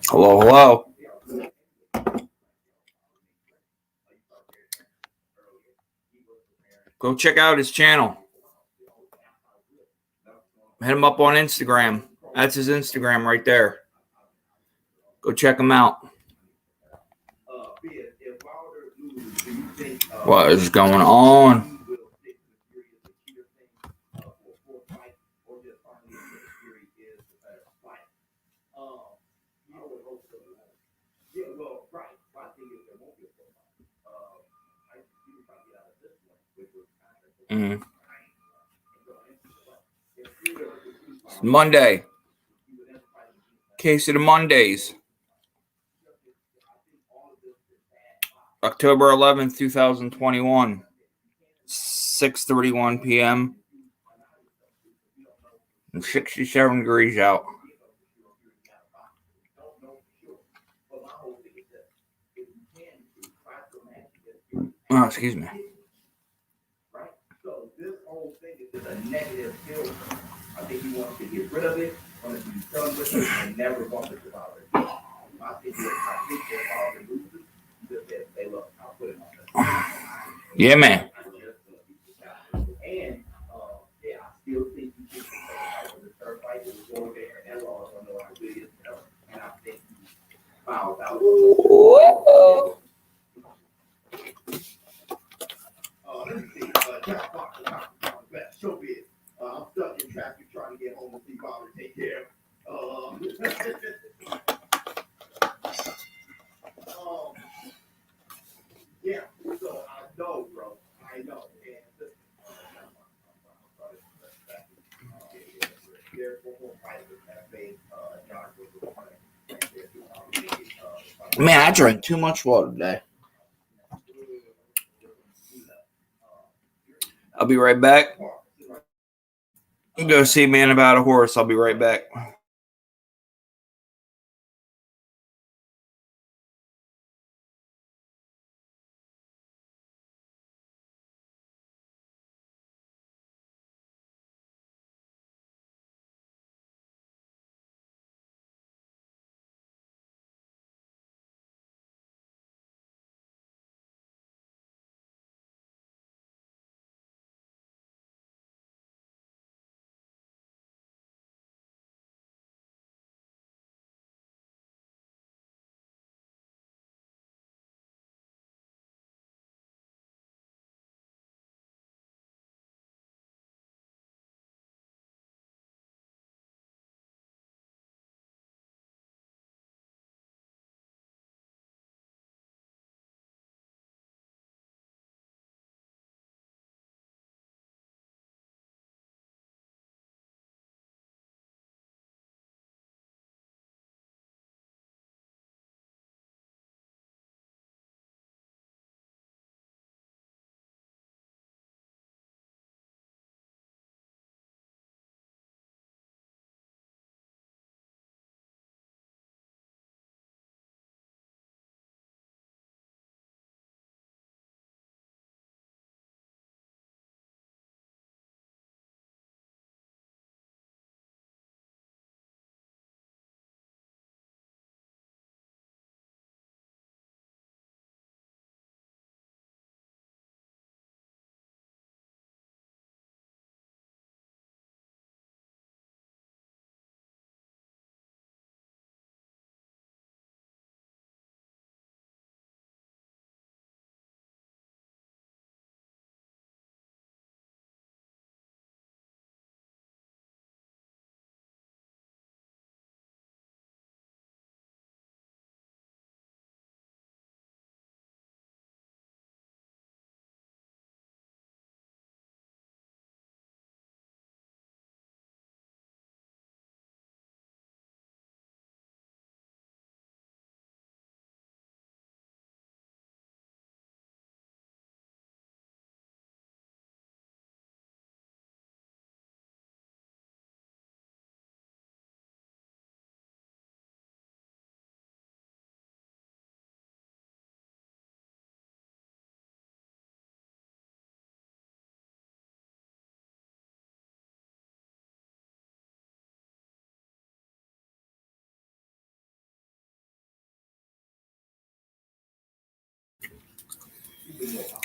Hello, hello. Go check out his channel. Hit him up on Instagram. That's his Instagram right there. Go check him out. What is going on? Monday. Case of the Mondays. October 11th, 2021. 6:31 p.m. and 67 degrees out. Oh, excuse me. So this whole thing is a negative filter. I think he wants to get rid of it, wants to be done with it, and never want it to bother it. I think they're all the losers. Just said, hey, look, I'll put it on this. Yeah, man. And yeah, I still think you should fight with the third fight that was over there, and that's all I know how good it is. And I think he fouled out. Let me see. Jack Fox, show me it. I'm stuck in traffic trying to get home to see Bob and take care of. Yeah, so I know, bro. I know. Man, I drank too much water today. I'll be right back. Go see Man About a Horse. I'll be right back.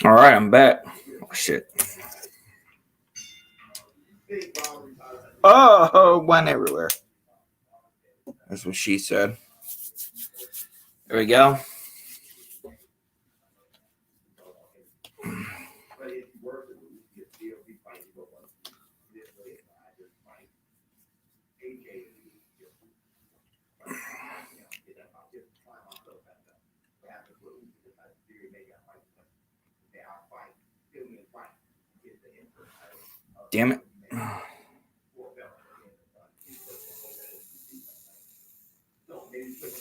All right, I'm back. Oh, shit. Oh, it went everywhere. That's what she said. There we go. Damn it.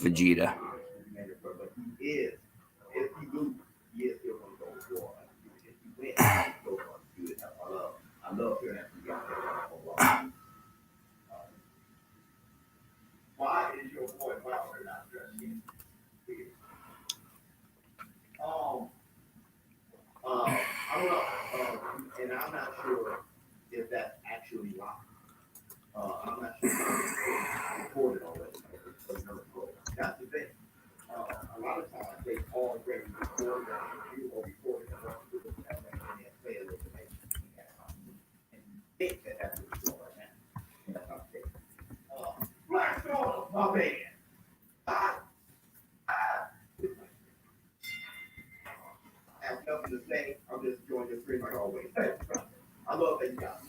Vegeta. I love hearing that. Why is your boy Wilder not dressed in? I don't know, and I'm not sure if that's actually live. I'm not sure if it's recorded already. That's the thing. A lot of times they already record that interview or record it and then play a little bit and think that that's what we're doing right now. That's how I'm saying. Black Soul, my man. I have nothing to say. I'm just enjoying your stream like always. I love that you got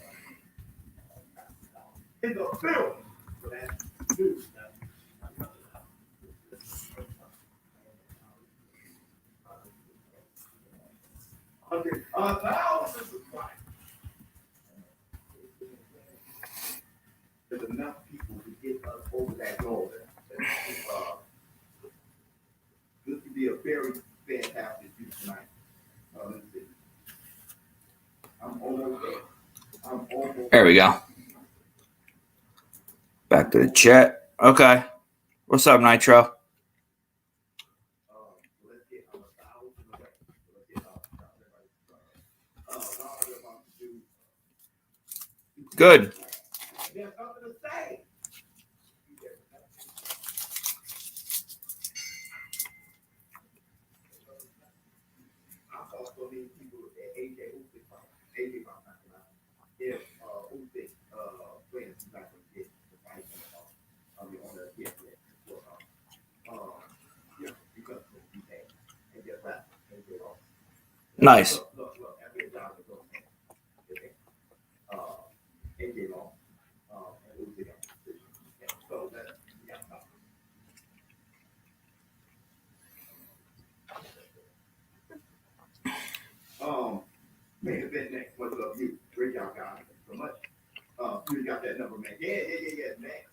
in the film for that news. Thousands of Christ. There's enough people to get us over that goal. This could be a very fantastic view tonight. Let's see. I'm almost there. There we go. Back to the chat. Okay. What's up, Nitro? Good. There's something to say. I saw so many people at AJ Usyk if Usyk wins, he's not going to get the fight on the yeah, because of the detail. And just that. Nice. Look, after the job is over. AJ Long and Usyk. So that, yeah. Main event next. What's up, you? Great job, guys. Thanks so much. You got that number, man. Yeah. Next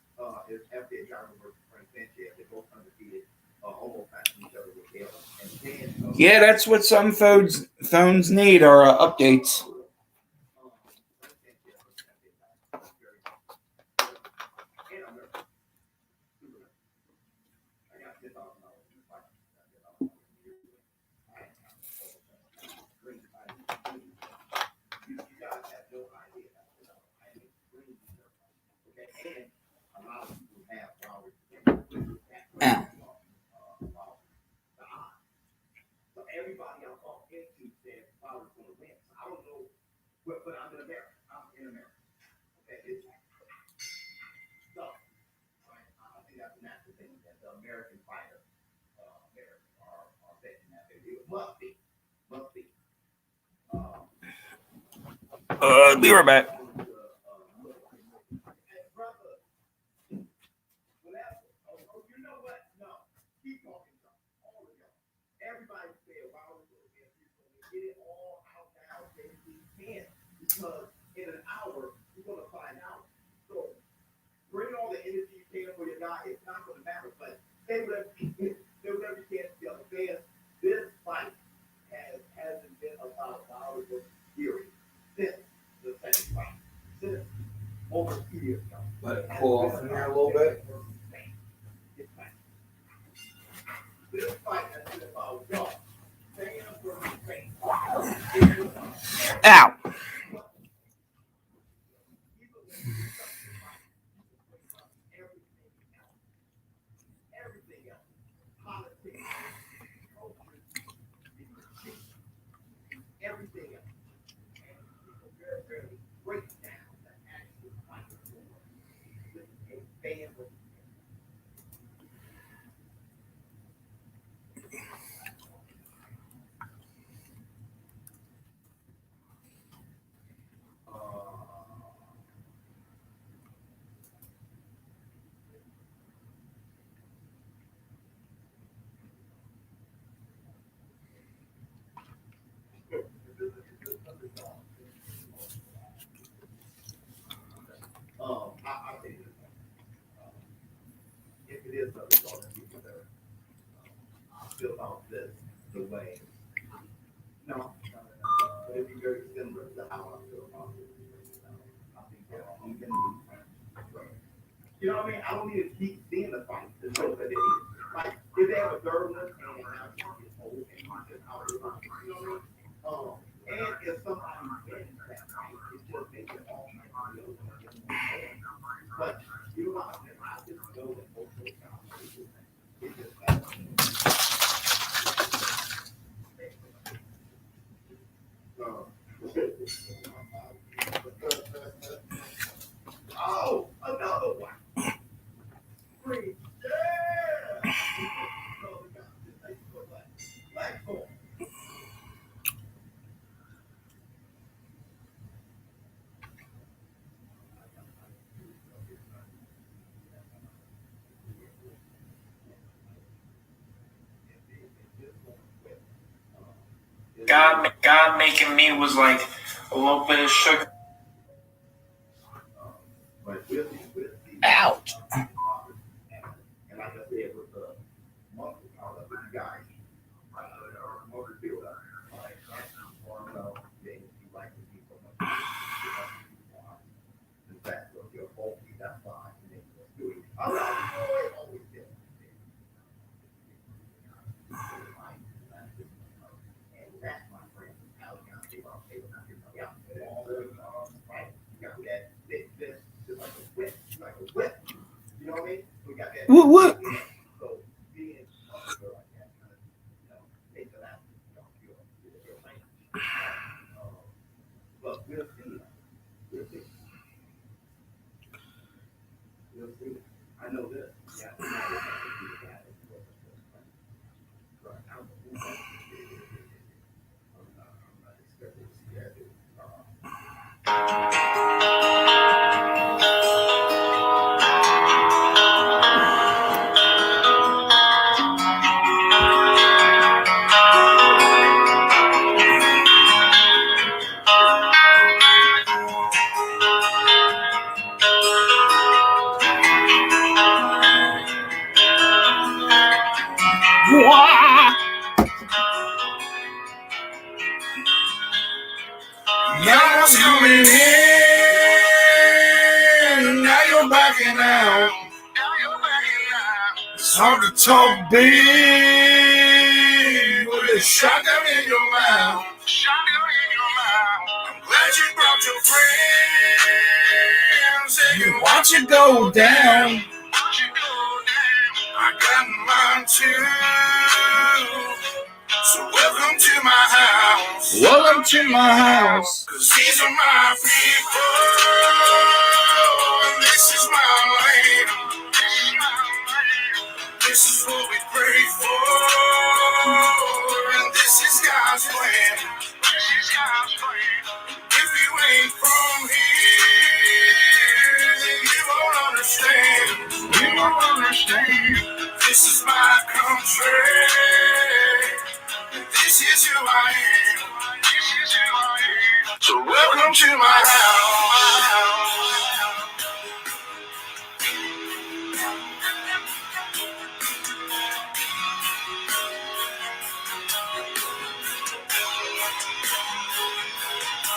is FJ Jarvis versus Frank Sanchez. They both undefeated. Almost passing each other with Taylor. And then, yeah, that's what some phones need are updates. Ow. So everybody I'm talking to said Wilder's going to win. I don't know, but I'm in America. Okay, so right, I think that's the natural thing that the American fighter, Americans are betting that they do. It must be. Be right back. Everybody said, wow, we're going to get it all out now, baby. We can, because in an hour, you're going to find out. So bring all the energy you can for your guy. It's not going to matter, but say whatever you can tell the fans. This fight hasn't been about Wilder versus Fury since the second fight. Since over 2 years ago. Let it cool off in here a little bit. This fight has been about y'all. Ow. this other thought that you could, fill out this the way. No, but it'd be very similar to how I feel about it. I think that we can move. You know what I mean? I don't need to keep seeing the fight to know that it is. Like, if they have a third one and now you get old and you just out of line, you know what I mean? And if somebody wins that fight, it just makes it all my deal. But you know what I mean? I just know that both those guys, it's just that. Oh, another one. Free. Yeah. God making me was like a little bit of sugar. Ouch. And like I said, with the muscle power of the guy, motor builder, like that's well, then you like to be so much. In fact, if you're bulky, that's fine. And then you're doing always there. And that's my friend. How can I say about table? Yeah, all the right. You got that this just like a whip, You know what I mean? We got that. What? So being muscular like that, kind of, makes it out. Your language. But we'll see. We'll see. We'll see. I know this. Yeah. Now it's coming in. Now you're backing out. It's hard to talk big with a shotgun in your mouth. I'm glad you brought your friends. You watch it go down. I got mine too. So welcome to my house. Welcome to my house. Cause these are my people. And this is my land. This is what we pray for. And this is God's plan. If you ain't from here, then you won't understand. You won't understand. This is my country. This is who I am. So welcome to my house.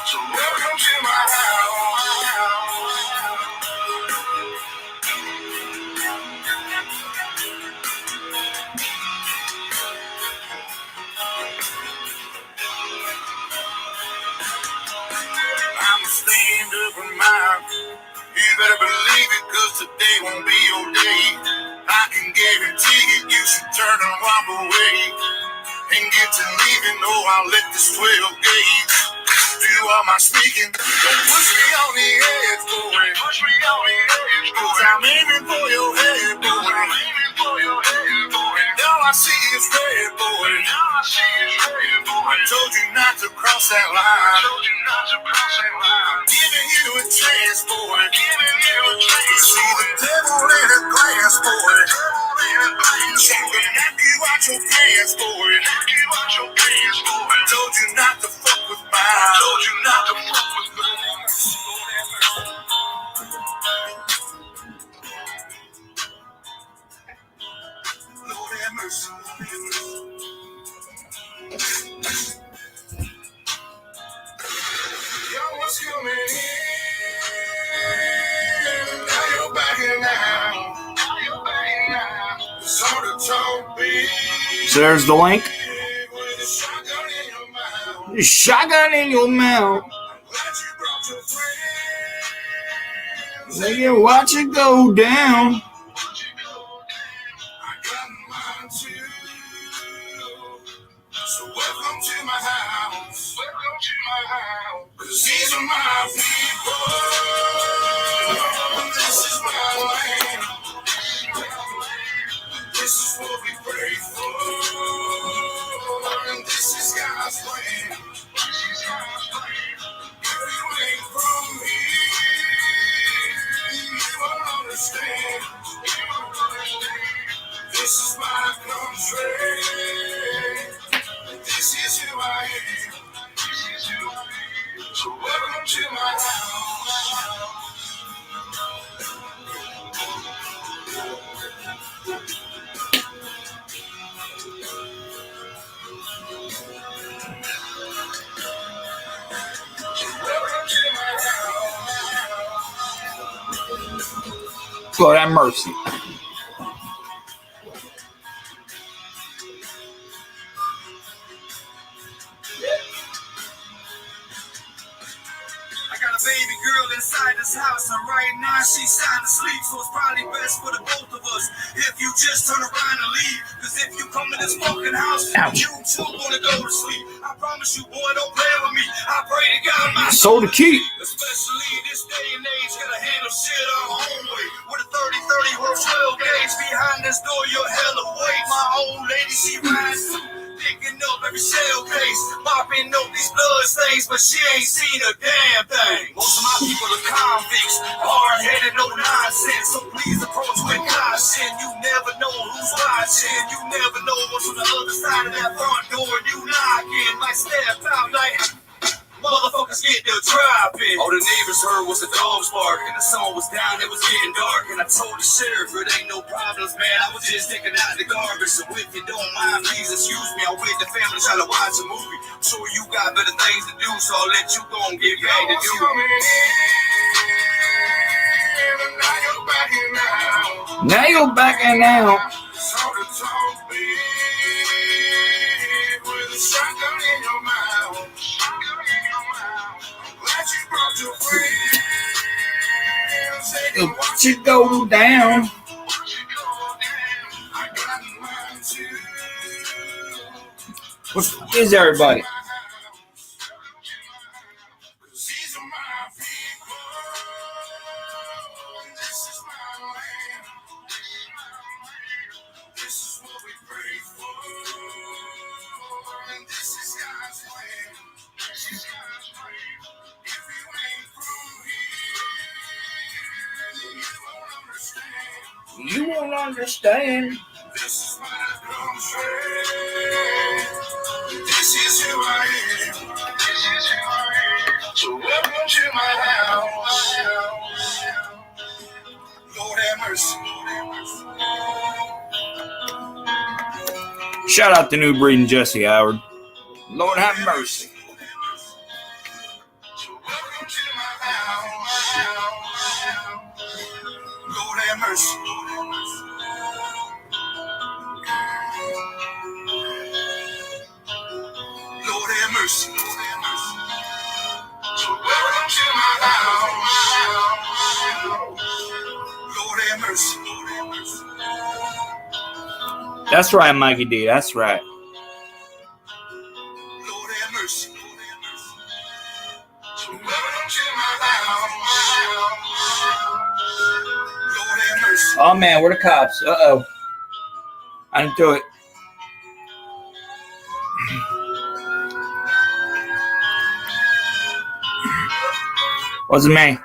So welcome to my I'ma stand up and mine. You better believe it, cause today won't be your day. I can guarantee you should turn and walk away and get to leaving. Oh, I'll let this 12 gauge do all my speaking. Don't push me on the edge, boy. Push me on the edge, cause I'm aiming for your head, boy. I'm aiming for your head, boy. And all I see is red, boy. And all I see is red, boy. I told you not to cross that line. I told you not to cross that line. I'm giving you a chance, boy. Giving you a chance, boy. See the devil in a glass, boy. So I'm gonna knock you out your pants, boy. Knock you out your pants, boy. I told you not to fuck with mine. I told you not to fuck with mine. mercy. Y'all was coming in, now you're backing out. It's hard to talk big. So there's the link. With a shotgun in your mouth. Shotgun in your mouth. I'm glad you brought your friends. Nigga, watch it go down. I got mine too. So welcome to my house. Welcome to my house. 'Cause these are my people. This is my land. This is what we pray for. And this is God's plan. If you ain't from here, you won't understand. This is my country. This is who I am. So welcome to my house. Welcome to my house. Lord have mercy. I got a baby girl inside this house, and right now she's sound asleep, so it's probably best for the both of us if you just turn around and leave. Cause if you come to this fucking house, you too gonna go to sleep. I promise you, boy, don't play with me. I pray to God my So the key. especially this day and age, gotta handle shit our own way. With a 30-30 or 12 gauge behind this door, you're hella weight. My old lady, she rides too. Picking up every shell case, mopping up these blood stains, but she ain't seen a damn thing. Most of my people are convicts, hard-headed, no nonsense. So please approach with caution. You never know who's watching. You never know what's on the other side of that front door. You knocking, might step out like motherfuckers get their dropping. All the neighbors heard was the dogs barking. The sun was down, it was getting dark. And I told the sheriff, it ain't no problems, man. I was just taking out the garbage. So if you don't mind, please excuse me. I'm with the family trying to watch a movie. I'm sure you got better things to do, so I'll let you go and get back to do it. Now you're backing out. It's hard to talk big with a shotgun in your mouth. I'm glad you brought your friends. Watch it go down. I got mine too. What is everybody? These are my people. This is my land. This is what we pray for. And this is God's plan. If you ain't from here, you won't understand. You won't understand. This is my country. This is who I am. So welcome to my house. Lord have mercy. Shout out to New Breed and Jesse Howard. Lord have mercy. So welcome to my house. Lord have mercy. Lord have mercy. So welcome to my house. Lord have mercy. That's right, Mikey D. That's right. Lord have mercy. So welcome to my house. Lord have mercy. Oh man, where the cops? Uh-oh. I didn't do it. Wasn't me.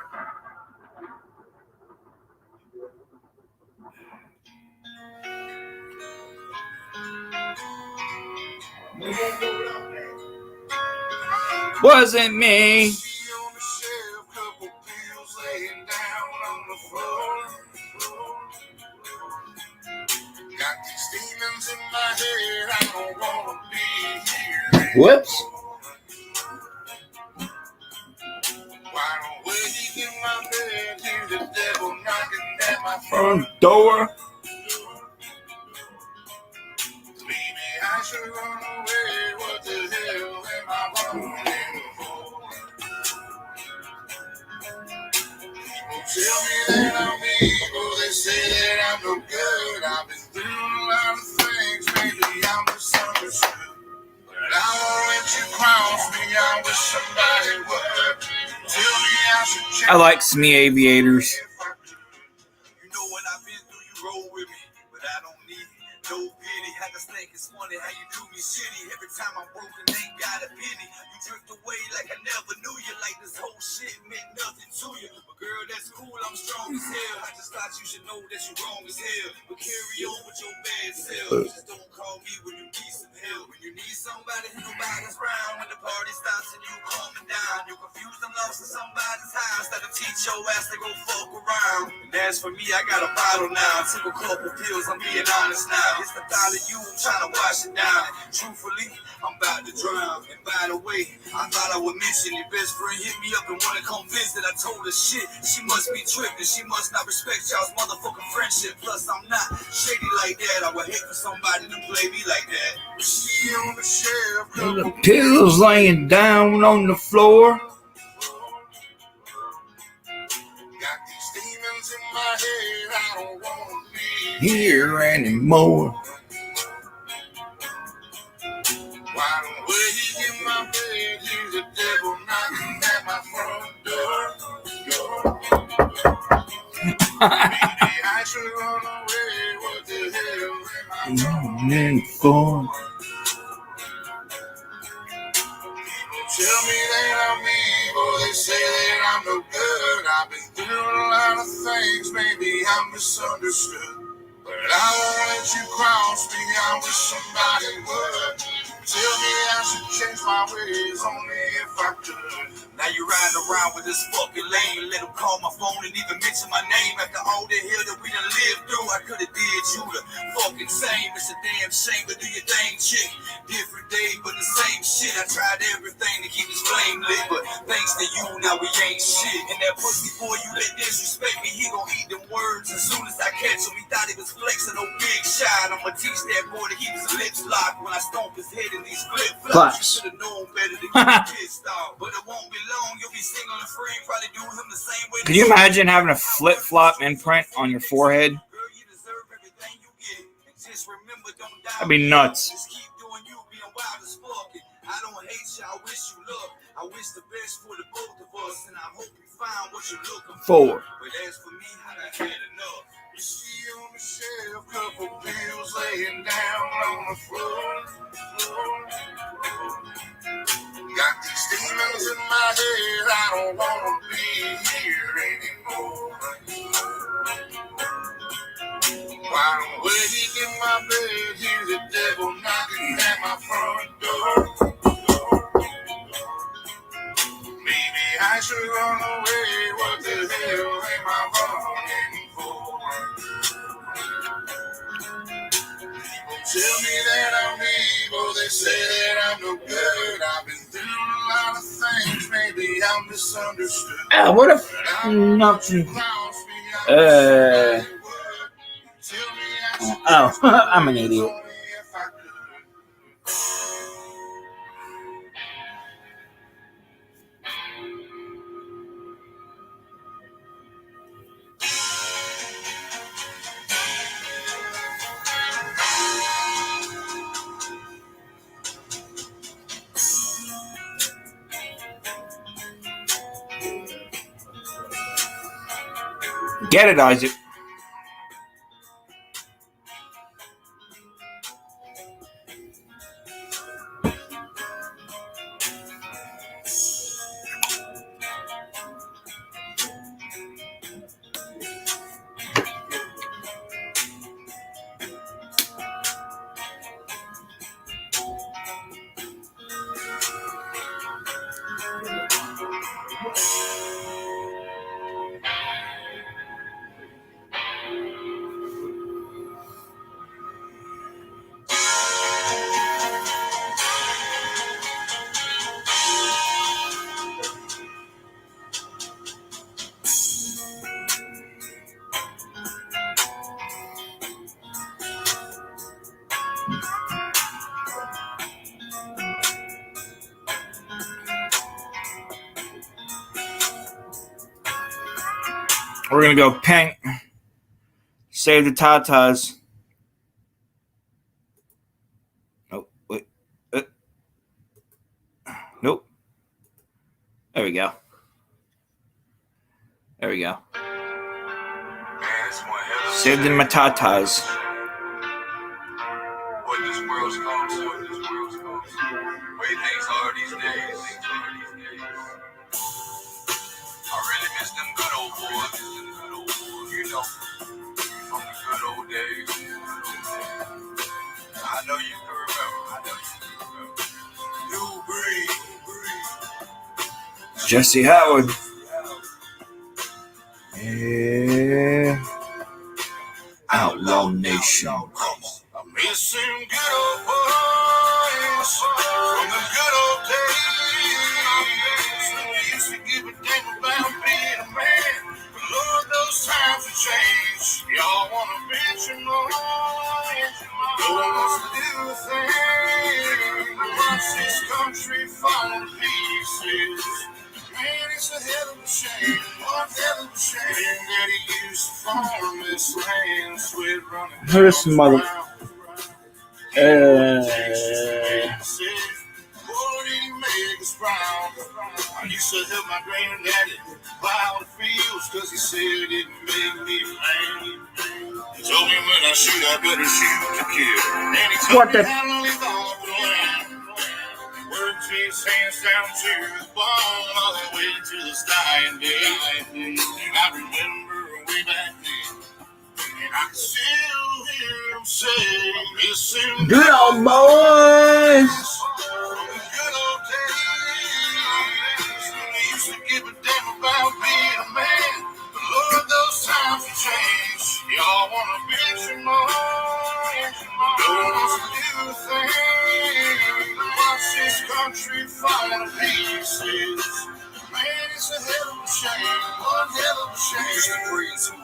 Wasn't me. See on the shelf, couple pills laying down on the floor. Got these demons demons in my head, I don't wanna be here. Whoops. Why don't wake in my bed, hear the devil knocking at my Front door. Maybe I should run away. What the hell am I running for? People tell me that I'm evil. They say that I'm no good. I've been through a lot of things. Maybe I'm misunderstood. But I won't let you cross me. I wish somebody would tell me I should change. I like Smee Aviators. You know what I've been through, you roll with me, but I don't need no pity. I just think it's funny how you do me shitty. Every time I'm broken, ain't got a penny. You drift away like I never knew you, like this whole shit meant nothing to you. But girl, that's cool, I'm strong as hell. I just thought you should know that you're wrong as hell. But carry on with your bad self. Just don't call me when you need some help. When you need somebody and nobody's around. When the party stops and you calming down. You're confused and lost in somebody's house. That'll teach your ass to go fuck around. And as for me, I got a bottle now. Took a couple pills, I'm being honest now. It's the thought of you, I'm trying to wash it down. Truthfully, I'm about to drown. And by the way, I thought I would mention your best friend hit me up and wanna come visit. I told her shit, she must be tripping. She must not respect y'all's motherfucking friendship. Plus, I'm not shady like that. I would hate for somebody to play me like that. She on the shelf, The pills laying down on the floor. got these demons in my head. I don't wanna be Here anymore. wide awake in my bed. Hear the devil knocking at my front door. Maybe I should run away. What the hell am I running For Tell me that I'm evil, they say that I'm no good. I've been through a lot of things, maybe I'm misunderstood. But I won't let you cross me, I wish somebody would. Tell me I should change my ways, only if I could. Now you riding around with this fucking lame. Let him call my phone and even mention my name. After all the hell that we done lived through, I could've did you the fucking same. It's a damn shame, but do your thing, chick. Different day, but the same shit. I tried everything to keep this flame lit, but thanks to you, now we ain't shit. And that pussy boy, you let disrespect me, he gon' eat them words. As soon as I catch him, he thought he was flexing, no big shot. I'ma teach that boy to keep his lips locked when I stomp his head in these flip-flops. You should've known better to get pissed off, but it won't be long. You'll be single and free, probably do him the same way. Could you imagine having a flip-flop imprint on your forehead? Girl, you deserve everything you get. And just remember, don't die. That'd be nuts. Just keep doing you, being wild as fuck. I don't hate you, I wish you luck. I wish the best for the both of us, and I hope you find what you're looking for. But as for me, I done had enough. You see on the shelf, couple pills laying down on the floor. Got these demons in my head, I don't wanna be here anymore. While I'm waiting in my bed, hear the devil knocking at my front door. Maybe I should run away, what the hell am I running for? People tell me that I'm evil, they say that I'm no good. I've been through a lot of things, maybe I'm misunderstood. What if nothing? Oh, I'm an idiot. Get it, Isaac. We're gonna go pink. Save the tatas. Nope. Wait. Nope. There we go. There we go. Saved in my tatas. What this world's come to. Way things are these days. I really miss them good old boys. You know, from the good old days. I know you can remember. New breed. Jesse Howard. Yeah. Outlaw Nation. I'm missing good old boys from the good old days. When we used to give a damn about being a man. But Lord, those times have changed. Y'all wanna bitch and moan. No one wants to do a thing. Watch this country fall to pieces. Man, it's a hell of a shame. One hell of a shame that he used to farm this land. Sweat running. This mother. I used to help my granddaddy plow the fields because he said it didn't make me a man. He told me when I shoot, I better shoot to kill. And he told me how to live off the land. Worked his hands down to the bone all the way to the dying day. And I remember way back then. And I can still hear him say, listen, Good old boys. good old days when they used to give a damn about being a man. But Lord, those times have changed. Y'all wanna bitch and moan. No one wants to do a thing. Watch this country fall to pieces. Man, it's a hell of a shame. One hell of a shame. Used to praise who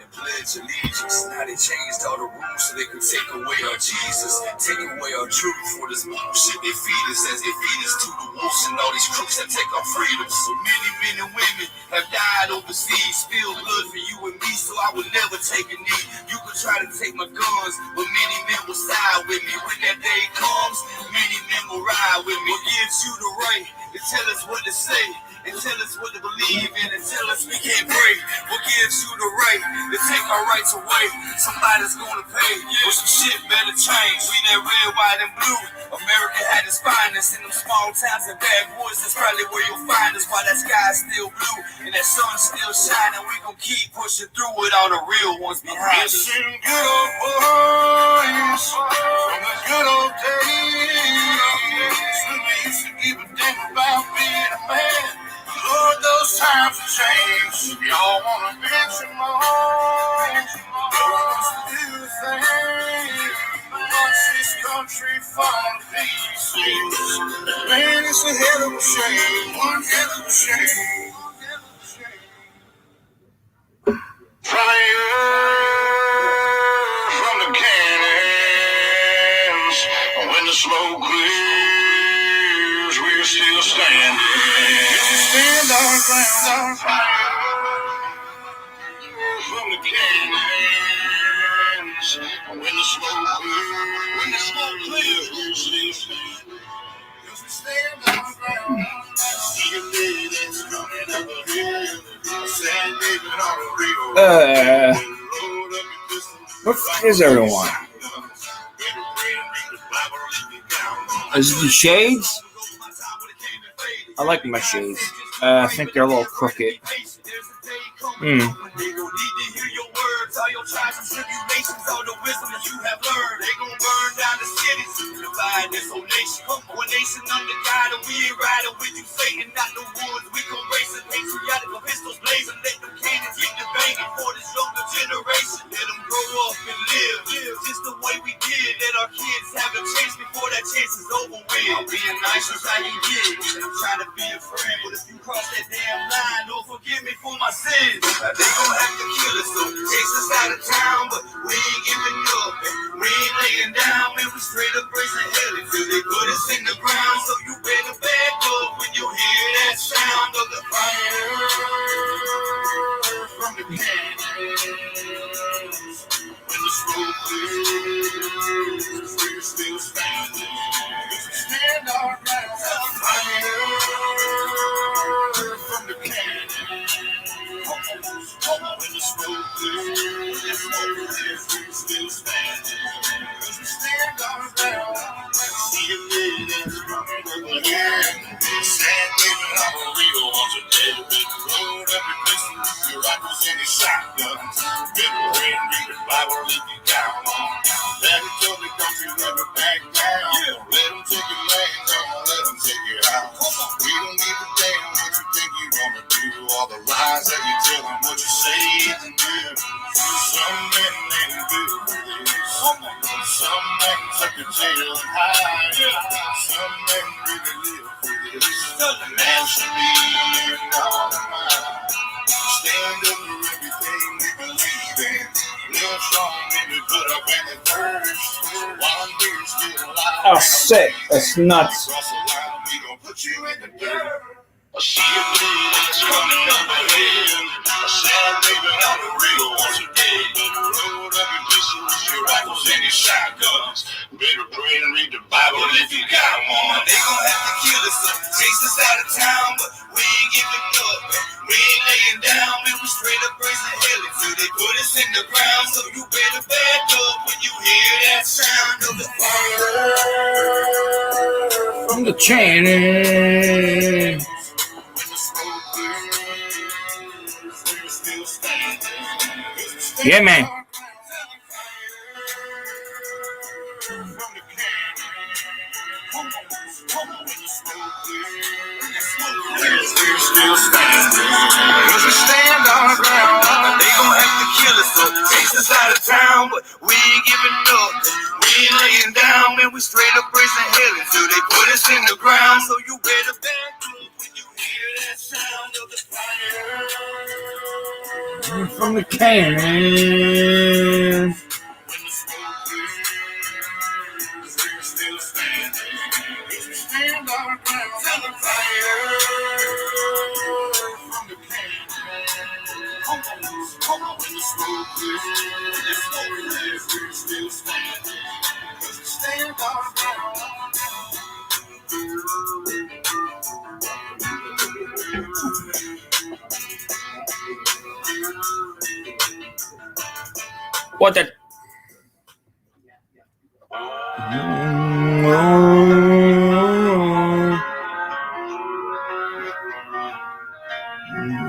and pledge allegiance. Now they changed all the rules so they could take away our Jesus, take away our truth for this bullshit they feed us as they feed us to the wolves and all these crooks that take our freedom. So many men and women have died overseas, spilled blood for you and me, so I would never take a knee. You could try to take my guns, but many men will side with me. When that day comes, many men will ride with me. What gives you the right to tell us what to say, and tell us what to believe in, and tell us we can't pray? What gives you the right to take our rights away? Somebody's gonna pay, but some shit better change. We that red, white, and blue. America had its finest in them small towns and backwoods. That's probably where you'll find us while that sky's still blue and that sun's still shining. We gon' keep pushing through with all the real ones behind us. Listen, good old boys from the good old days when we used to give a damn about being a man. Lord, those times have changed. Y'all wanna bitch and moan. No one wants to do a thing. Watch this country fall to pieces. Man, it's a hell of a shame. One hell of a shame. Fire from the cannons. When the smoke clears, we're still standing. Stand our ground. Fire from the cannons. When the smoke clears, we're still standing. Cause we stand our ground. See a day that's coming up ahead. San David on the Rio. What is everyone? Is it the shades? I like my shades. I think they're a little crooked. All your trials and tribulations, all the wisdom that you have learned, they gon' burn down the cities to divide this whole nation. One nation under God, and we ain't riding with you, Satan, not the woods. We gon' race it, patriotic with pistols blazing, let them cannons get the banging for this younger generation. Let them grow up and live just the way we did. Let our kids have a chance before that chance is over with. I'm being nice as I can get. I'm trying to be a friend, but if you cross that damn line, don't forgive me for my sins. They gon' have to kill us, so chase us out of town, but we ain't giving up. We ain't laying down, man, we straight When the smoke clears, we're still standing. Stand our ground, fire from the cannon. When the smoke clears, we're still standing. We stand our ground. See a millions coming over here. Sad living on the real ones are dead. Been rolled up and missing your rifles and your shotguns. Been praying, read the Bible, leave you down on. Let it tell the country, never back down. Let them take your land, don't let them take your house. We don't give a damn what you think you're gonna do. All the lies that you tell them, what you say and do. Some men ain't good for this. Some men took the jail and hide. Some men really live for this. The man should be in all the mind. Stand up for everything we believe in. Live strong and we put up in the first. While we're still alive. Oh, sick. That's nuts. We gon' put you in the dirt. I see a millions coming over here. A sad living on the real ones are dead. Better roll up and listen with your rifles and your shotguns. Better pray and read the Bible if you got one. They gon' have to kill us, chase us out of town, but we ain't giving up. We ain't laying down, man. We straight up raising hell until they put us in the ground. So you better back up when you hear that sound of the fire From the cannon. Yeah, man. Still standing. Cause we stand our ground. They gon' have to kill us, so chase us out of town, but we ain't giving up. We ain't laying down, man. We straight up raising hell until they put us in the ground. So you better back up when you hear that sound of the fire. From the cannon. When the smoke clears, we're still standing. Cause we stand our ground. Tell the fire from the cannon. When the smoke clears, we're still standing. Cause we stand our ground. What the?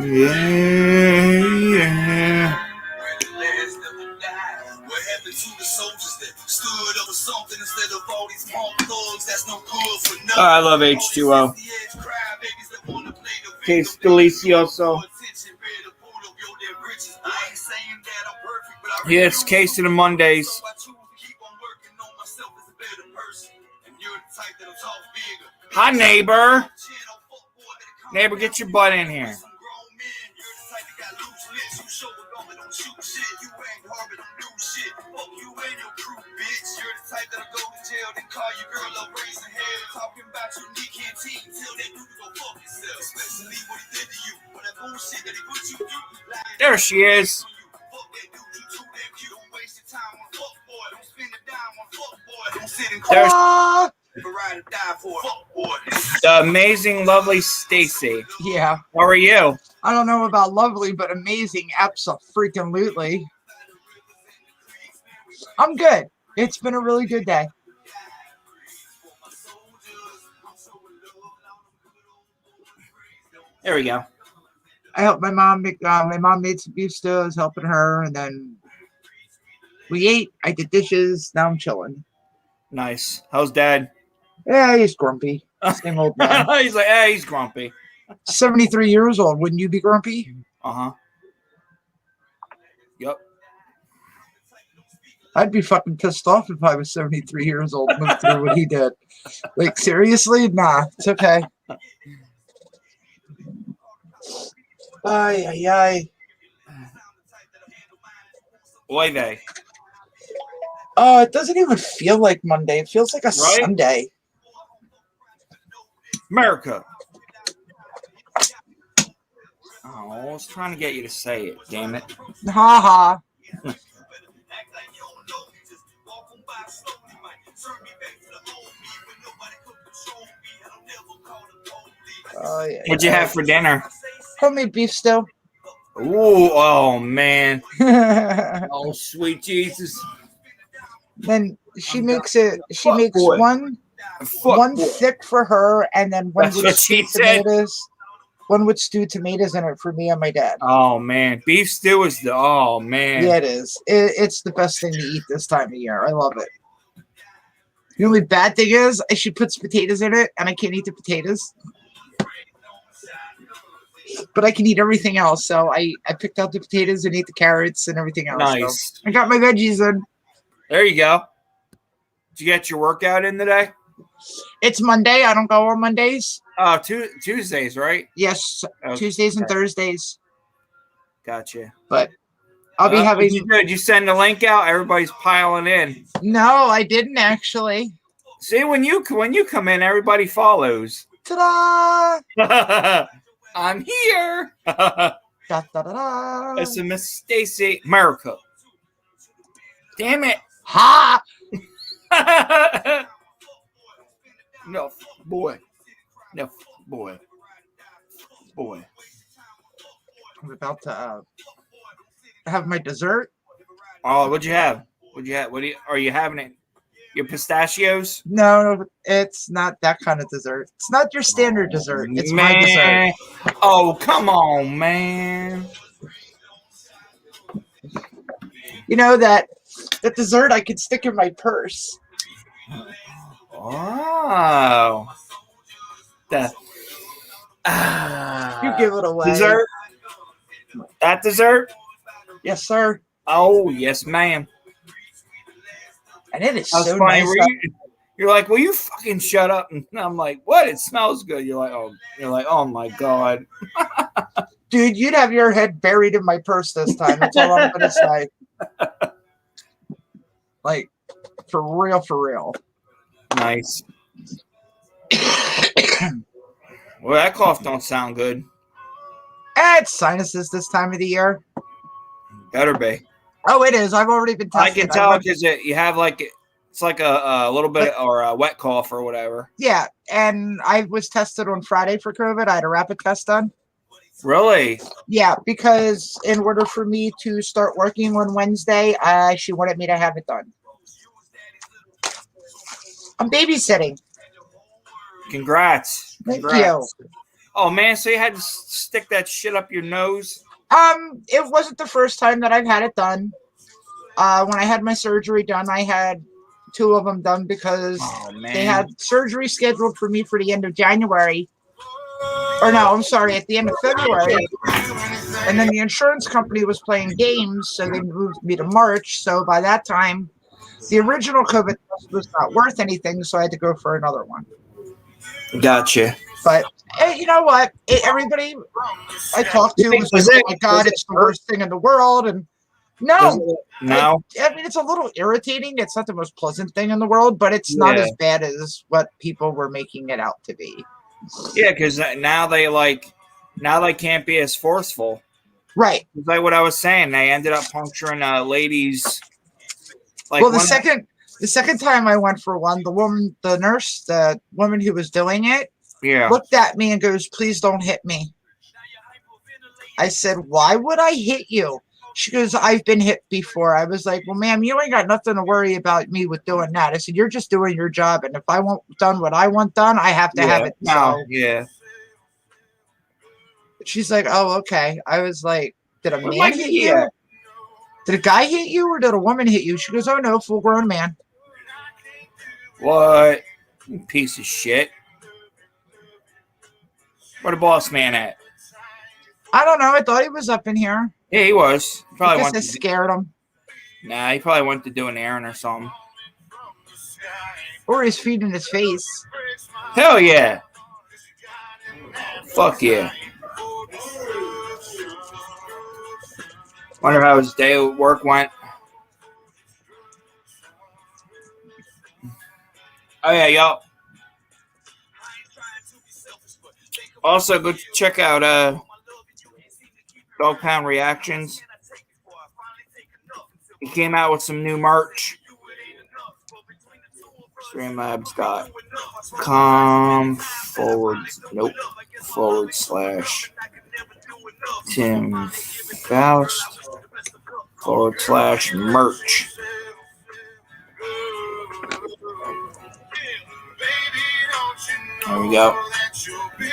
Yeah. What happened to the soldiers that stood up for something instead of all these punk thugs that's no good for nothing? I love H2O. Case Delicioso. Yes, Case of the Mondays. Hi, neighbor. Neighbor, get your butt in here. There she is. There's the amazing, lovely Stacy. Yeah. How are you? I don't know about lovely, but amazing. Abso-freaking-lutely. I'm good. It's been a really good day. There we go. I helped my mom make. My mom made some beef stew. I was helping her, and then we ate. I did dishes. Now I'm chilling. Nice. How's Dad? Yeah, he's grumpy. Same old man. He's like, hey, he's grumpy. 73 years old. Wouldn't you be grumpy? Uh-huh. Yep. I'd be fucking pissed off if I was 73 years old and moved through what he did. Like, seriously? Nah, it's okay. Ay, ay, ay. Oy vey. Oh, it doesn't even feel like Monday. It feels like a Sunday. America. Oh, I was trying to get you to say it, damn it. Ha ha. Oh yeah. What'd you have for dinner? Homemade beef stew. Ooh, oh man. Then Oh sweet Jesus. she makes it. She Fuck makes boy. one Fuck boy. thick for her, and then one That's with what she stewed said. tomatoes. One with stewed tomatoes in it for me and my dad. Oh man. Beef stew is the oh man. Yeah, it is. It's the best thing to eat this time of year. I love it. The only bad thing is she puts potatoes in it, and I can't eat the potatoes. But I can eat everything else. So I picked out the potatoes and ate the carrots and everything else. Nice. So I got my veggies in. There you go. Did you get your workout in today? It's Monday. I don't go on Mondays. Oh, Tuesdays, right? Yes, Okay. Tuesdays and Thursdays. Gotcha. But I'll be having. Did you send the link out? Everybody's piling in. No, I didn't actually. See, when you come in, everybody follows. Ta-da! I'm here. Da-da-da-da. It's a Miss Stacy America. Damn it. Ha! No, boy. No, boy. Boy. I'm about to have my dessert. Oh, what'd you have? What'd you have? Are you having it? Your pistachios? No, it's not that kind of dessert. It's not your standard dessert. It's my dessert. Oh, come on, man. You know that dessert I could stick in my purse. Oh. You give it away. Dessert? That dessert? Yes, sir. Oh, yes, ma'am. And it is That's so funny. nice. You're like, will you fucking shut up? And I'm like, what? It smells good. You're like, oh my God. Dude, you'd have your head buried in my purse this time. That's all I'm gonna say. Like, for real, for real. Nice. Well, that cough don't sound good. It's sinuses this time of the year. Better be. Oh, it is. I've already been tested. I can tell because you have it's like a little bit or a wet cough or whatever. Yeah, and I was tested on Friday for COVID. I had a rapid test done. Really? Yeah, because in order for me to start working on Wednesday, she wanted me to have it done. I'm babysitting. Congrats. Thank you. Oh man, so you had to stick that shit up your nose? It wasn't the first time that I've had it done. When I had my surgery done, I had 2 of them done because they had surgery scheduled for me for the end of January. Or no, I'm sorry, at the end of February. And then the insurance company was playing games, so they moved me to March. So by that time, the original COVID test was not worth anything, so I had to go for another one. Gotcha. But you know what? Everybody I talked to was like, oh my God, it's the worst thing in the world. And no. I mean, it's a little irritating. It's not the most pleasant thing in the world, but it's not as bad as what people were making it out to be. Yeah, because now they can't be as forceful. Right. It's like what I was saying. They ended up puncturing a lady's. Well, the second time I went for one, the nurse, the woman who was doing it, looked at me and goes, "Please don't hit me." I said, "Why would I hit you?" She goes, "I've been hit before." I was like, "Well, ma'am, you ain't got nothing to worry about me with doing that." I said, "You're just doing your job, and if I want done what I want done, I have to have it." So. Yeah. She's like, "Oh, okay." I was like, "Did a man hit you? Did a guy hit you, or did a woman hit you?" She goes, "Oh no, full grown man." What? You piece of shit. Where the boss man at? I don't know. I thought he was up in here. Yeah, he was. I guess I scared him. Nah, he probably went to do an errand or something. Or he's feeding his face. Hell yeah. Fuck yeah. Wonder how his day at work went. Oh yeah, y'all. Also, go check out Dog Pound Reactions. He came out with some new merch. Streamlabs.com / Tim Faust / merch. There we go.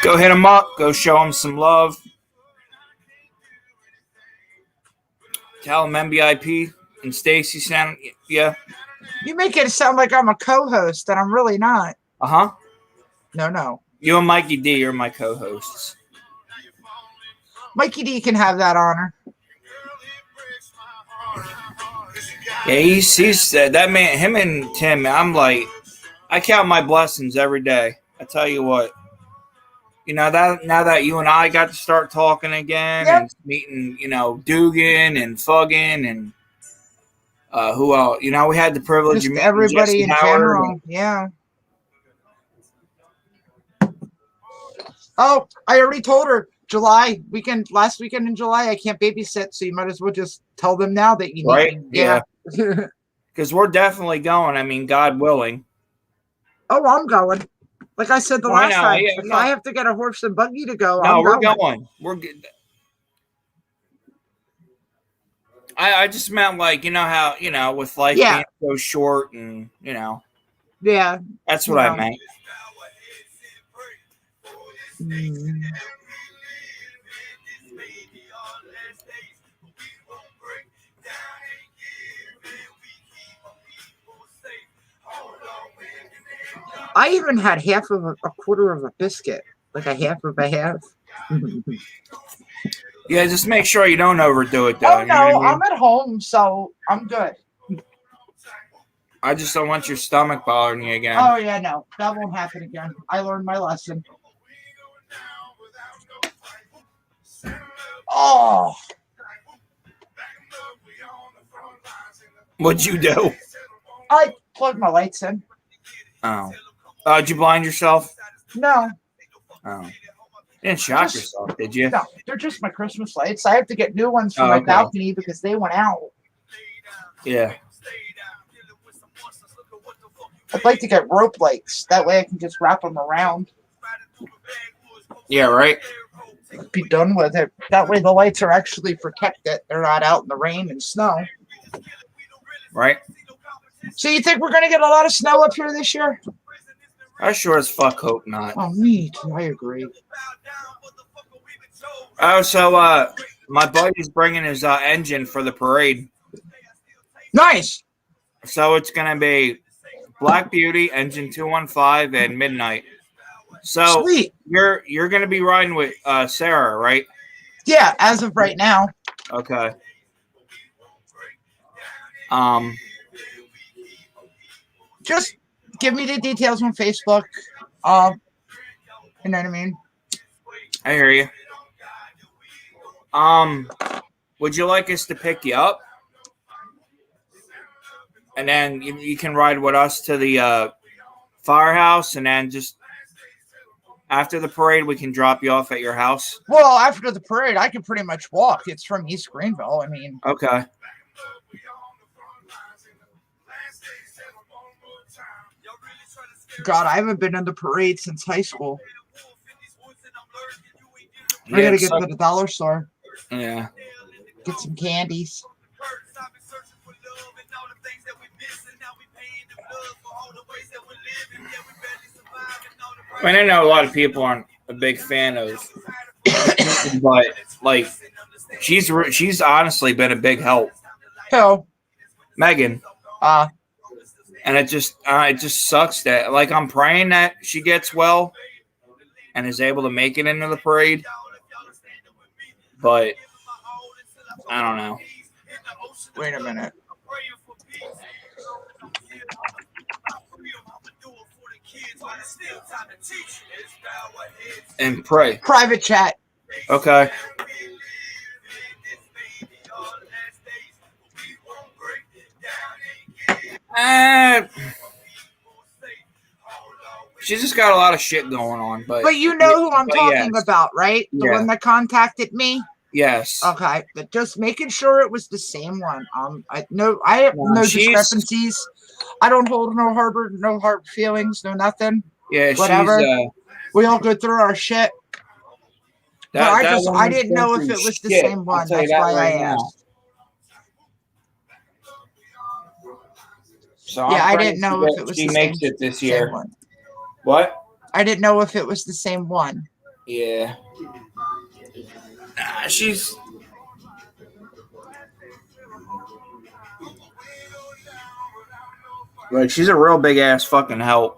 Go hit him up. Go show him some love. Tell him MBIP and Stacy sound. Yeah. You make it sound like I'm a co-host, and I'm really not. Uh-huh. No. You and Mikey D are my co-hosts. Mikey D can have that honor. Yeah, he's that man, him and Tim, I'm like, I count my blessings every day. I tell you what. You know, that now that you and I got to start talking again and meeting, you know, Dugan and Fuggin and who else? You know, we had the privilege Just of meeting everybody Jesse in Howard general. Yeah. Oh, I already told her last weekend in July, I can't babysit, so you might as well just tell them now that you need right? me. Yeah. Because we're definitely going. I mean, God willing. Oh, I'm going. Like I said the last time, yeah, if I have to get a horse and buggy to go, no, I'm we're going. We're good. I just meant like, you know how, you know, with life being so short and, you know. Yeah. That's what I meant. I even had half of a quarter of a biscuit, like a half of a half. Yeah, just make sure you don't overdo it, though. Oh, no, you know what I mean? I'm at home, so I'm good. I just don't want your stomach bothering you again. Oh, yeah, no, that won't happen again. I learned my lesson. Oh. What'd you do? I plugged my lights in. Oh. Did you blind yourself? No. Oh. You didn't shock yourself, did you? No, they're just my Christmas lights. I have to get new ones for my balcony because they went out. Yeah. I'd like to get rope lights. That way I can just wrap them around. Yeah, right? Be done with it. That way the lights are actually protected. They're not out in the rain and snow. Right? So you think we're going to get a lot of snow up here this year? I sure as fuck hope not. Oh, me too. I agree. Oh, so my buddy's bringing his engine for the parade. Nice. So it's going to be Black Beauty, Engine 215, and Midnight. So sweet. You're going to be riding with Sarah, right? Yeah, as of right now. Okay. Just give me the details on Facebook. You know what I mean? I hear you. Would you like us to pick you up? And then you can ride with us to the firehouse, and then just after the parade, we can drop you off at your house. Well, after the parade, I can pretty much walk. It's from East Greenville. I mean. Okay. God, I haven't been in the parade since high school. I gotta get to the dollar store. Yeah. Get some candies. I mean, I know a lot of people aren't a big fan of, but like, she's honestly been a big help. Who? Megan. And it just sucks that, like, I'm praying that she gets well and is able to make it into the parade, but I don't know. Wait a minute. And pray. Private chat. Okay. She's just got a lot of shit going on, but you know who I'm talking about, right? The Yeah. one that contacted me. Yes. Okay, but just making sure it was the same one. I have no discrepancies. I don't hold no hard feelings, no nothing. Yeah, Whatever. she's we all go through our shit. But I didn't know if it was the same one. That's why I asked. So yeah, I didn't know if it was she the makes same, it this year. Same one. What? I didn't know if it was the same one. Yeah. Nah, she's. Like, she's a real big ass fucking help.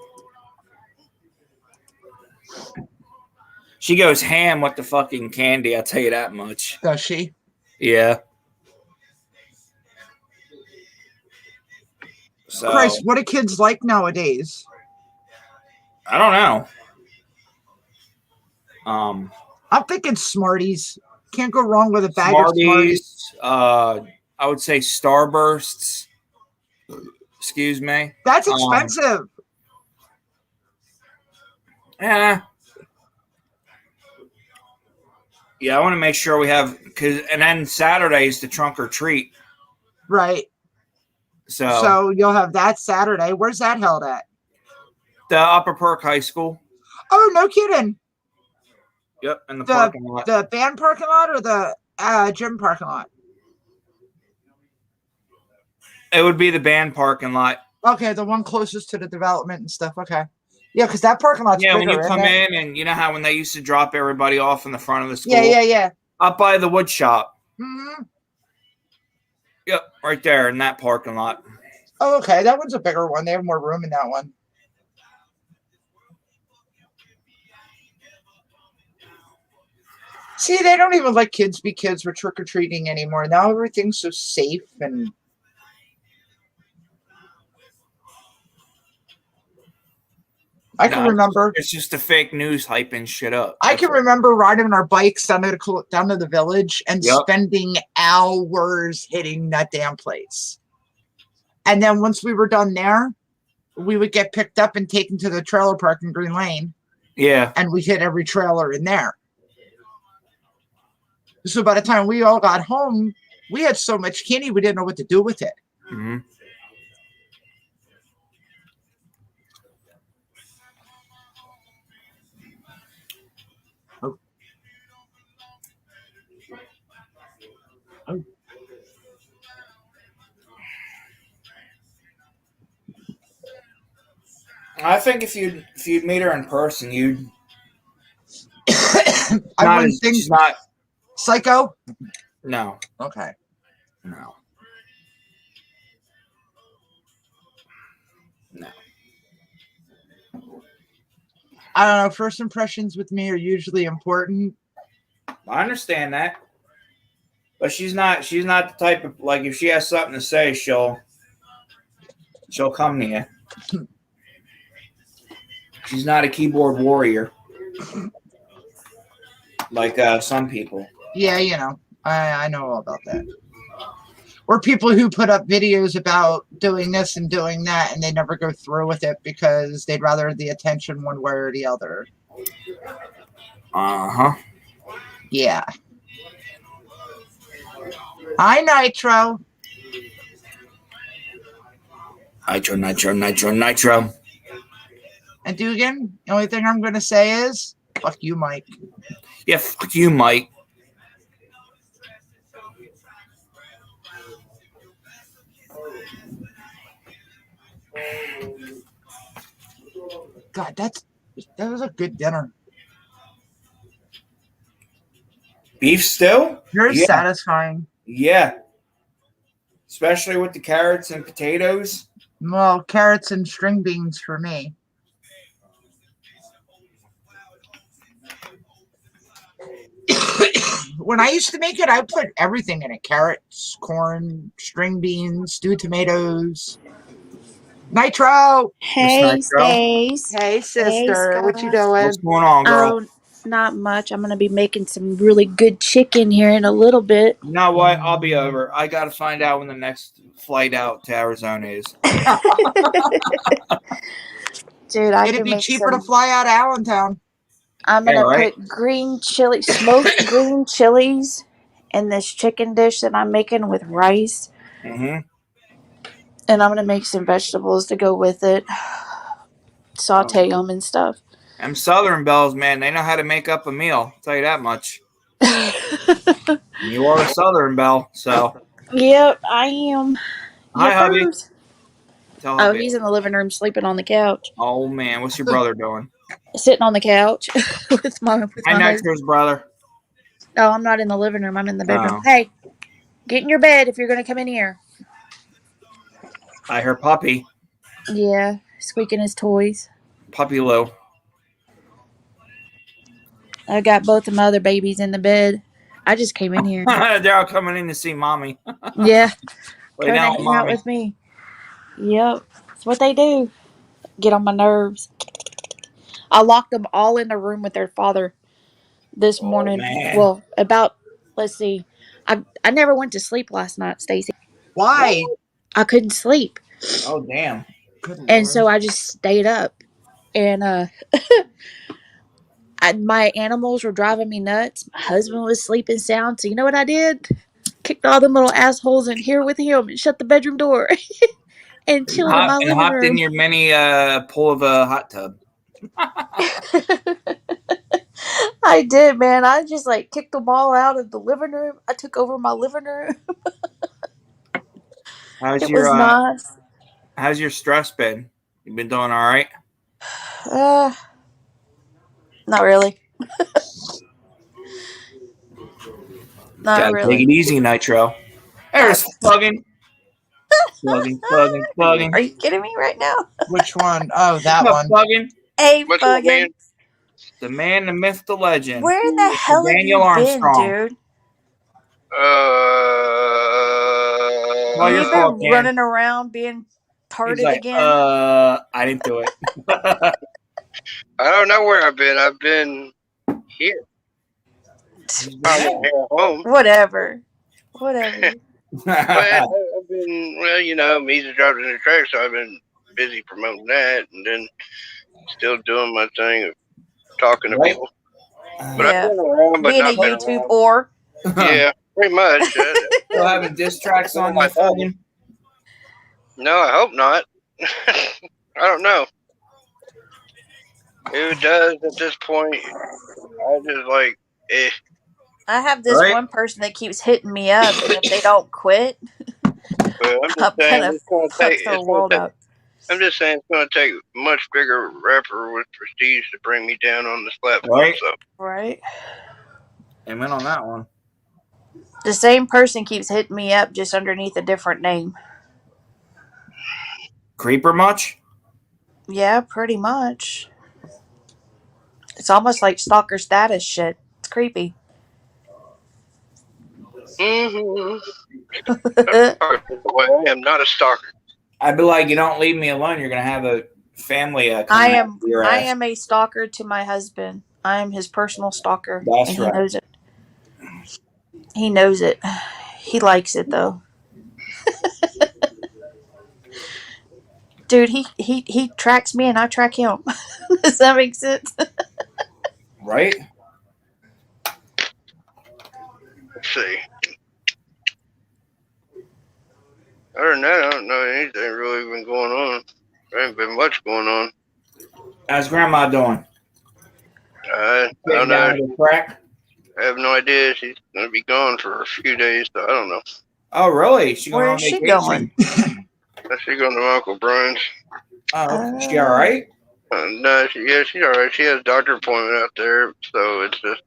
She goes ham with the fucking candy, I'll tell you that much. Does she? Yeah. So, Christ, what do kids like nowadays? I don't know. I'm thinking Smarties. Can't go wrong with a bag of Smarties. I would say Starbursts. Excuse me. That's expensive. Yeah, I want to make sure we have, and then Saturday is the trunk or treat. Right. So you'll have that Saturday. Where's that held at? The Upper Perk High School. Oh, no kidding. Yep, in the parking lot. The band parking lot or the gym parking lot? It would be the band parking lot. Okay, the one closest to the development and stuff. Okay. Yeah, because that parking lot's bigger, when you come in, and you know how when they used to drop everybody off in the front of the school? Yeah. Up by the wood shop. Mm-hmm. Yep, right there in that parking lot. Oh, okay. That one's a bigger one. They have more room in that one. See, they don't even let kids be kids with trick-or-treating anymore. Now everything's so safe and... I can remember. It's just the fake news hyping shit up. I can remember riding on our bikes down to the village and spending hours hitting that damn place. And then once we were done there, we would get picked up and taken to the trailer park in Green Lane. Yeah. And we hit every trailer in there. So by the time we all got home, we had so much candy, we didn't know what to do with it. Mm-hmm. I think if you'd meet her in person, you'd. I wouldn't think she's not psycho. No. Okay. No. I don't know. First impressions with me are usually important. I understand that, but she's not the type of, like, if she has something to say, she'll come to you. She's not a keyboard warrior like some people. Yeah, you know, I know all about that. Or people who put up videos about doing this and doing that, and they never go through with it because they'd rather have the attention one way or the other. Uh-huh. Yeah. Hi, Nitro. Nitro. And Dugan, the only thing I'm going to say is, fuck you, Mike. Yeah, fuck you, Mike. God, that was a good dinner. Beef stew? Very satisfying. Yeah. Especially with the carrots and potatoes. Well, carrots and string beans for me. When I used to make it, I put everything in it. Carrots, corn, string beans, stewed tomatoes. Nitro! Hey, Stace. Hey, sister. Hey, what you doing? What's going on, girl? Oh, not much. I'm going to be making some really good chicken here in a little bit. You know what? I'll be over. I got to find out when the next flight out to Arizona is. Dude, it'd be cheaper to fly out of Allentown. I'm going to put green chili, smoked green chilies and this chicken dish that I'm making with rice, Mm-hmm. and I'm gonna make some vegetables to go with it, saute them and stuff. Them Southern Bells, man, they know how to make up a meal. I'll tell you that much. You are a Southern Belle, so. Yep, I am. Hi, hubby. Yepers. Tell Oh, hubby. he's in the living room sleeping on the couch. Oh man, what's your brother doing? Sitting on the couch with my Hi, husband. Nitro's brother. Oh, I'm not in the living room. I'm in the bedroom. Oh. Hey, get in your bed if you're gonna come in here. I heard Puppy. Yeah, squeaking his toys. Puppy Lou. I got both of my other babies in the bed. I just came in here. They're all coming in to see mommy. Yeah, Lay coming to down with hang out mommy. with me. Yep, that's what they do. Get on my nerves. I locked them all in the room with their father this Oh morning. man. Well, let's see. I never went to sleep last night, Stacy. Why? I couldn't sleep. Oh damn. Good And Lord. so I just stayed up. And my animals were driving me nuts. My husband was sleeping sound. So you know what I did? Kicked all them little assholes in here with him and shut the bedroom door and chilled in my And living hopped in room. your mini pool of a hot tub. I did, man. I just like kicked them all out of the living room. I took over my living room. How's It was your nice. how's your stress been? You been doing all right? Uh, not really. Not Gotta take really. it easy, Nitro. There's plugging. Plugging. Are you kidding me right now? Which one? Oh, that What's up, one. plugging? Hey, What's up, man? fucking. The man, the myth, the legend. Where the hell have Daniel you been, Armstrong. dude? Well, your You fault, been Dan. running around being He's tarded like, again? I didn't do it. I don't know where I've been. I've been here. Probably here at home. Whatever. Well, I've been, Me's driving in the track, so I've been busy promoting that, and then still doing my thing of talking to Right. people. But Yeah. I've been around, but Being a not been YouTube around. or. Yeah, pretty much. Still having diss tracks on my you, plugging? No, I hope not. I don't know. Who does at this point? I just like, I have this Right. one person that keeps hitting me up, and if they don't quit, But I'm just I'm saying gonna it's gonna fuck take. the world up. I'm just saying it's gonna take a much bigger rapper with prestige to bring me down on this platform. Right. So Right. Amen on that one. The same person keeps hitting me up just underneath a different name. Creeper much? Yeah, pretty much. It's almost like stalker status shit. It's creepy. Well, I am not a stalker. I'd be like, you don't leave me alone, you're gonna have a family I coming am after your I ass. am a stalker to my husband. I am his personal stalker. That's and right. He knows it. He knows it. He likes it though. Dude, he tracks me and I track him. Does that make sense? Right? Let's see. Other than that, I don't know anything really been going on. There ain't been much going on. How's grandma doing? I Getting don't know. down to the crack? I have no idea. She's gonna be gone for a few days, so I don't know. Oh really? She going Where on is she vacation? going? She's going to my Uncle Brian's. Oh, is she alright? No, she's alright. She has a doctor appointment out there, so it's just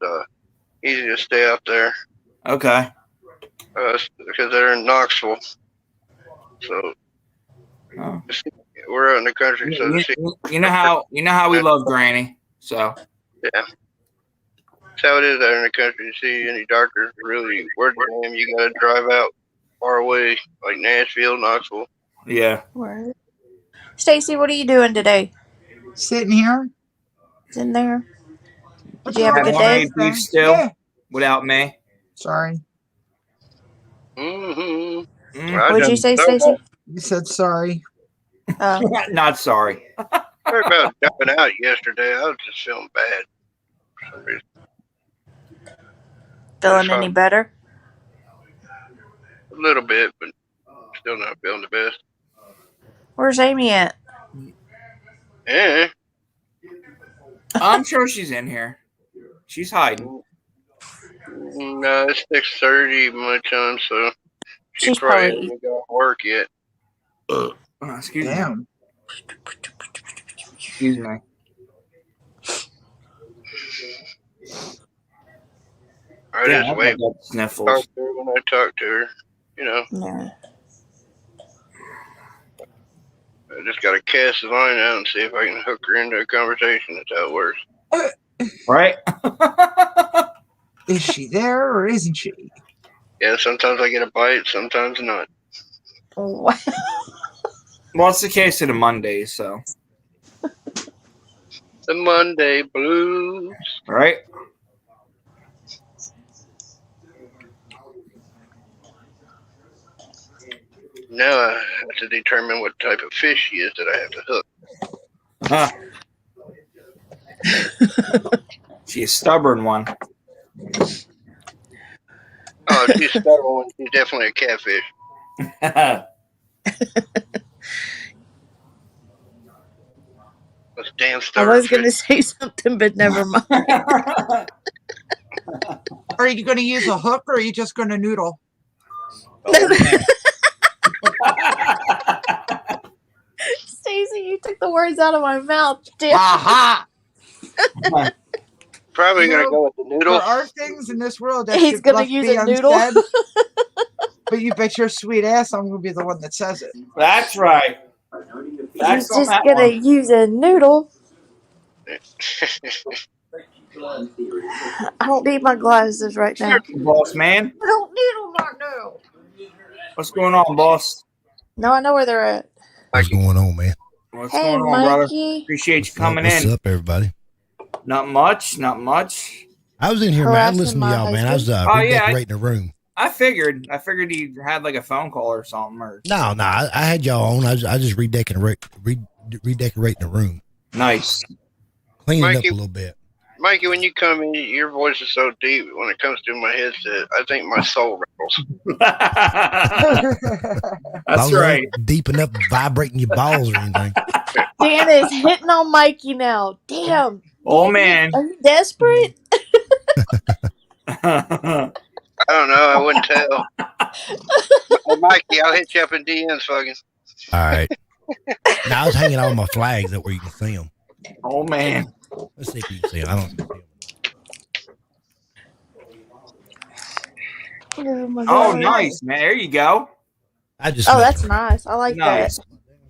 easy to stay out there. Okay. Because they're in Knoxville. So Oh. we're out in the country, so You know how we love Granny. So yeah. That's how it is out in the country. To see any doctors really worth the damn, you gotta drive out far away, like Nashville, Knoxville. yeah. Where? Stacy, what are you doing today? Sitting here. In there. What's Did you have a wrong good with day? this Beef thing? still Yeah. without me. Sorry. Mm-hmm. What'd you say, Stacy? You said sorry. Not sorry. Sorry about jumping out yesterday. I was just feeling bad for some reason. Feeling any better? A little bit, but still not feeling the best. Where's Amy at? Yeah. I'm sure she's in here. She's hiding. No, it's 6:30 my time, so she She's probably probably. hasn't got work yet. Excuse me. Damn. Excuse me. I Yeah, just I've wait got talk sniffles. to her when I talk to her. You know, Yeah. I just gotta cast the line out and see if I can hook her into a conversation. That's how it works. Right? Is she there or isn't she? Yeah, sometimes I get a bite, sometimes not. Wow. Well, it's the case of the Mondays, so. The Monday blues. Right? Now I have to determine what type of fish she is that I have to hook. She's a stubborn one. Oh, she's stubborn. She's definitely a catfish. Those damn I was starfish. gonna say something, but never mind. Are you going to use a hook or are you just going to noodle? Stacey, you took the words out of my mouth. Damn. Aha! Probably You gonna know, go with the noodle. There are things in this world that He's should gonna left use be a noodle. unsaid, but you bet your sweet ass I'm going to be the one that says it. That's right. He's just gonna use a noodle. I don't need my glasses right now. Boss man. I don't need them right now. What's going on, boss? No, I know where they're at. What's going on, man? What's Hey, going on, brother? Mikey. Appreciate you coming What's in. up, everybody? Not much, not much. I was in here, man. Harassing Listening to my y'all, man. I was husband? Oh, yeah, redecorating the room. I figured you had like a phone call or something. Or No, I had y'all on. I just redecorating the room. Nice. Cleaning it up Mikey- a little bit. Mikey, when you come in, your voice is so deep. When it comes through my headset, I think my soul rattles. That's right. Deep enough vibrating your balls or anything. Dan is hitting on Mikey now. Damn. Oh, man. Are you desperate? I don't know. I wouldn't tell. Hey, Mikey, I'll hit you up in DMs, fucking. All right. Now I was hanging all my flags up where you can see them. Oh, man. Let's see if you can see them. I don't see them. Oh, my Oh, God. nice, man. There you go. I just. Oh, that's nice. I like Nice.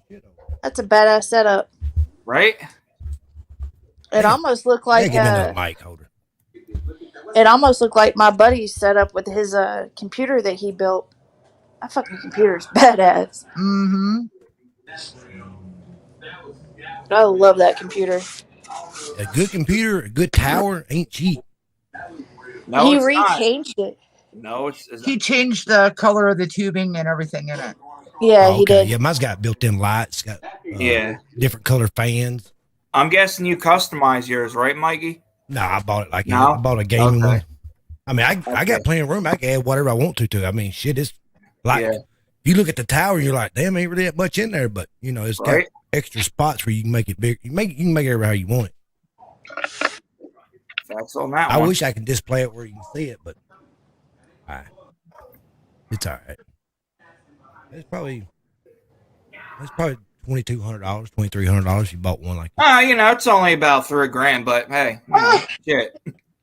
that. That's a badass setup. Right? It almost looked like give me another mic holder. it almost looked like my buddy's setup with his computer that he built. That fucking computer's badass. Mm-hmm. I love that computer. A good computer, a good tower ain't cheap. No, He it's not. rechanged it. No, it's He changed the color of the tubing and everything in it. Yeah, he okay. did. Yeah, mine's got built-in lights. Got different color fans. I'm guessing you customize yours, right, Mikey? No, I bought it like No? I bought a gaming Okay. one. I mean, I got plenty of room. I can add whatever I want to. I mean, shit, it's like Yeah. you look at the tower, you're like, damn, ain't really that much in there, but you know, it's got Right. extra spots where you can make it big. You can make it how you want it. That's on that I one. wish I could display it where you can see it, but it's all right. It's probably $2,200, $2,300. You bought one like that. You know, it's only about $3,000, but hey, you know, shit.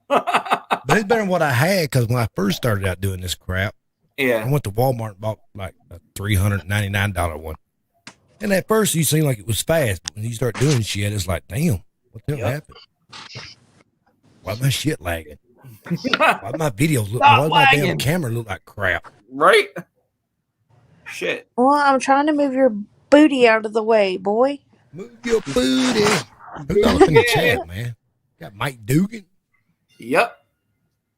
But it's better than what I had because when I first started out doing this crap, I Yeah. went to Walmart and bought like a $399 one. And at first you seem like it was fast, but when you start doing shit, it's like, damn, what the hell happened? Why my shit lagging? Why my videos look? Stop Why my damn lagging. camera look like crap? Right? Shit. Well, I'm trying to move your booty out of the way, boy. Move your booty. Who's all up in the chat, man? Got Mike Dugan. Yep.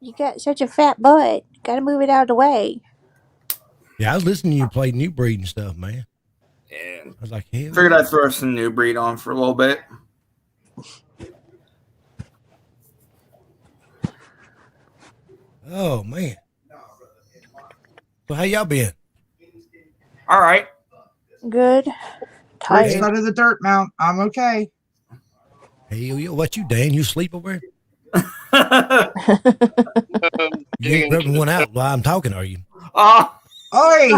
You got such a fat butt. Got to move it out of the way. Yeah, I was listening to you play New Breed and stuff, man. And I was like, hell. figured I'd throw some New Breed on for a little bit. Oh man. Well, how y'all been? All right. Good. Right Tired. side of the dirt mount. I'm okay. Hey, what you, Dan? You sleep over there? You ain't Digging into rubbing the one out while I'm talking, are you? Oh. Oi!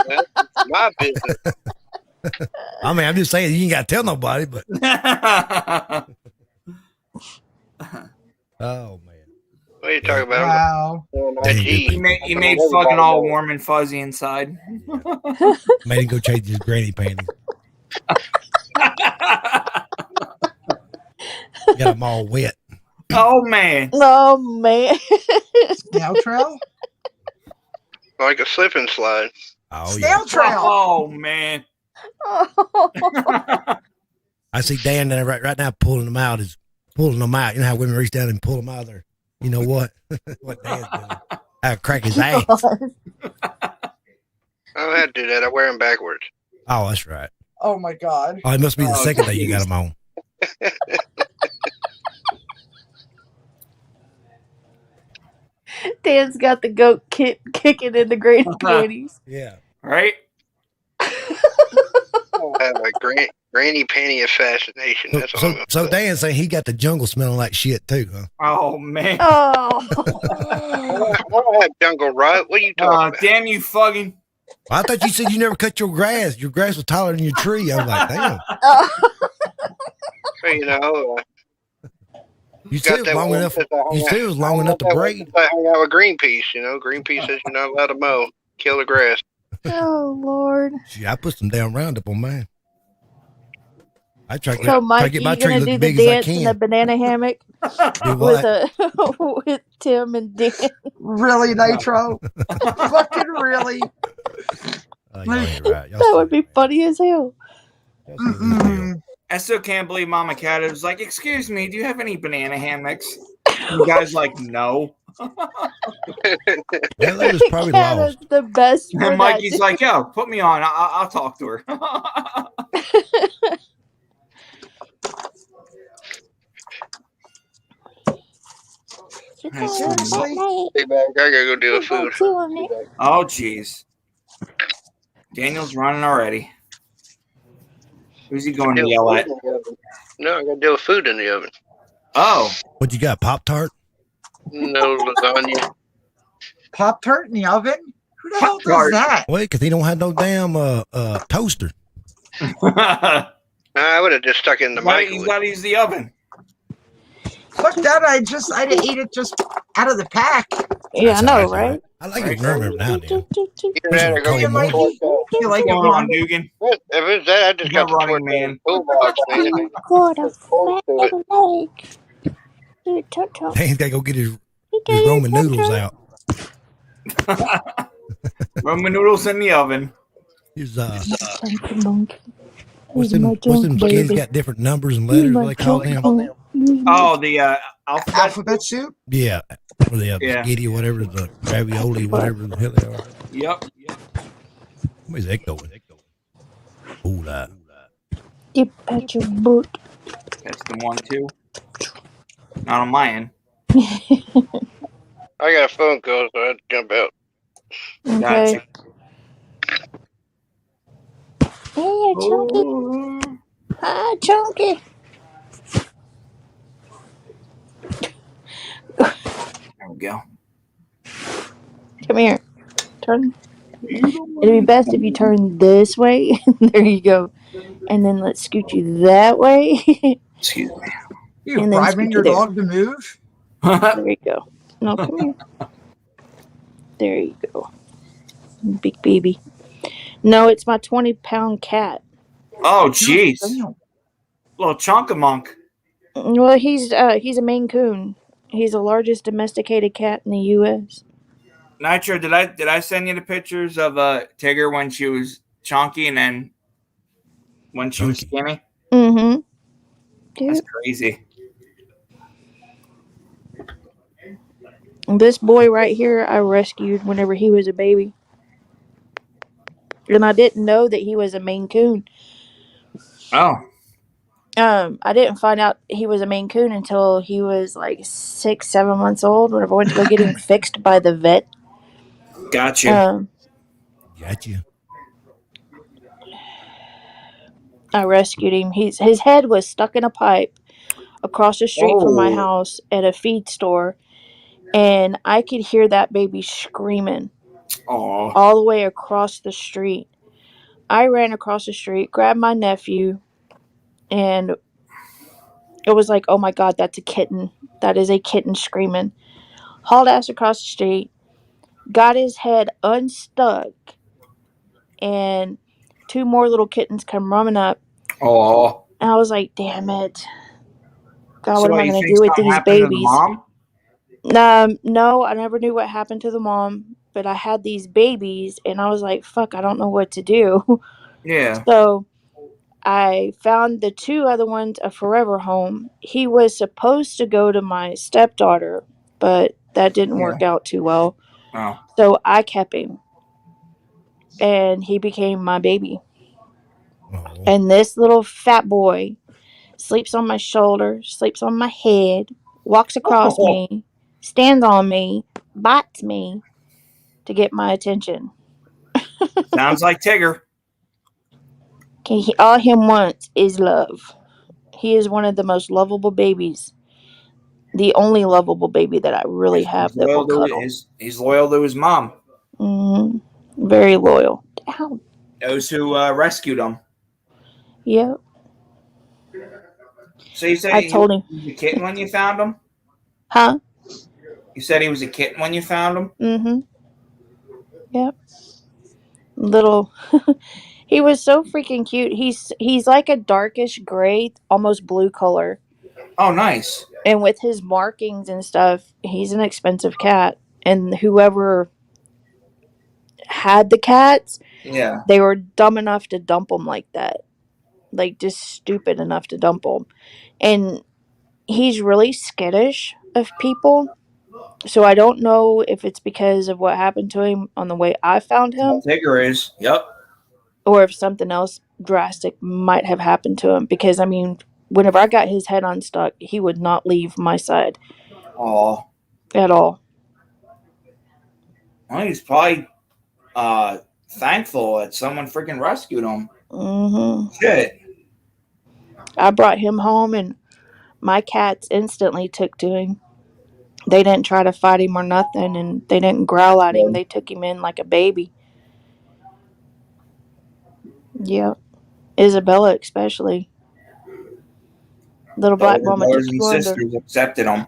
That's my business. I mean, I'm just saying you ain't got to tell nobody, but oh man, What are you talking about? Wow. I'm on Dang IG. good people. you made fucking all warm and fuzzy inside. Made him go change his granny panties. Got them all wet. Oh man. Oh man. Snail trail? Like a slip and slide. Oh Snail yeah. trail. Oh man. I see Dan there right now pulling them out. You know how women reach down and pull them out of there. You know what? What Dan's doing? I crack his ass. I don't have to do that. I wear them backwards. Oh, that's right. Oh my god. Oh, it must be the second day you got them on. Dan's got the goat kicking in the granny panties. Yeah. Right? I have a granny panty assassination. That's all I'm gonna So say. Dan's saying he got the jungle smelling like shit too, huh? Oh man. Oh. I don't have jungle rot. What are you talking about? Damn you fucking. Well, I thought you said you never cut your grass. Your grass was taller than your tree. I was like, damn. So, you know, You said it was long enough. You said it was long enough to braid. I hung out with Greenpeace. You know, Greenpeace says you're not allowed to mow, kill the grass. Oh Lord. Gee, I put some damn Roundup on mine. I try So to Mikey, get my you tree gonna look do as the big as I dance in the can. banana hammock Do with what? with Tim and Dan? Really, Nitro? Fucking really? Y'all ain't right. Y'all That would be funny as hell. I still can't believe Mama Cat was like, "Excuse me, do you have any banana hammocks?" You guys like, no. That lady's probably Cat lost. is the best. And Mikey's like, "Yo, put me on. I'll talk to her." Seriously? Hey, man, I gotta go deal with food. Oh, jeez. Daniel's running already. Who's he going to yell at? No, I gotta deal with food in the oven. Oh. What you got? Pop-Tart? No lasagna. Pop-Tart in the oven? Who the hell does that? Wait, because he don't have no damn toaster. I would have just stuck it in the microwave. He's got to use the oven. Fuck that, I'd have ate it just out of the pack. Yeah, I know, right? I like it warm every now and then. Either that or You go like torch it? You like it What's going warm? on, Dugan? If it's that, I just got the running, torch man. toolbox, man. Dan's got to go get his Roman noodles out. Roman noodles in the oven. His what's them kids got different numbers and letters? What they call them? Oh, the alphabet soup? Yeah. Or the spaghetti or whatever, the ravioli, whatever the hell they are. Yep. Where's that going? Ooh, that. Dip at your boot. That's the one, too. Not on my end. I got a phone call, so I had to jump out. Okay. Gotcha. Hey, Chunky. Hi, Chunky. There we go. Come here. Turn. It'd be best if you turn this way. There you go. And then let's scoot you that way. Excuse me. You bribing your dog to move? There you go. No, come here. There you go. Big baby. No, it's my 20-pound cat. Oh, jeez. Little chonkamunk. Well, he's a Maine Coon. He's the largest domesticated cat in the U.S. Nitro, did I send you the pictures of Tigger when she was chonky and then when she was skinny? Mm-hmm. That's crazy. This boy right here, I rescued whenever he was a baby. And I didn't know that he was a Maine Coon. Oh. I didn't find out he was a Maine Coon until he was like 6-7 months old. Whenever I went to go get him fixed by the vet, Gotcha. Gotcha. I rescued him. His head was stuck in a pipe across the street from my Oh. house at a feed store, and I could hear that baby screaming Oh. all the way across the street. I ran across the street, grabbed my nephew, and it was like, oh my god, that's a kitten. That is a kitten screaming. Hauled ass across the street, got his head unstuck, and two more little kittens come running up. Oh. And I was like, damn it. God, So what am what, I you going to think do with something these happened to the babies? mom? No, I never knew what happened to the mom, but I had these babies, and I was like, fuck, I don't know what to do. Yeah. So I found the two other ones a forever home. He was supposed to go to my stepdaughter, but that didn't Yeah. work out too well. Oh. So I kept him, and he became my baby. Oh. And this little fat boy sleeps on my shoulder, sleeps on my head, walks across Oh. me, stands on me, bites me to get my attention. Sounds like Tigger. All him wants is love. He is one of the most lovable babies. The only lovable baby that I really have He's that will loyal to cuddle. he's loyal to his mom. Hmm. Very loyal. Ow. Those who rescued him. Yep. So you said I he told him. was a kitten when you found him? Huh? You said he was a kitten when you found him? Mm-hmm. Yep. Little. He was so freaking cute. He's like a darkish gray, almost blue color. Oh, nice. And with his markings and stuff, he's an expensive cat. And whoever had the cats, Yeah. they were dumb enough to dump him like that. Like, just stupid enough to dump him. And he's really skittish of people. So I don't know if it's because of what happened to him on the way I found him, Tigger is. Yep. or if something else drastic might have happened to him. Because, I mean, whenever I got his head unstuck, he would not leave my side Oh. at all. Well, he's probably thankful that someone freaking rescued him. Hmm. Shit. I brought him home, and my cats instantly took to him. They didn't try to fight him or nothing, and they didn't growl at him. They took him in like a baby. Yep. Isabella, especially. Little The black older mama took brothers and you under. sisters accepted him.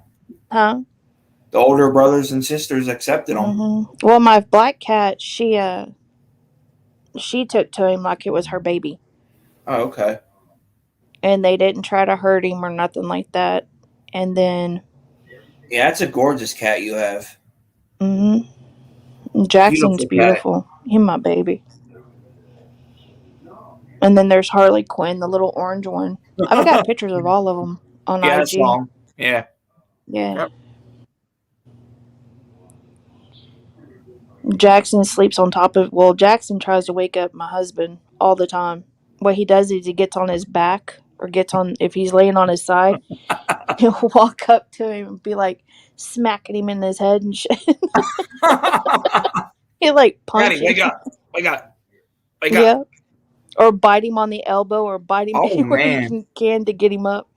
Huh? The older brothers and sisters accepted him. Mm-hmm. Well, my black cat, she took to him like it was her baby. Oh, okay. And they didn't try to hurt him or nothing like that. And then Yeah, that's a gorgeous cat you have. Jackson's Beautiful cat. beautiful. He's my baby. And then there's Harley Quinn, the little orange one. I've got pictures of all of them on Yeah, I IG. saw him. Yeah. Yeah. Yep. Jackson sleeps on top of. Well, Jackson tries to wake up my husband all the time. What he does is he gets on his back, or gets on, if he's laying on his side, he'll walk up to him and be like smacking him in his head and shit. He like punch Daddy, him. wake up. Wake up. Wake Yeah. up. Or bite him on the elbow, or bite him Oh, anywhere man. he can to get him up.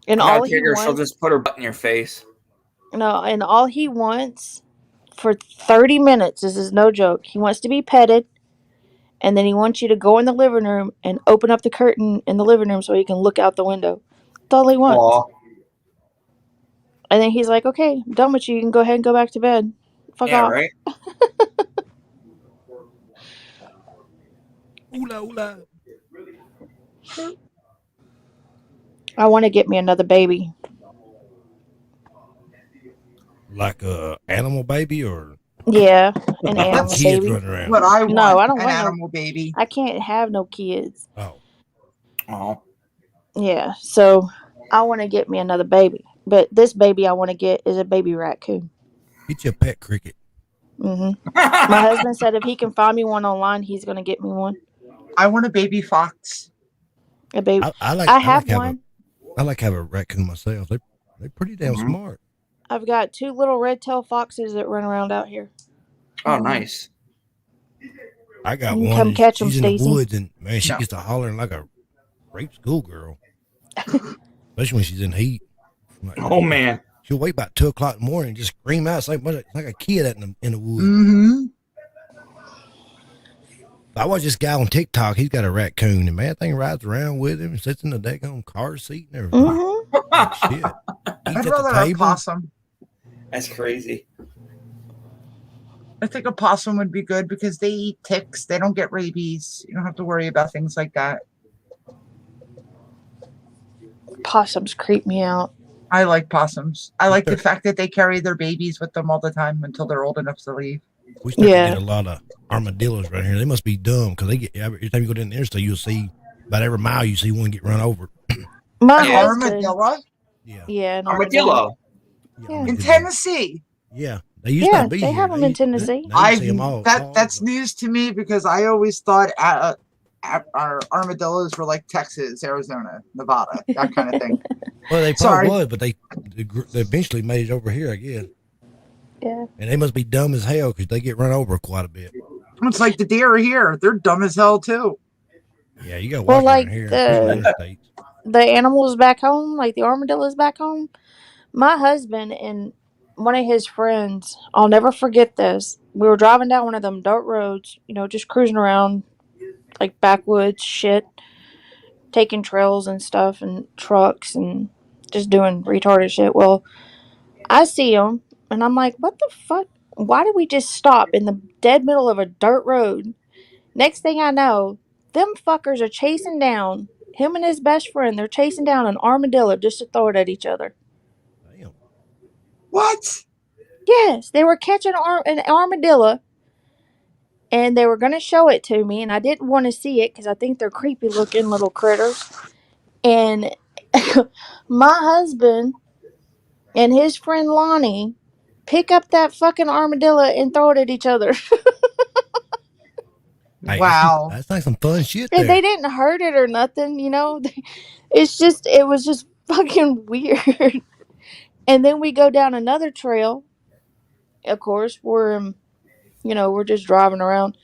And I all gotta he take her. She'll wants, just put her butt in your face. no, and all he wants for 30 minutes, this is no joke, he wants to be petted, and then he wants you to go in the living room and open up the curtain in the living room so he can look out the window. That's all he wants. Aw. And then he's like, okay, I'm done with you. You can go ahead and go back to bed. Fuck Yeah, off. right? Oola, oola. I want to get me another baby. Like a animal baby or Yeah, an like animal kids baby. running around? What I want, No, I don't an want no. animal baby. I can't have no kids. Oh. Oh. Yeah, so I want to get me another baby. But this baby I want to get is a baby raccoon. Get you a pet cricket. My husband said if he can find me one online, he's going to get me one. I want a baby fox. A baby. I I have one. I like to have a raccoon myself. They're pretty damn smart. I've got 2 little red-tailed foxes that run around out here. Oh, nice. I got You can one. come catch 'em, She's in the Stacy. woods, and man, she No. gets to hollering like a rape schoolgirl, especially when she's in heat. I'm like, Oh man. she'll wait about 2:00 in the morning and just scream out. It's like a kid out in the woods. Mm-hmm. I watch this guy on TikTok. He's got a raccoon, and man, that thing rides around with him, sits in the daggone car seat and everything. Mm-hmm. Like, shit. I'd Eats at rather the a table. possum. That's crazy. I think a possum would be good because they eat ticks. They don't get rabies. You don't have to worry about things like that. Possums creep me out. I like possums. I like the fact that they carry their babies with them all the time until they're old enough to leave. We start Yeah. to get a lot of armadillos right here. They must be dumb because they get every time you go down the interstate, you'll see about every mile you see one get run over. My An husband. armadillo Yeah, Yeah, an armadillo. Armadillo. Yeah. in Tennessee. Yeah, they used Yeah, to be they here. have 'em in Tennessee. They see 'em all That's over. news to me because I always thought our armadillos were like Texas, Arizona, Nevada, that kind of thing. Well, they Sorry. probably was, but they eventually made it over here, I guess. Yeah. And they must be dumb as hell because they get run over quite a bit. It's like the deer here; they're dumb as hell too. Yeah, you got to Well, watch like around here. the- Interstates. The animals back home, like the armadillos back home, my husband and one of his friends, I'll never forget this. We were driving down one of them dirt roads, just cruising around, like backwoods shit, taking trails and stuff and trucks and just doing retarded shit. Well, I see them and I'm like, what the fuck? Why did we just stop in the dead middle of a dirt road? Next thing I know, them fuckers are chasing down him and his best friend. They're chasing down an armadillo just to throw it at each other. Damn. What? Yes, they were catching an armadillo, and they were going to show it to me, and I didn't want to see it because I think they're creepy looking little critters. And my husband and his friend Lonnie pick up that fucking armadillo and throw it at each other. Hey, Wow. That's like some fun shit And there. they didn't hurt it or nothing, it was just fucking weird. And then we go down another trail. Of course, we're just driving around.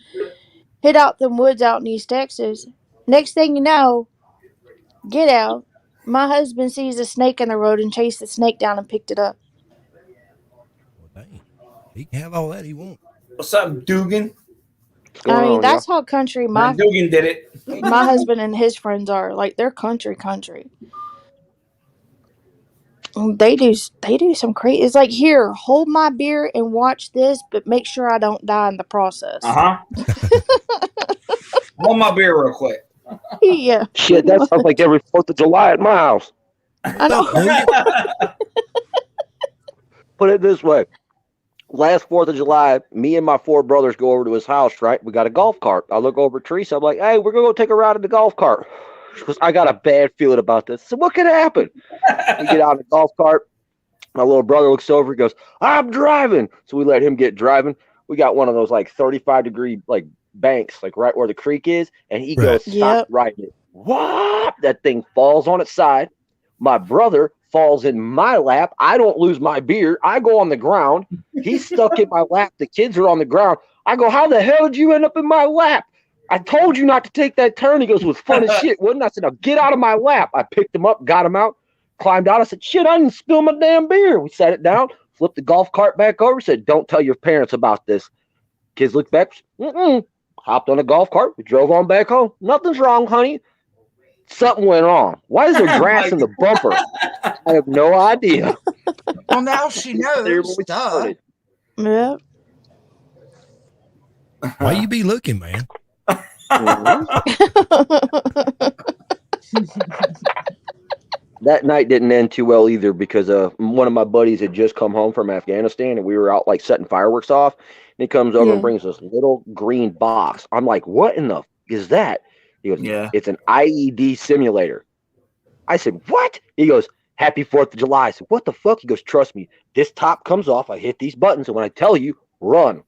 Hit out them woods out in East Texas. Next thing you know, get out. My husband sees a snake in the road and chased the snake down and picked it up. Well, dang. He can have all that he wants. What's up, Dugan? What's going on, That's how country my Dugan did it. my husband and his friends are. Like, they're country. They do some crazy. It's like, here, hold my beer and watch this, but make sure I don't die in the process. Hold my beer real quick. Yeah. Shit, that sounds like every 4th of July at my house. I know. Put it this way. Last 4th of July, me and my 4 brothers go over to his house, right? We got a golf cart. I look over at Teresa. I'm like, hey, we're going to go take a ride in the golf cart. She goes, I got a bad feeling about this. So what could happen? We get out in the golf cart. My little brother looks over. He goes, I'm driving. So we let him get driving. We got one of those like 35-degree like banks, like right where the creek is. And he goes, stop Yep. riding it. What? That thing falls on its side. My brother falls in my lap. I don't lose my beer. I go on the ground. He's stuck in my lap. The kids are on the ground. I go, how the hell did you end up in my lap? I told you not to take that turn. He goes, it was fun as shit, wasn't it? I said, now get out of my lap. I picked him up, got him out, climbed out. I said, shit, I didn't spill my damn beer. We sat it down, flipped the golf cart back over, said, don't tell your parents about this. Kids looked back, hopped on the golf cart. We drove on back home. Nothing's wrong, honey. Something went wrong. Why is there grass in the bumper? I have no idea. Well, now she knows. We Duh. started. Yep. Why you be looking, man? That night didn't end too well either because one of my buddies had just come home from Afghanistan and we were out like setting fireworks off. And he comes over and brings this little green box. I'm like, what in the is that? He goes, it's an IED simulator. I said, what? He goes, happy 4th of July. I said, what the fuck? He goes, trust me, this top comes off. I hit these buttons. And when I tell you, run.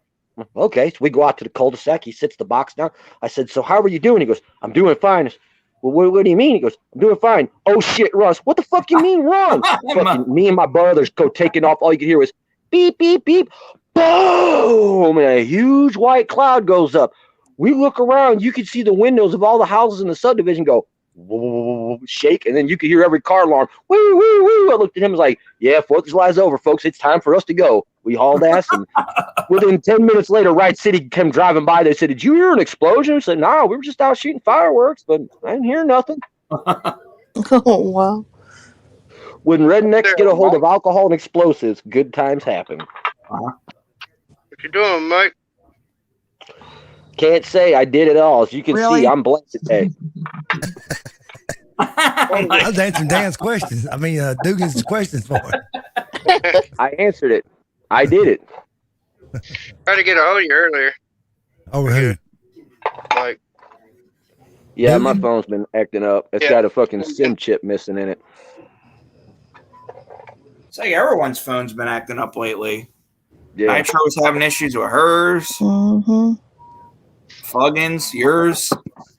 Okay, so we go out to the cul-de-sac. He sits the box down. I said, so how are you doing? He goes, I'm doing fine. Well, what do you mean? He goes, I'm doing fine. Oh shit, Russ. What the fuck you mean run? Fucking me and my brothers go taking off. All you can hear was beep, beep, beep. Boom! And a huge white cloud goes up. We look around. You can see the windows of all the houses in the subdivision go shake, and then you can hear every car alarm. Woo, woo, woo. I looked at him and was like, yeah, 4th of July's over, folks. It's time for us to go. We hauled ass, and within 10 minutes later, Wright City came driving by. They said, did you hear an explosion? I said, no, we were just out shooting fireworks, but I didn't hear nothing. Oh, wow. When rednecks get a hold of alcohol and explosives, good times happen. What you doing, Mike? Can't say I did it all. As you can Really? see, I'm blank today. I was answering Dan's questions. I mean, Dugan's questions for him. I answered it. I did it. Tried to get a hold of you earlier, Over who? Mike. Yeah, my Dugan? phone's been acting up. It's got a fucking SIM chip missing in it. It's like everyone's phone's been acting up lately. Yeah. Nitro's having issues with hers. Mm-hmm. Fuggins, yours.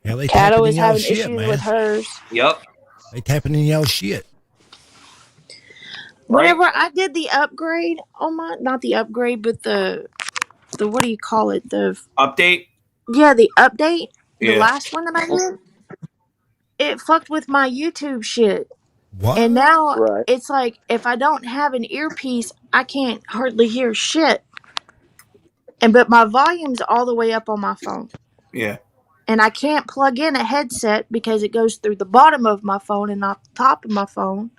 Yeah, they Cato tapping is in y'all having shit, issues man. with hers. Yep. They tapping in y'all shit. Whenever I did the upgrade on my, not the upgrade, but the what do you call it? The Update. the update. The Yeah. last one that I did, it fucked with my YouTube shit. What? And now Right. it's like if I don't have an earpiece, I can't hardly hear shit. But my volume's all the way up on my phone. Yeah. And I can't plug in a headset because it goes through the bottom of my phone and not the top of my phone.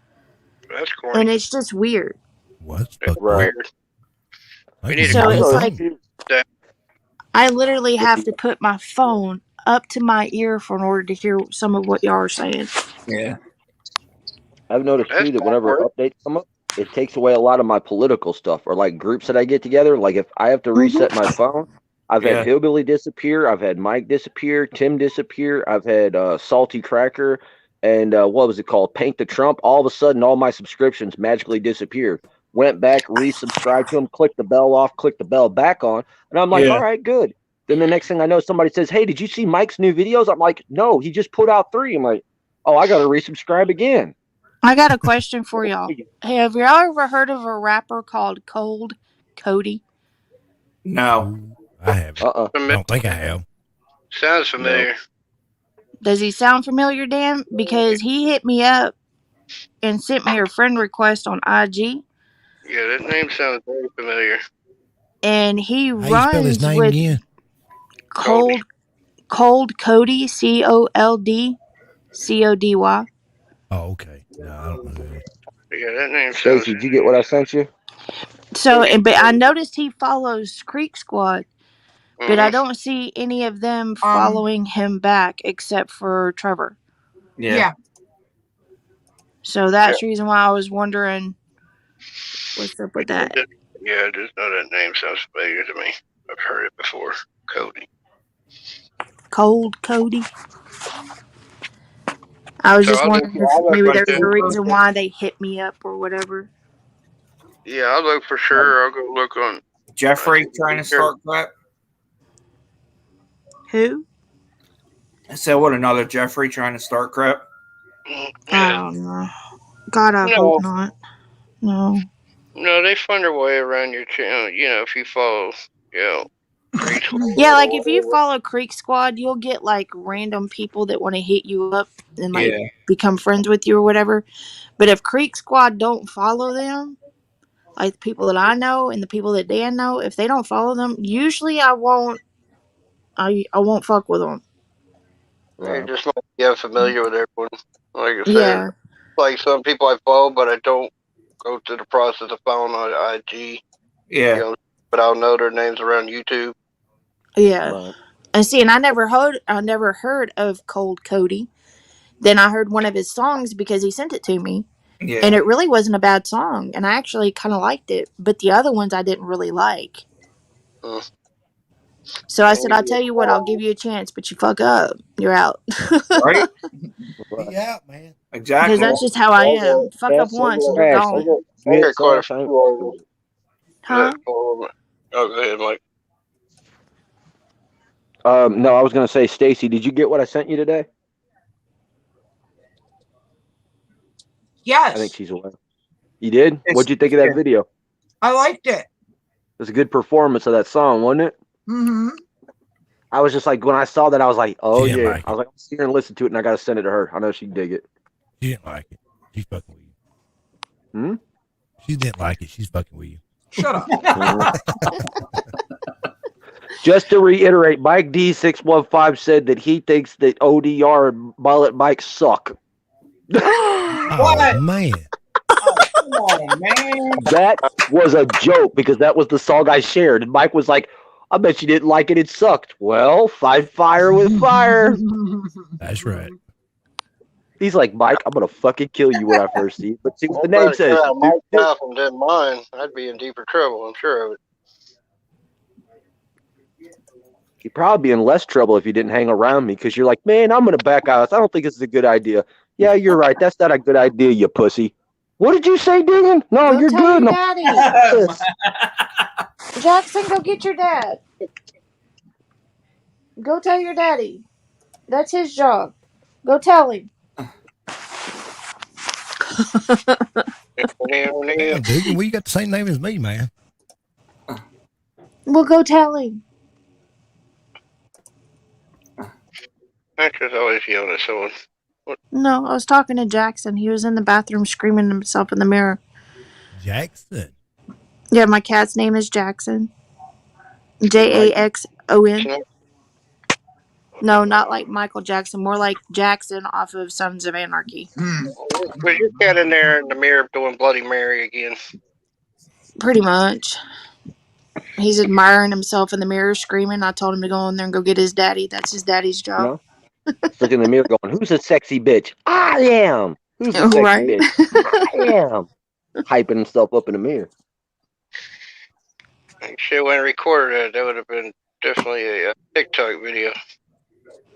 That's corny. And it's just weird. What's That's fucked Right. up? weird. I We can need So use it's my like phone. I literally have to put my phone up to my ear in order to hear some of what y'all are saying. Yeah. I've noticed That's too that whenever awkward. updates come up, it takes away a lot of my political stuff or like groups that I get together. Like if I have to reset my phone, I've Yeah. had Hillbilly disappear, I've had Mike disappear, Tim disappear, I've had Salty Cracker, and what was it called? Paint the Trump. All of a sudden, all my subscriptions magically disappeared. Went back, resubscribed to them, clicked the bell off, clicked the bell back on, and I'm like, Yeah. all right, good. Then the next thing I know, somebody says, hey, did you see Mike's new videos? I'm like, no, he just put out 3. I'm like, oh, I got to resubscribe again. I got a question for y'all. Hey, have y'all ever heard of a rapper called Cold Cody? No. Ooh, I haven't. Uh-uh. I don't think I have. Sounds familiar. Does he sound familiar, Dan? Because he hit me up and sent me a friend request on IG. Yeah, that name sounds very familiar. And he How you spell his runs name with again? Cold Cody, COLD Oh, okay. No, I don't know who it is. Yeah, that name sounds. Stacey, did you get what I sent you? So, but I noticed he follows Creek Squad, but I Mhm. don't see any of them following him back except for Trevor. Yeah. So that's the reason why I was wondering what's up with that. Yeah, I just know that name sounds familiar to me. I've heard it before. Cody. Cold Cody. I was So just I'll wondering look- if I'll look maybe like there's that. a reason why they hit me up or whatever. Yeah, I'll look for sure. I'll go look on. Jeffrey trying to start crap. Who? I said, what, another Jeffrey trying to start crap? I Yeah. don't know. God, I No. hope not. No. No, they find their way around your channel. You know, if you follow, Creek Squad. Yeah, like if you follow Creek Squad, you'll get like random people that want to hit you up and like become friends with you or whatever. But if Creek Squad don't follow them, like the people that I know and the people that Dan know, if they don't follow them, usually I won't fuck with them. They just like get familiar with everyone. Like I said, Yeah. like some people I follow, but I don't go through the process of following on IG. Yeah. But I'll know their names around YouTube. Yeah. Right. And see, and I never heard of Cold Cody. Then I heard one of his songs because he sent it to me. Yeah. And it really wasn't a bad song. And I actually kind of liked it. But the other ones I didn't really like. So I said, I'll tell you what, I'll give you a chance. But you fuck up, you're out. Right? Be out, man. Exactly. Because that's just how I am. Fuck up once and you're gone. I got quite a few. Huh? Oh, go ahead, Mike. No, I was gonna say, Stacy, did you get what I sent you today? Yes. I think she's away. You did? What'd you think of that video? I liked it. It was a good performance of that song, wasn't it? Mm-hmm. I was just like, when I saw that, I was like, oh She didn't yeah. like I was like, I'm sitting here and listen to it, and I got to send it to her. I know she'd dig it. She didn't like it. She's fucking with you. Hmm? She didn't like it. She's fucking with you. Shut up. Just to reiterate, Mike D615 said that he thinks that ODR and Mullet Mike suck. Oh, man. Come on, man. That was a joke because that was the song I shared. And Mike was like, I bet you didn't like it. It sucked. Well, fight fire with fire. That's right. He's like, Mike, I'm going to fucking kill you when I first see you. But see what the name says. Mike Tyson did mine. I'd be in deeper trouble, I'm sure of it. You'd probably be in less trouble if you didn't hang around me because you're like, man, I'm going to back out. I don't think this is a good idea. Yeah, you're right. That's not a good idea, you pussy. What did you say, Diggin? No, Go you're tell good. your No. daddy. Jackson, go get your dad. Go tell your daddy. That's his job. Go tell him. Damn, Dugan, well, you got the same name as me, man. Well, go tell him. Actor's always yelling at someone. No, I was talking to Jackson. He was in the bathroom screaming at himself in the mirror. Jackson. Yeah, my cat's name is Jackson. Jaxon. No, not like Michael Jackson. More like Jackson off of Sons of Anarchy. Was your cat in there in the mirror doing Bloody Mary again? Pretty much. He's admiring himself in the mirror, screaming. I told him to go in there and go get his daddy. That's his daddy's job. No. Look in the mirror going, who's a sexy bitch? I am. Who's a sexy Right. bitch? I am. Hyping himself up in the mirror. Shit, when I recorded it, that would have been definitely a TikTok video.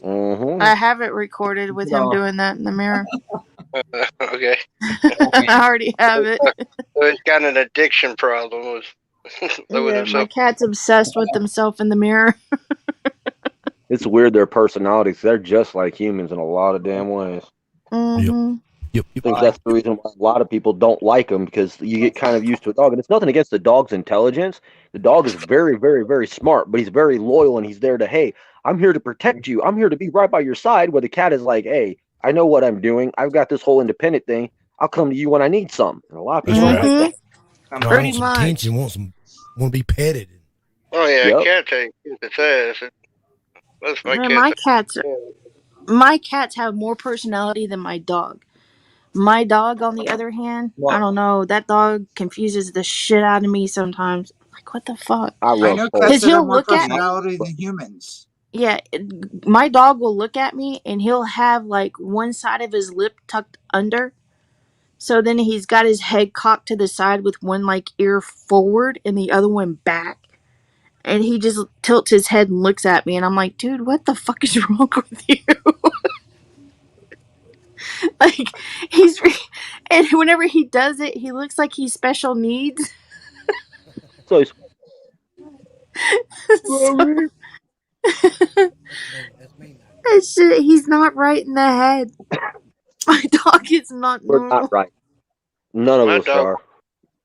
Mm-hmm. I have it recorded with him doing that in the mirror. Okay. I already have it. So he's got an addiction problem with Yeah, himself. my cat's obsessed with himself in the mirror. It's weird, their personalities. They're just like humans in a lot of damn ways. Mm-hmm. Yep. I think that's the reason why a lot of people don't like them, because you get kind of used to a dog. And it's nothing against the dog's intelligence. The dog is very, very, very smart, but he's very loyal, and he's there to, hey, I'm here to protect you. I'm here to be right by your side, where the cat is like, hey, I know what I'm doing. I've got this whole independent thing. I'll come to you when I need something. And a lot of people don't like that. Pretty Want some much. attention, want to be petted. Oh yeah, Yep. cat take its ass. That's my Man, cat. my cats have more personality than my dog. My dog, on the other hand, I don't know. That dog confuses the shit out of me sometimes. Like, what the fuck? I I know Cole. cats that he'll have more look at me. personality than humans. Yeah, my dog will look at me and he'll have like one side of his lip tucked under. So then he's got his head cocked to the side with one like ear forward and the other one back. And he just tilts his head and looks at me, and I'm like, dude, what the fuck is wrong with you? Like, and whenever he does it, he looks like he's special needs. So he's He's not right in the head. My dog is not we're normal. not right. None of My us dog- are.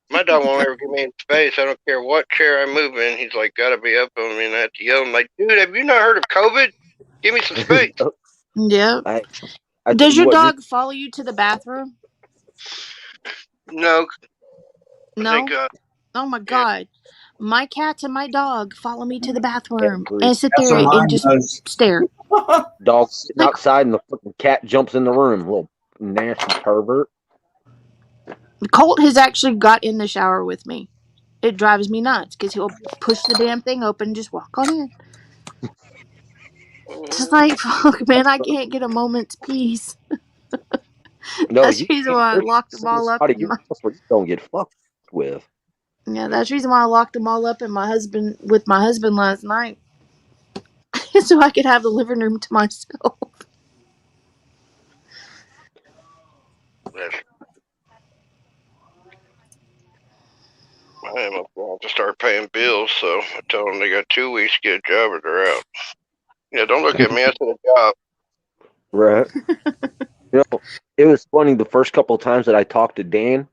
My dog won't ever give me any space. I don't care what chair I move in. He's like, gotta be up on me, and I have to yell. I'm like, dude, have you not heard of COVID? Give me some space. Yep. I Does tell your you what, dog follow you to the bathroom? No. No. Thank God. Oh my god. My cats and my dog follow me to the bathroom Every- and sit That's there what and mine just does. stare. Dog sitting outside and the fucking cat jumps in the room. Little nasty pervert. Colt has actually got in the shower with me. It drives me nuts because he'll push the damn thing open and just walk on in. It's like, fuck, man, I can't get a moment's peace. No, That's the reason why I locked them all up. Out of your house where you don't get fucked with. Yeah, that's the reason why I locked them all up in my husband last night. So I could have the living room to myself. I am about to start paying bills, so I told them they got 2 weeks to get a job or they're out. Yeah, don't look at me. I said a job. Right. You know, it was funny the first couple of times that I talked to Dan.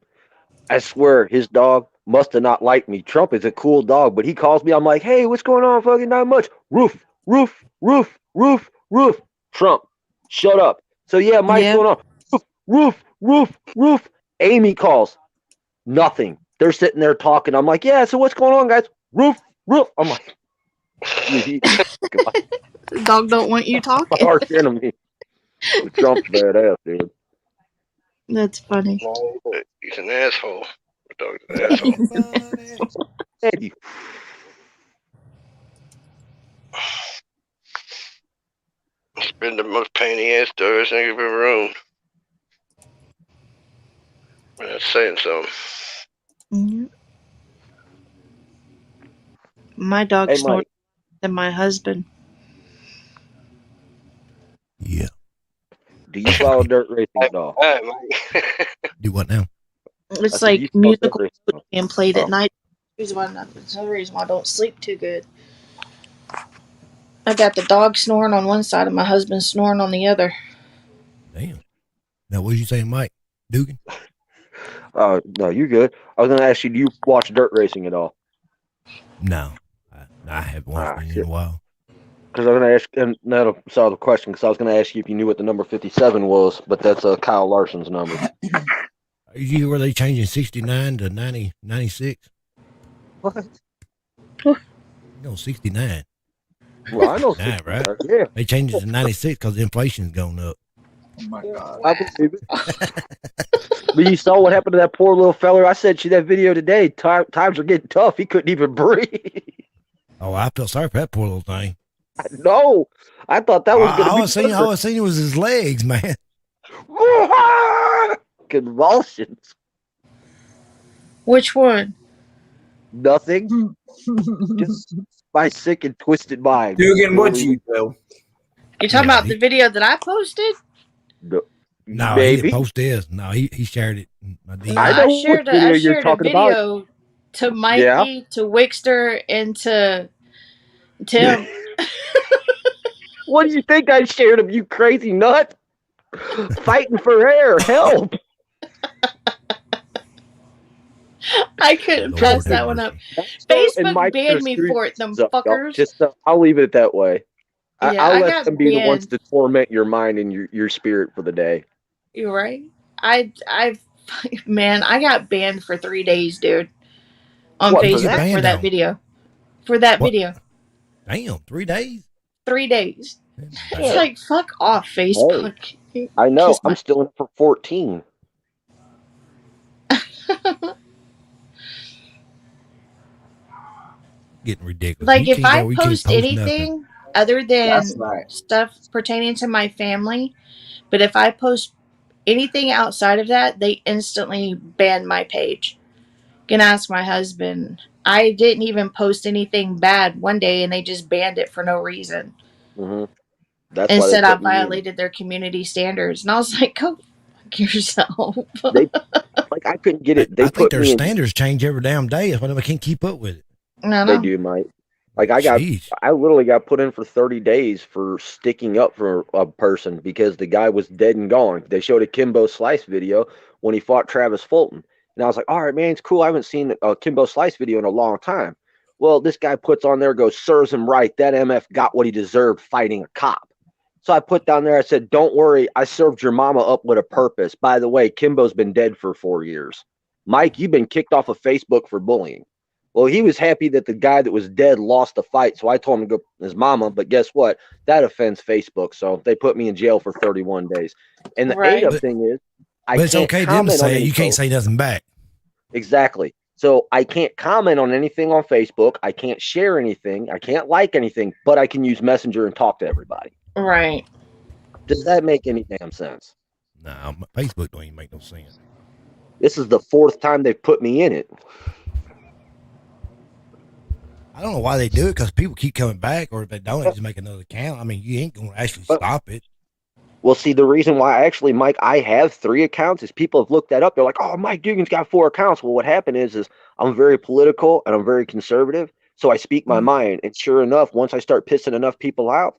I swear his dog must have not liked me. Trump is a cool dog, but he calls me. I'm like, hey, what's going on? Fucking not much. Roof, roof, roof, roof, roof. Trump, shut up. So yeah, Mike's Yep. going on. Roof, roof, roof, roof. Amy calls. Nothing. They're sitting there talking. I'm like, yeah, so what's going on, guys? Roof, roof. I'm like, The dog don't want you my talking. arch enemy. Trump's badass, dude. That's funny. No, he's an asshole. The dog's an asshole. Eddie. He's been the most pain in the ass dog I think I've ever owned. That's saying something. Mhm. My dog Hey, snorts Mike. than my husband. Yeah. Do you follow dirt racing at all? All right, Mike. Do what now? It's I said, you like follow dirt musical racing? being played Oh. at night. That's the reason why I don't sleep too good. I got the dog snoring on one side and my husband snoring on the other. Damn. Now, what did you say, Mike? Dugan? No, you're good. I was going to ask you, do you watch dirt racing at all? No. I haven't watched it in a while. Because I was going to ask, and that'll solve the question, because I was going to ask you if you knew what the number 57 was, but that's Kyle Larson's number. Were they changing 69 to 90, 96? What? No, 69. Well, I know. 69, right? Yeah. They changed it to 96 because inflation's going up. Oh my God. I believe it. But you saw what happened to that poor little fella. I sent you that video today. Times are getting tough. He couldn't even breathe. Oh, I felt sorry for that poor little thing. No, I thought that was going to be. All I seen was his legs, man. Convulsions. Which one? Nothing. Just my sick and twisted mind. Dugan, what'd you do? You're talking about the video that I posted? No, Maybe. he didn't post this. No, he shared it. In my DM. I know shared what video you're a talking video about. to Mikey, to Wixter, and to Tim. What do you think I shared him, you crazy nut? Fighting for air. Help. I couldn't pass that one up. Facebook banned me for it, them fuckers. Just I'll leave it that way. Yeah, I'll I let got them be the ones banned. to torment your mind and your spirit for the day. You're right. Man, I got banned for 3 days, dude, on What, for Facebook that? for that video. For that What? video. Damn, 3 days? 3 days. That's It's bad. like, fuck off, Facebook. I know. Kiss my- I'm still in it for 14. Getting ridiculous. Like, You if can't I go- you can't post post anything nothing. other than That's right. stuff pertaining to my family, but if I post anything outside of that, they instantly ban my page. You can ask my husband. I didn't even post anything bad one day, and they just banned it for no reason. Mm-hmm. That's And why they said I put me in. violated their community standards. And I was like, go fuck yourself. They like I couldn't get it. They I think put their me in. standards change every damn day. That's why they can't keep up with it. No, They no. do, Mike. Like I Jeez. literally got put in for 30 days for sticking up for a person because the guy was dead and gone. They showed a Kimbo Slice video when he fought Travis Fulton. And I was like, all right, man, it's cool. I haven't seen a Kimbo Slice video in a long time. Well, this guy puts on there, goes, serves him right. That MF got what he deserved fighting a cop. So I put down there, I said, don't worry. I served your mama up with a purpose. By the way, Kimbo's been dead for 4 years. Mike, you've been kicked off of Facebook for bullying. Well, he was happy that the guy that was dead lost the fight. So I told him to go his mama. But guess what? That offends Facebook. So they put me in jail for 31 days. And the Right. A-up thing is, I But it's can't okay to them to comment on say it. any You can't post. say nothing back. Exactly. So I can't comment on anything on Facebook. I can't share anything. I can't like anything, but I can use Messenger and talk to everybody. Right. Does that make any damn sense? No, Facebook don't even make no sense. This is the 4th time they've put me in it. I don't know why they do it because people keep coming back, or if they don't, they just make another account. I mean, you ain't going to actually stop it. Well, see, the reason why actually, Mike, I have 3 accounts is people have looked that up. They're like, oh, Mike Dugan's got 4 accounts. Well, what happened is I'm very political and I'm very conservative. So I speak my mind. And sure enough, once I start pissing enough people out,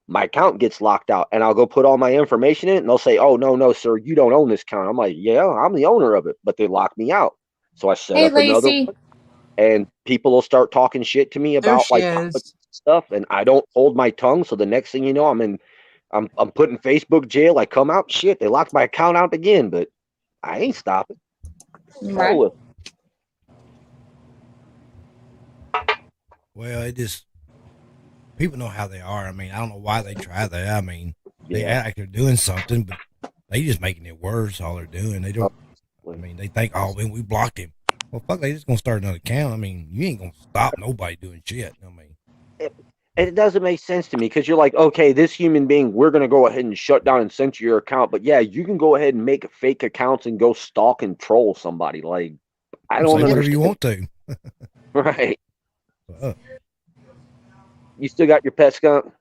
my account gets locked out, and I'll go put all my information in it, and they'll say, "Oh, no, sir, you don't own this account." I'm like, "Yeah, I'm the owner of it," but they locked me out. So I set Hey, up another Lacey. one, and people will start talking shit to me There about she like is. stuff, and I don't hold my tongue. So the next thing you know, I'm put in Facebook jail. I come out, shit, they locked my account out again, but I ain't stopping. Right. Hell with Well, it just people know how they are. I mean, I don't know why they try that. I mean, they yeah. act like they're doing something, but they just making it worse. All they're doing, they don't. I mean, they think, oh, man, we blocked him. Well, fuck, they just gonna start another account. I mean, you ain't gonna stop nobody doing shit. I mean, And it doesn't make sense to me because you're like, okay, this human being, we're going to go ahead and shut down and censor your account. But yeah, you can go ahead and make fake accounts and go stalk and troll somebody. Like, I don't say whatever understand. you want to. Right. You still got your pet skunk?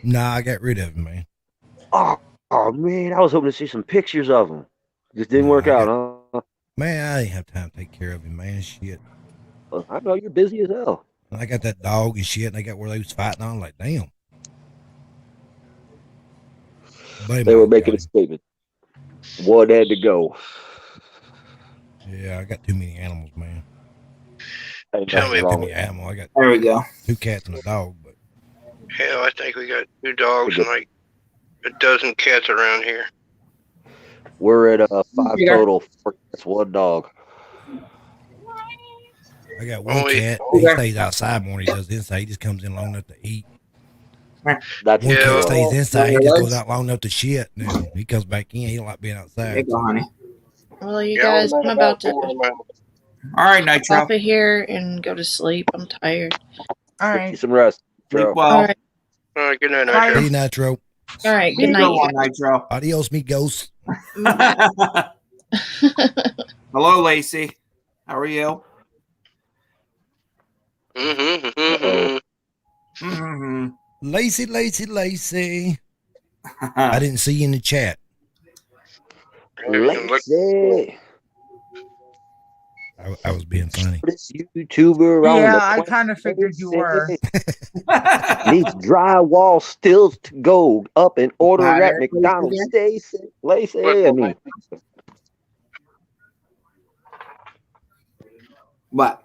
Nah, I got rid of him, man. Oh, man, I was hoping to see some pictures of him. Just didn't work out, huh? Man, I didn't have time to take care of him, man. Shit. Well, I know you're busy as hell. I got that dog and shit, and I got where they was fighting on. Like, damn. They were making a statement. One had to go. Yeah, I got too many animals, man. Tell me. Too many animals. I got There we go. 2 cats and a dog, but Hell, I think we got 2 dogs and like a dozen cats around here. We're at 5 total. 4 cats, 1 dog. I got 1 cat. He stays outside more than he does inside. He just comes in long enough to eat. That's 1 cat stays inside. He just goes out long enough to shit. And he comes back in. He don't like being outside. There you go, honey. Well, you guys, I'm about to All right, Nitro. stop it here and go to sleep. I'm tired. All Get right. you some rest. Sleep well. All right. All right, good night, Bye. Nitro. See you, Nitro. All right. Good Good night. one, Nitro. Adios, me ghost. Hello, Lacey. How are you? Mm-hmm. Lacey. I didn't see you in the chat. Lacey. I was being funny. This YouTuber around Yeah, the I corner, kind of figured you were. needs drywall stills to go up in order at McDonald's. Stacy, Lacey. I mean, what?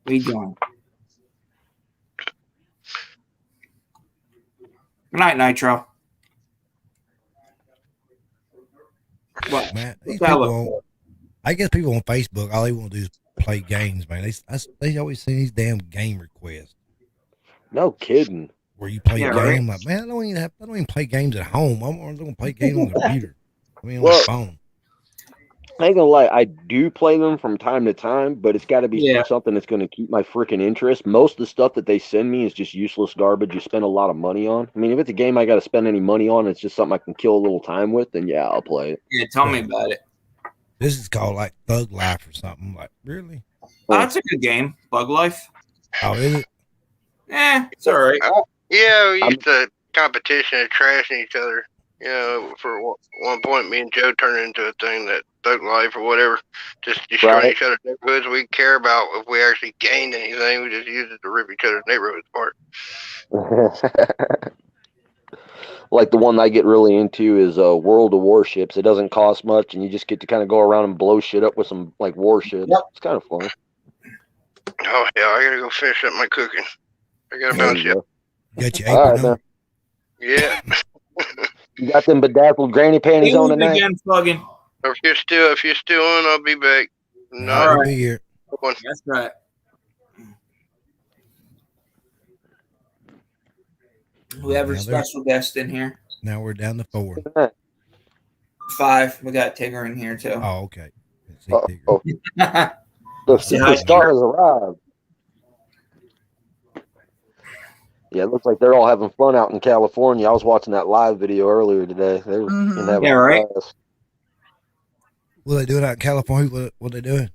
What are you doing? Good night, Nitro. What? Man, these What's that people look for? I guess people on Facebook, all they want to do is play games, man. They always send these damn game requests. no kidding. Where you play Yeah, a game, right. like, man, I don't even play games at home. I'm going to play games on the computer. I mean, on Well, the phone. I ain't gonna lie, I do play them from time to time, but it's got to be something that's going to keep my freaking interest. Most of the stuff that they send me is just useless garbage you spend a lot of money on. I mean, if it's a game I got to spend any money on, it's just something I can kill a little time with, then yeah, I'll play it. Yeah, tell me about it. This is called like Thug Life or something. Like, really? Oh, that's a good game. Bug Life. Oh, is it? It's all right. Yeah, we used to competition of trashing each other. You know, for one point, me and Joe turned into a thing that Thug Life or whatever, just destroying each other's neighborhoods. We care about if we actually gained anything. We just use it to rip each other's neighborhoods apart. Like the one I get really into is World of Warships. It doesn't cost much, and you just get to kind of go around and blow shit up with some like warships. Yep. It's kind of fun. Oh yeah, I gotta go finish up my cooking. I gotta bounce you up. Got your apron on? Yeah. You got them bedazzled granny panties on tonight? Again, plugging. If you're still on, I'll be back. No, I'll be here. That's right. We have a special guest in here. Now we're down to 4. 5. We got Tigger in here too. Oh, okay. The superstar has arrived. Yeah, it looks like they're all having fun out in California. I was watching that live video earlier today. They were having right. class. What are they doing out in California? What are they doing?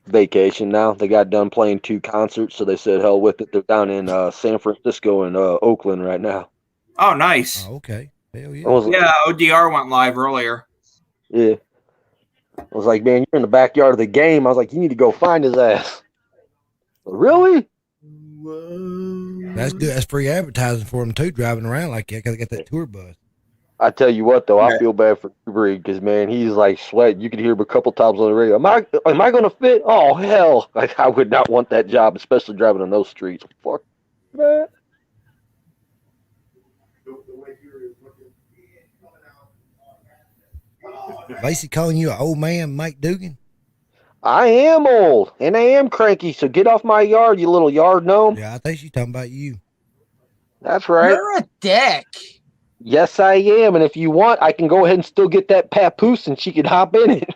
Vacation now. They got done playing 2 concerts, so they said hell with it. They're down in San Francisco and Oakland right now. Oh, nice. Oh, okay. Hell yeah. ODR went live earlier. Yeah. I was like, man, you're in the backyard of the game. I was like, you need to go find his ass. Really? Whoa. That's good. That's free advertising for them too, driving around like that, because they got that tour bus. I tell you what, though, I Yeah. feel bad for Reed because, man, he's like sweating. You could hear him a couple times on the radio. Am I going to fit? Oh, hell. I would not want that job, especially driving on those streets. Fuck, man. Lacey calling you an old man, Mike Dugan? I am old, and I am cranky, so get off my yard, you little yard gnome. Yeah, I think she's talking about you. That's right. You're a dick. Yes, I am, and if you want, I can go ahead and still get that papoose, and she can hop in it.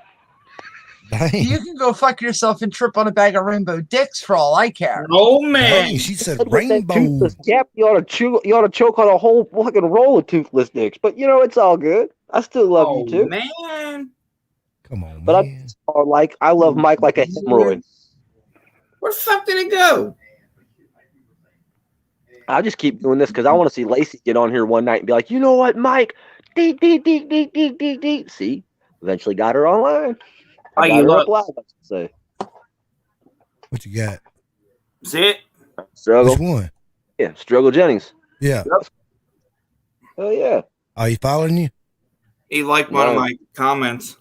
Dang. You can go fuck yourself and trip on a bag of rainbow dicks for all I care. Oh man, Dang, she said With that rainbow. toothless gap, you ought to choke on a whole fucking roll of toothless dicks. But it's all good. I still love you too. Man, Come on, But man. I love Mike like a hemorrhoid. where the fuck did it go? I'll just keep doing this because I want to see Lacey get on here one night and be like, you know what, Mike? Deep, deep, deep, deep, deep, deep, deep. See, eventually got her online. I got her up live, I should say. What you got? See it? Struggle. Which one? Yeah, Struggle Jennings. Yeah. Oh yeah. Are you following you? He liked one of my comments.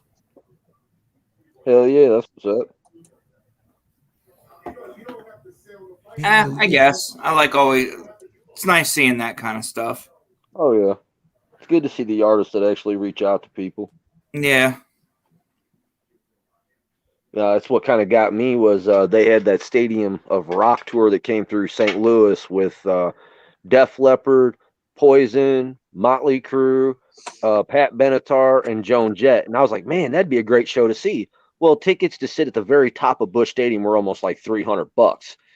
Hell yeah, that's what's up. I guess I like always. It's nice seeing that kind of stuff. Oh yeah, it's good to see the artists that actually reach out to people. Yeah. That's what kind of got me was they had that Stadium of Rock tour that came through St. Louis with Def Leppard, Poison, Motley Crue, Pat Benatar, and Joan Jett. And I was like, man, that'd be a great show to see. Well, tickets to sit at the very top of Busch Stadium were almost like $300.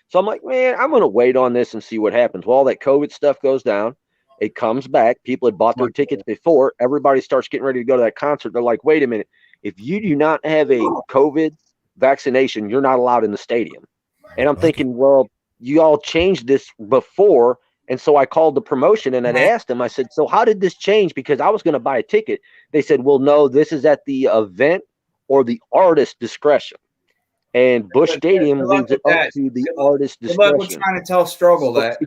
So I'm like, man, I'm going to wait on this and see what happens. Well, all that COVID stuff goes down. It comes back. People had bought their tickets before. Everybody starts getting ready to go to that concert. They're like, wait a minute. If you do not have a COVID vaccination, you're not allowed in the stadium. And I'm thinking, well, you all changed this before. And so I called the promotion and I asked them, I said, so how did this change? Because I was going to buy a ticket. They said, well, no, this is at the event or the artist's discretion. And Busch Stadium leaves it up to the artist's discretion. We're trying to tell Struggle that.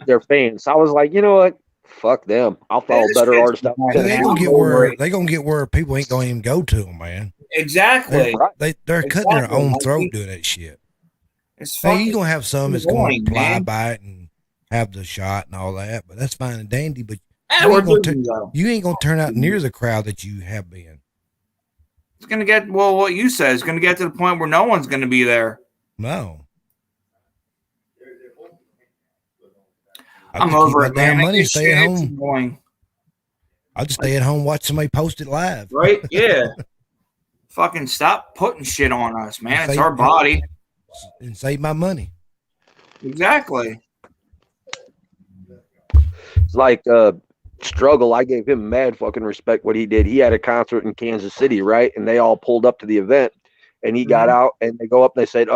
They're fans. I was like, you know what? Fuck them. I'll follow better artists out. They're gonna get where people ain't gonna even go to them, man. Exactly. They're cutting their own throat doing that shit. Hey, you gonna have some that's gonna apply by it and have the shot and all that, but that's fine and dandy. But you ain't gonna turn out near the crowd that you have been. It's gonna get what you said. It's gonna get to the point where no one's gonna be there. No. I'm over it, man. Money, stay at home. I'll just stay at home, watch somebody post it live. Right? Yeah. Fucking stop putting shit on us, man. It's our body. And save my money. Exactly. It's like Struggle. I gave him mad fucking respect what he did. He had a concert in Kansas City, right? And they all pulled up to the event. And he got out and they go up and they said,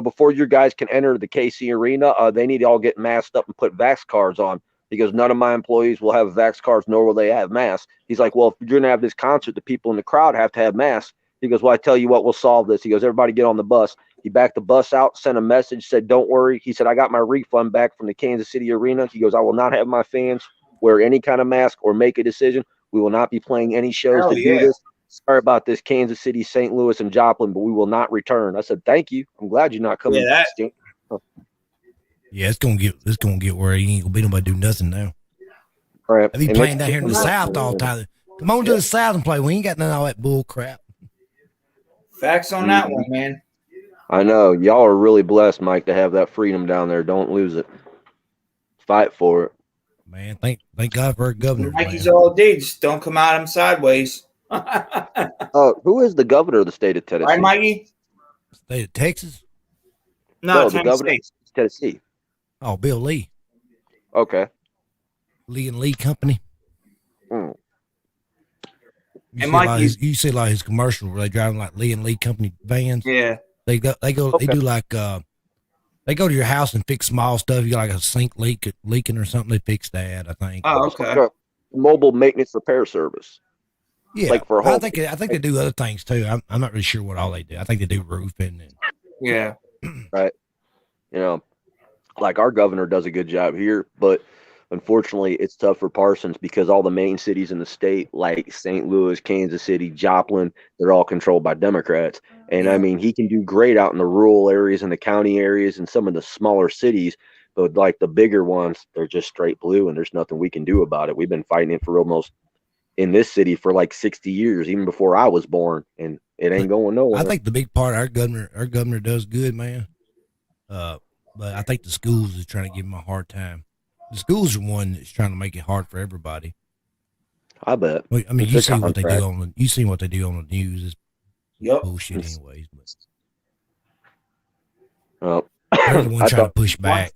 before you guys can enter the KC Arena, they need to all get masked up and put Vax cards on because none of my employees will have Vax cards, nor will they have masks. He's like, well, if you're going to have this concert, the people in the crowd have to have masks. He goes, well, I tell you what, we'll solve this. He goes, everybody get on the bus. He backed the bus out, sent a message, said, don't worry. He said, I got my refund back from the Kansas City Arena. He goes, I will not have my fans wear any kind of mask or make a decision. We will not be playing any shows do this. Sorry about this, Kansas City, St. Louis, and Joplin, but we will not return. I said, thank you. I'm glad you're not coming. Yeah, it's gonna get where you ain't gonna be nobody do nothing now. Right. They be playing down here in the South all the time. Come on to the South and play. We ain't got none of all that bull crap. Facts on that one, man. I know. Y'all are really blessed, Mike, to have that freedom down there. Don't lose it. Fight for it. Man, thank God for our governor. Mikey's all D. Just don't come at him sideways. Who is the governor of the state of Tennessee? Right, Mikey? State of Texas? No, the governor of Tennessee. Oh, Bill Lee. Okay. Lee and Lee Company. Mm. You see like his commercial where they driving like Lee and Lee Company vans. Yeah. They do like they go to your house and fix small stuff. You got like a sink leaking or something. They fix that, I think. Oh, okay. Like a mobile maintenance repair service. Yeah, like for home. I think they do other things too. I'm not really sure what all they do. I think they do roofing. Yeah. Right. Like our governor does a good job here, but unfortunately it's tough for Parsons because all the main cities in the state, like St. Louis, Kansas City, Joplin, they're all controlled by Democrats. And I mean, he can do great out in the rural areas and the county areas and some of the smaller cities, but like the bigger ones, they're just straight blue and there's nothing we can do about it. We've been fighting it for almost in this city for like 60 years, even before I was born, and it ain't going nowhere. I think the big part our governor does good, man. But I think the schools is trying to give him a hard time. The schools are one that's trying to make it hard for everybody. I bet. I mean, you see what they do on the news. It's bullshit, anyways. But, they're the one trying to push back.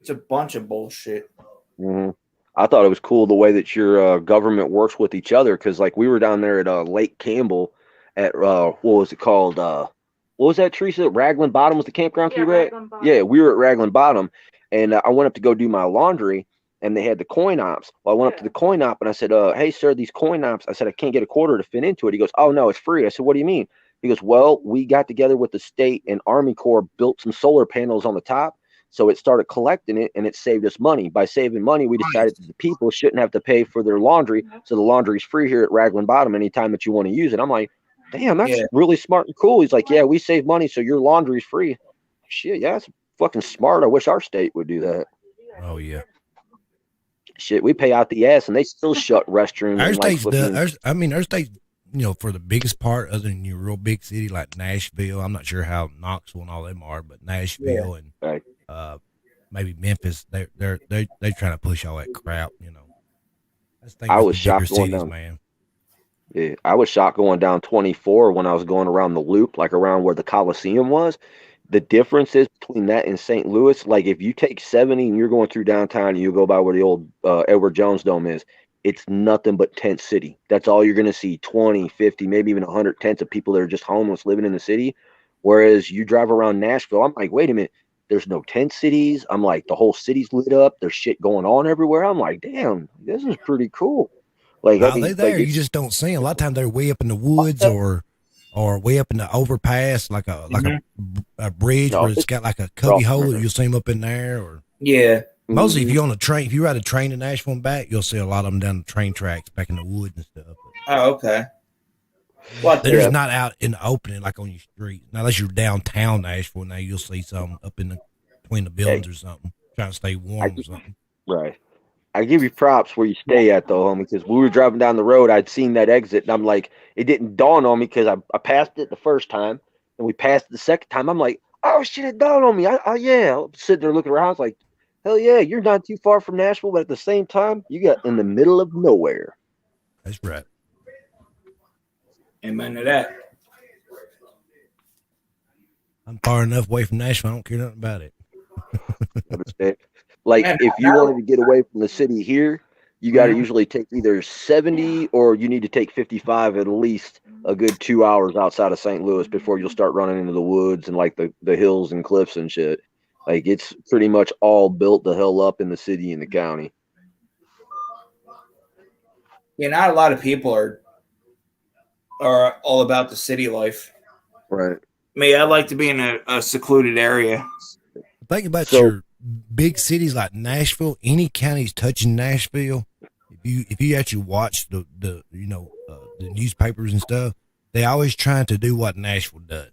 It's a bunch of bullshit. Mm-hmm. I thought it was cool the way that your government works with each other, because like we were down there at Lake Campbell at what was it called? What was that, Teresa? Raglan Bottom was the campground you were at? Yeah, we were at Raglan Bottom, and I went up to go do my laundry, and they had the coin ops. Well, I went up to the coin op, and I said, hey, sir, these coin ops, I said, I can't get a quarter to fit into it. He goes, oh, no, it's free. I said, what do you mean? He goes, well, we got together with the state and Army Corps, built some solar panels on the top, so it started collecting it, and it saved us money. By saving money, we decided that the people shouldn't have to pay for their laundry, so the laundry's free here at Raglan Bottom anytime that you want to use it. I'm like, damn, that's really smart and cool. He's like, yeah, we save money, so your laundry's free. Shit, yeah, that's fucking smart. I wish our state would do that. Oh, yeah. Shit, we pay out the ass, and they still shut restrooms. Our state's our state, you know, for the biggest part, other than your real big city like Nashville, I'm not sure how Knoxville and all them are, but Nashville and maybe Memphis, they're trying to push all that crap, you know. I was shocked going down, man. Yeah, I was shocked going down 24 when I was going around the loop, like around where the Coliseum was. The difference is between that and St. Louis. Like if you take 70 and you're going through downtown and you go by where the old Edward Jones Dome is, it's nothing but tent city. That's all you're going to see, 20, 50, maybe even 100 tents of people that are just homeless living in the city. Whereas you drive around Nashville, I'm like, wait a minute, there's no tent cities. I'm like, the whole city's lit up. There's shit going on everywhere. I'm like, damn, this is pretty cool. Like, they're there, you just don't see them. A lot of times they're way up in the woods or way up in the overpass, like a bridge where it's got like a cubby hole. You'll see them up in there. Or mostly if you're on a train, if you ride a train to Nashville and back, you'll see a lot of them down the train tracks back in the woods and stuff. Oh, okay. They're just not out in the opening like on your street. Now, unless you're downtown Nashville, now you'll see some up in between the buildings or something, trying to stay warm or something. Right. I give you props where you stay at though, homie, because we were driving down the road. I'd seen that exit, and I'm like, it didn't dawn on me because I passed it the first time, and we passed it the second time. I'm like, oh shit, it dawned on me. Yeah, I'm sitting there looking around. I was like, hell yeah, you're not too far from Nashville, but at the same time, you got in the middle of nowhere. That's right. Amen to that. I'm far enough away from Nashville. I don't care nothing about it. Like, if you wanted to get away from the city here, you got to usually take either 70 or you need to take 55 at least a good 2 hours outside of St. Louis before you'll start running into the woods and like the hills and cliffs and shit. Like, it's pretty much all built the hell up in the city and the county. Yeah, not a lot of people are all about the city life. Right. Me, I like to be in a secluded area. Think about your big cities like Nashville. Any counties touching Nashville, if you actually watch the newspapers and stuff, they always trying to do what Nashville does.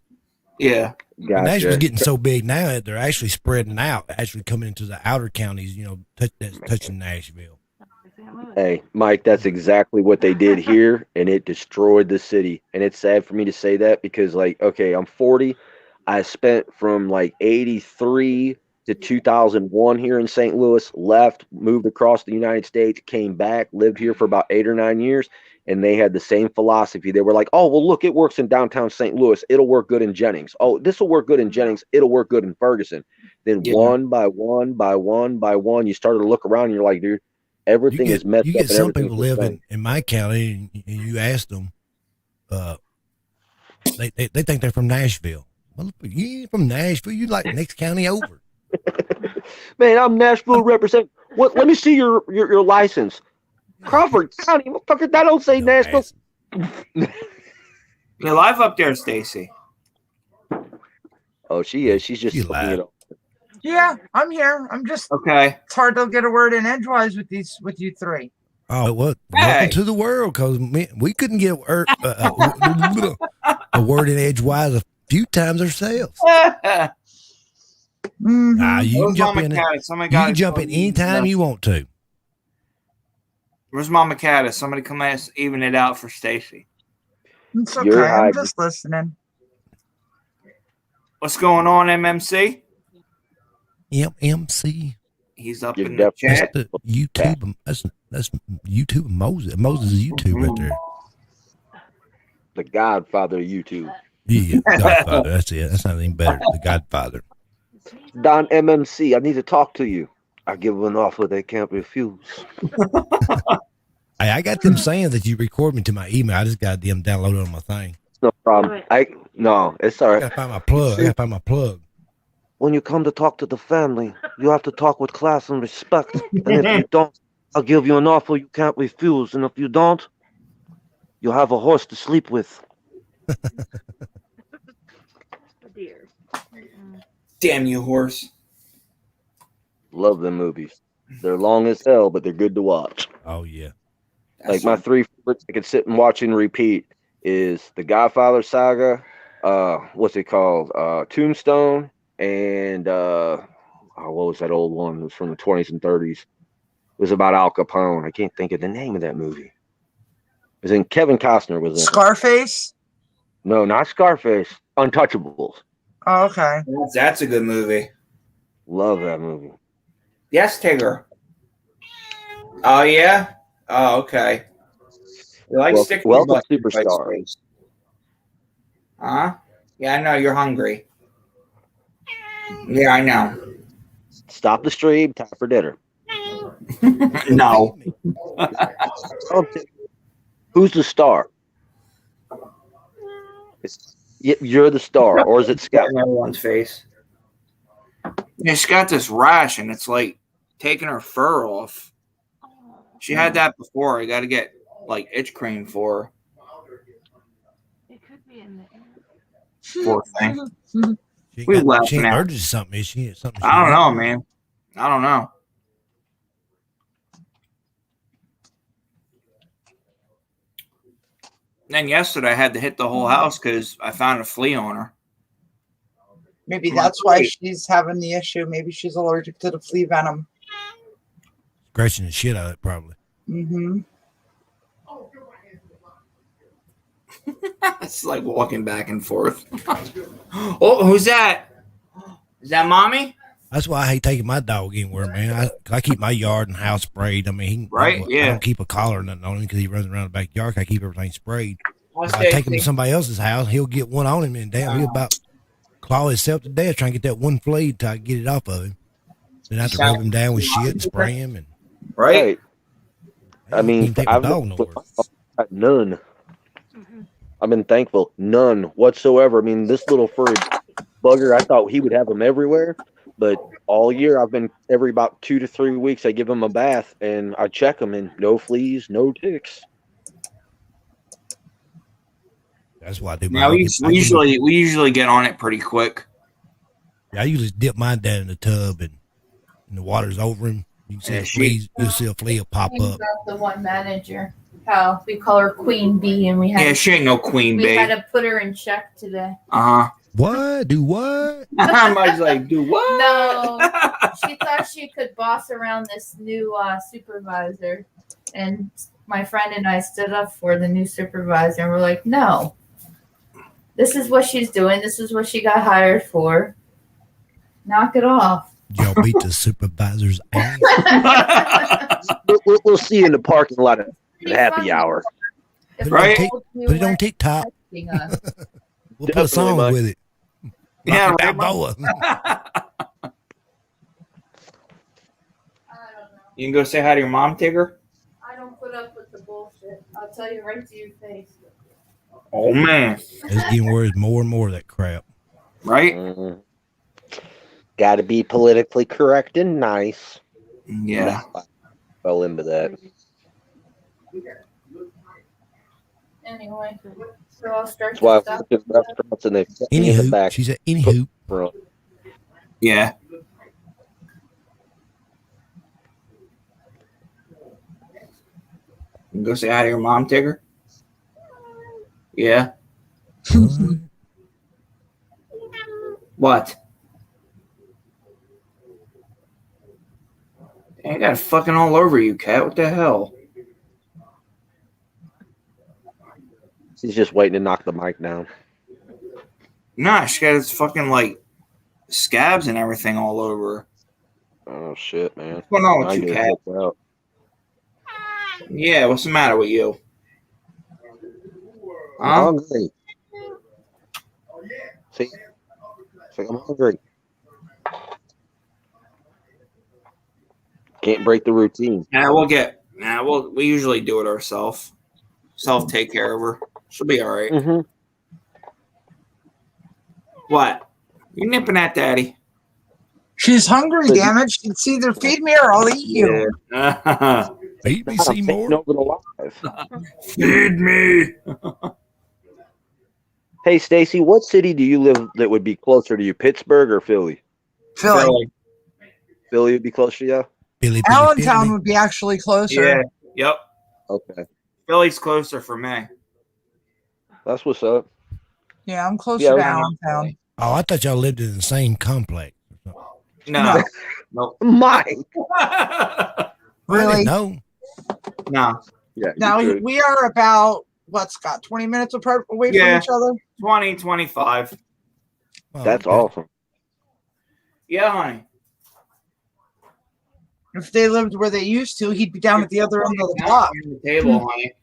Yeah, gotcha. Nashville's getting so big now that they're actually spreading out, actually coming into the outer counties. Touching Nashville. Hey, Mike, that's exactly what they did here, and it destroyed the city. And it's sad for me to say that because, like, okay, I'm 40. I spent from like 83 to 2001 here in St. Louis, left, moved across the United States, came back, lived here for about 8 or 9 years, and they had the same philosophy. They were like, oh, well, look, it works in downtown St. Louis. It'll work good in Jennings. Oh, this will work good in Jennings. It'll work good in Ferguson. Then one by one, you started to look around and you're like, dude, everything is messed up. You get some people living in my county and you ask them, they think they're from Nashville. Well, you ain't from Nashville. You like the next county over. Man, I'm Nashville representative. What? Let me see your license. Crawford County, motherfucker. That don't say Nashville. You're live up there, Stacy. Oh, she is. She's just Yeah, I'm here. I'm just okay. It's hard to get a word in edgewise with you three. Oh, what? Welcome to the world, because we couldn't get a word in edgewise a few times ourselves. Nah, you can jump in. You can jump in anytime you want to. Where's Mama Caddis? Somebody come even it out for Stacy. It's okay. I'm just listening. What's going on, MMC? MMC. He's up in the chat. That's the YouTube. That's YouTube Moses. Moses is YouTube right there. The Godfather of YouTube. Yeah, Godfather. That's it. That's not anything better. The Godfather. Don MMC, I need to talk to you. I give them an offer they can't refuse. I got them saying that you record me to my email. I just got them downloaded on my thing. No problem. No, it's all right. I gotta find my plug. I gotta find my plug. When you come to talk to the family, you have to talk with class and respect. And if you don't, I'll give you an offer you can't refuse. And if you don't, you'll have a horse to sleep with. Damn you, horse. Love them movies. They're long as hell, but they're good to watch. Oh, yeah. Like my three favorites I could sit and watch and repeat is The Godfather Saga, what's it called? Tombstone, and what was that old one? It was from the 20s and 30s. It was about Al Capone. I can't think of the name of that movie. It was in Kevin Costner was in Scarface? No, not Scarface. Untouchables. Oh, okay. That's a good movie. Love that movie. Yes, Tigger. Oh, yeah? Oh, okay. You like sticking welcome, superstar. Huh? Yeah, I know. You're hungry. Yeah, I know. Stop the stream. Time for dinner. No. Who's the star? You're the star, or is it Scout? Everyone's face. Yeah, she's got this rash, and it's like taking her fur off. She had that before. I got to get like itch cream for her. It could be in there. Poor thing. She allergic to something. Is she? Something? I don't know, man. I don't know. Then yesterday I had to hit the whole house because I found a flea on her. Maybe that's why she's having the issue. Maybe she's allergic to the flea venom. Scratching the shit out of it, probably. Mm-hmm. It's like walking back and forth. Oh, who's that? Is that Mommy? That's why I hate taking my dog anywhere, man. I keep my yard and house sprayed. I mean, I don't keep a collar or nothing on him because he runs around the backyard. I keep everything sprayed. I take him to somebody else's house, he'll get one on him, and damn, he'll about claw himself to death trying to get that one flea till I get it off of him. Then I have to rub him down with shit and spray him. And right. I mean, I've none. I've been thankful. None whatsoever. I mean, this little furry bugger, I thought he would have them everywhere. But all year, I've been every about 2 to 3 weeks, I give him a bath and I check him, and no fleas, no ticks. That's why I do. Now we usually get on it pretty quick. Yeah, I usually dip mine down in the tub and the water's over him. You can see you'll see a flea will pop up. The one manager, how we call her Queen Bee, and we had she ain't no queen bee. We had to put her in check today. What? Do what? I was like, do what? No, she thought she could boss around this new supervisor, and my friend and I stood up for the new supervisor, and we're like, no, this is what she's doing. This is what she got hired for. Knock it off. Y'all beat the supervisor's ass. We'll see you in the parking lot at happy hour. Put it on TikTok. We'll put a song with it. Yeah, Balboa. You can go say hi to your mom, Tigger. I don't put up with the bullshit. I'll tell you right to your face. Oh man, it's getting worse, more and more of that crap. Right? Mm-hmm. Got to be politically correct and nice. Yeah. Fell into that. Anyway, so I'll start. That's why I work in restaurants and they anywho, she said, anywho. Yeah. You go say hi to your mom, Tigger? Yeah. What? I got fucking all over you, cat. What the hell? She's just waiting to knock the mic down. Nah, she got his fucking like scabs and everything all over her. Oh shit, man. What's going on with you, cat? Yeah, what's the matter with you? I'm hungry. See, I'm hungry. Can't break the routine. We usually do it ourselves. Self take care of her. She'll be all right. Mm-hmm. What? You nipping at Daddy? She's hungry, damn it. It's either feed me or I'll eat you. Yeah. Feed me, Seymour. Feed me. Hey, Stacy, what city do you live that would be closer to you, Pittsburgh or Philly? Philly. Philly would be closer to you? Philly, Allentown would be actually closer. Yeah. Yep. Okay. Philly's closer for me. That's what's up. Yeah, I'm closer to Allentown. Oh, I thought y'all lived in the same complex. No. Nope. Mike. Really? No. No. Yeah. Now we are about, Scott, 20 minutes apart away from each other? 20, 25. Oh, that's awesome. Yeah, honey. If they lived where they used to, he'd be down at the other end of the block. On the table, honey.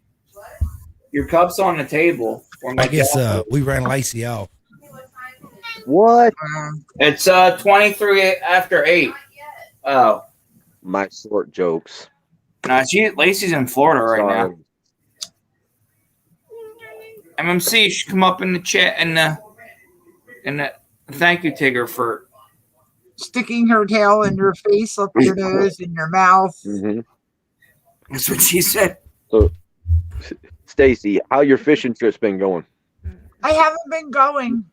Your cup's on the table. I guess we ran Lacey off. What? It's 23 after 8. Oh. My short jokes. No, Lacey's in Florida right now. MMC should come up in the chat and thank you, Tigger, for sticking her tail in your face, up your nose, in your mouth. Mm-hmm. That's what she said. So, Stacy, how your fishing trip's been going? I haven't been going.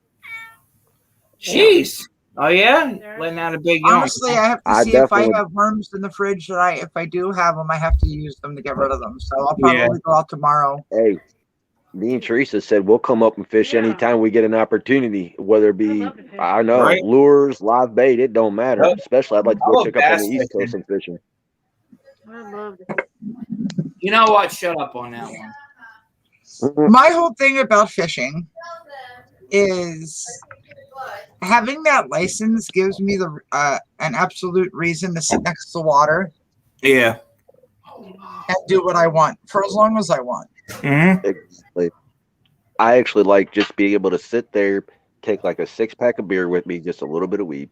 Jeez. Oh yeah, letting out a big yawn. Honestly, I have to see if I have worms in the fridge that if I do have them, I have to use them to get rid of them. So I'll probably go out tomorrow. Hey, me and Teresa said we'll come up and fish anytime we get an opportunity, whether it be lures, live bait, it don't matter. Especially I'd like to go check up on the East Coast and fishing. You know what? Shut up on that one. My whole thing about fishing is having that license gives me the an absolute reason to sit next to water. Yeah. And do what I want for as long as I want. Mm-hmm. Exactly. I actually like just being able to sit there, take like a 6-pack of beer with me, just a little bit of weed.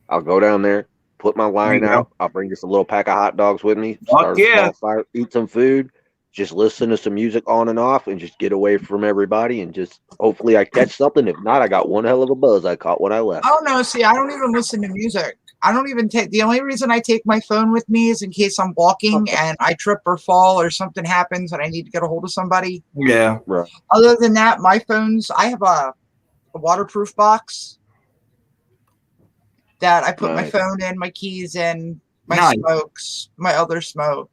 I'll go down there, put my line out. I'll bring just a little pack of hot dogs with me. Start a small fire, eat some food, just listen to some music on and off, and just get away from everybody. And just hopefully I catch something. If not, I got one hell of a buzz I caught when I left. Oh no! See, I don't even listen to music. I don't even take. The only reason I take my phone with me is in case I'm walking and I trip or fall or something happens and I need to get a hold of somebody. Yeah. Right. Other than that, my phone's. I have a waterproof box that I put my phone in, my keys in, my smokes, my other smoke,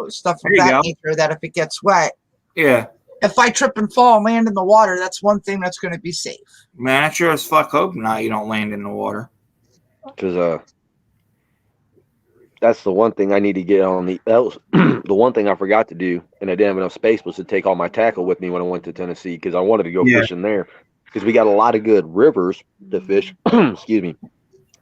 stuff of that nature. That if it gets wet, if I trip and fall and land in the water, that's one thing that's going to be safe. Man, I sure as fuck hope not you don't land in the water. Because that's the one thing I need to get on that was the one thing I forgot to do, and I didn't have enough space, was to take all my tackle with me when I went to Tennessee, because I wanted to go fishing there, because we got a lot of good rivers to fish. Excuse me,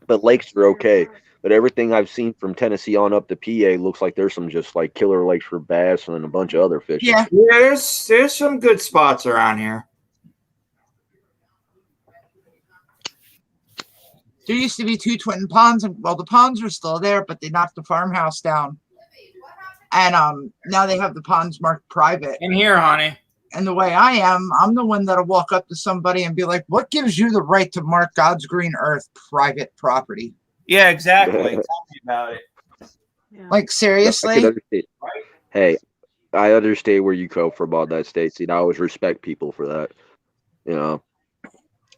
but lakes are okay. But everything I've seen from Tennessee on up to PA looks like there's some just like killer lakes for bass and a bunch of other fish. Yeah, there's some good spots around here. There used to be 2 twin ponds, and the ponds are still there, but they knocked the farmhouse down. And now they have the ponds marked private. In here, honey. And the way I am, I'm the one that'll walk up to somebody and be like, "What gives you the right to mark God's green earth private property?" Yeah, exactly. Tell me about it. Like, seriously? Hey, I understand where you come from on that, Stacey, and I always respect people for that.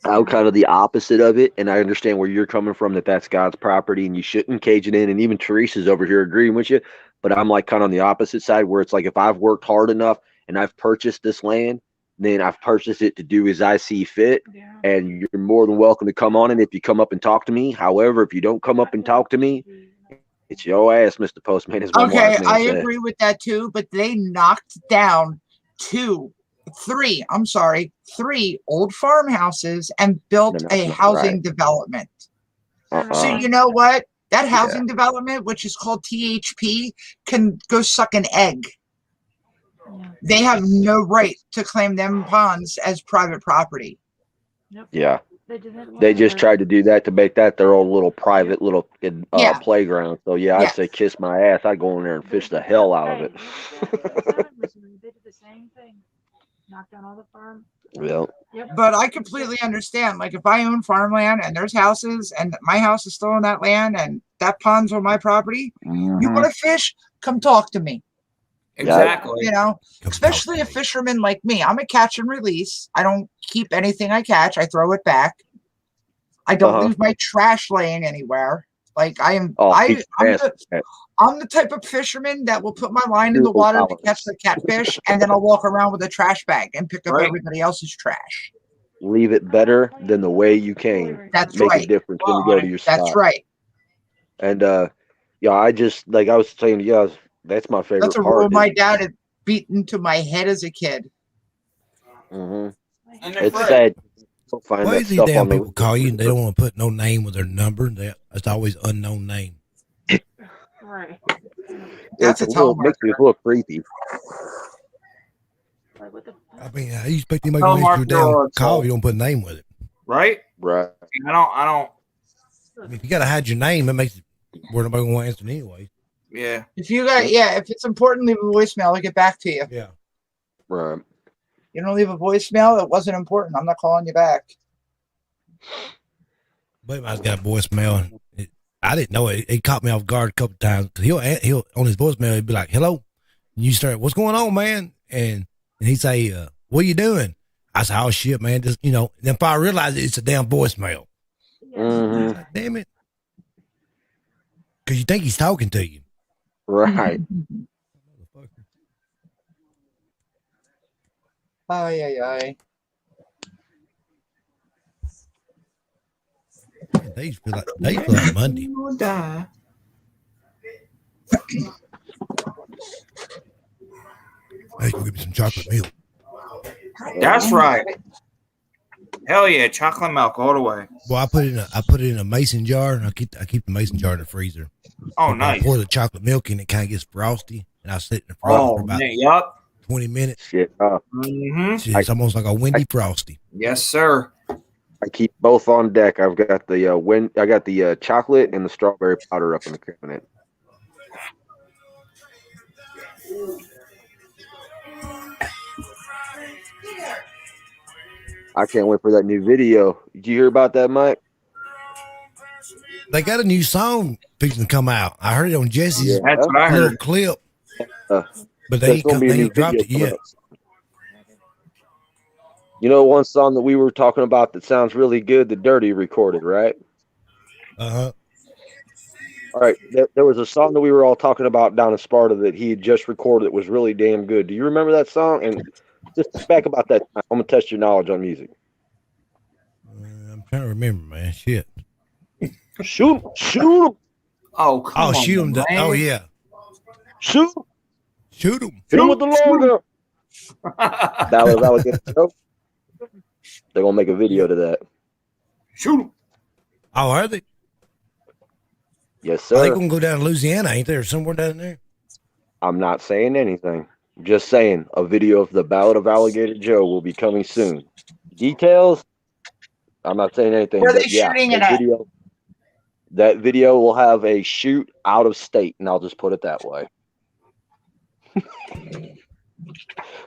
I'm kind of the opposite of it, and I understand where you're coming from, that's God's property, and you shouldn't cage it in. And even Teresa's over here agreeing with you. but I'm like kind of on the opposite side where it's like if I've worked hard enough and I've purchased this land, then I've purchased it to do as I see fit. Yeah. And you're more than welcome to come on it if you come up and talk to me. However, if you don't come up and talk to me, it's your ass, Mr. Postman. Is my okay, I said. agree with that too, but they knocked down three old farmhouses and built a housing development. So you know what? That housing development, which is called THP, can go suck an egg. Yeah. They have no right to claim them ponds as private property. Nope. Yeah. They just tried to do that to make that their own little private little playground. So I'd say kiss my ass. I'd go in there and fish the hell out of it. They did the same thing. Knocked down all the farm. Yeah. But I completely understand. Like if I own farmland and there's houses and my house is still on that land and that pond's on my property, you want to fish? Come talk to me. Exactly. You know, especially a fisherman like me. I'm a catch and release. I don't keep anything I catch. I throw it back. I don't leave my trash laying anywhere. Like I am. I'm the type of fisherman that will put my line in the water to catch the catfish, and then I'll walk around with a trash bag and pick up everybody else's trash. Leave it better than the way you came. That's Make right. a difference when you go to your spot. That's right. And I just like I was saying, that's my favorite. That's a rule my dad had beaten to my head as a kid. Mm-hmm. It's sad. Why is these damn people call you and they don't want to put no name with their number? It's always unknown name. Right. That's a tell makes me look creepy. I mean, how you expect anybody to make your damn call if you don't put a name with it? Right? Right. I don't. I mean, if you got to hide your name, it makes it where nobody want to answer anyway. Yeah. If you got, if it's important, leave a voicemail. I'll get back to you. Yeah. Right. You don't leave a voicemail. It wasn't important. I'm not calling you back. But I got a voicemail. And I didn't know it. It caught me off guard a couple of times. He'll on his voicemail. He'd be like, "Hello," and you start, "What's going on, man?" And he'd say, "What are you doing?" I said, "Oh shit, man." Just then if I realize it's a damn voicemail. Mm-hmm. Like, damn it. Because you think he's talking to you. Right. Ay. They feel like Monday. Hey, go get me some chocolate milk. That's right. Hell yeah, chocolate milk all the way. Well, I put it in a mason jar, and I keep the mason jar in the freezer. Oh, nice. I pour the chocolate milk in, it kind of gets frosty, and I sit in the frost for about 20 minutes. Shit. Mm-hmm. It's almost like a windy frosty. Yes, sir. I keep both on deck. I've got the chocolate and the strawberry powder up in the cabinet. I can't wait for that new video. Did you hear about that, Mike? They got a new song fixing to come out. I heard it on Jesse's that's what I little heard. clip, but they ain't dropped it yet. You know one song that we were talking about that sounds really good, the Dirty recorded, right? Uh-huh. All right. There was a song that we were all talking about down in Sparta that he had just recorded that was really damn good. Do you remember that song? And just back about that time, I'm going to test your knowledge on music. I'm trying to remember, man. Shit. Shoot him. Oh, come on. Shoot him. Oh, yeah. Shoot him. Shoot him. Hit him with the longer. That was Alligator Joe. They're going to make a video to that. Shoot him. Oh, are they? Yes, sir. Are they going to go down to Louisiana? Ain't there somewhere down there? I'm not saying anything. I'm just saying a video of the Ballad of Alligator Joe will be coming soon. Details? I'm not saying anything. Where are they shooting it at? That video will have a shoot out of state, and I'll just put it that way.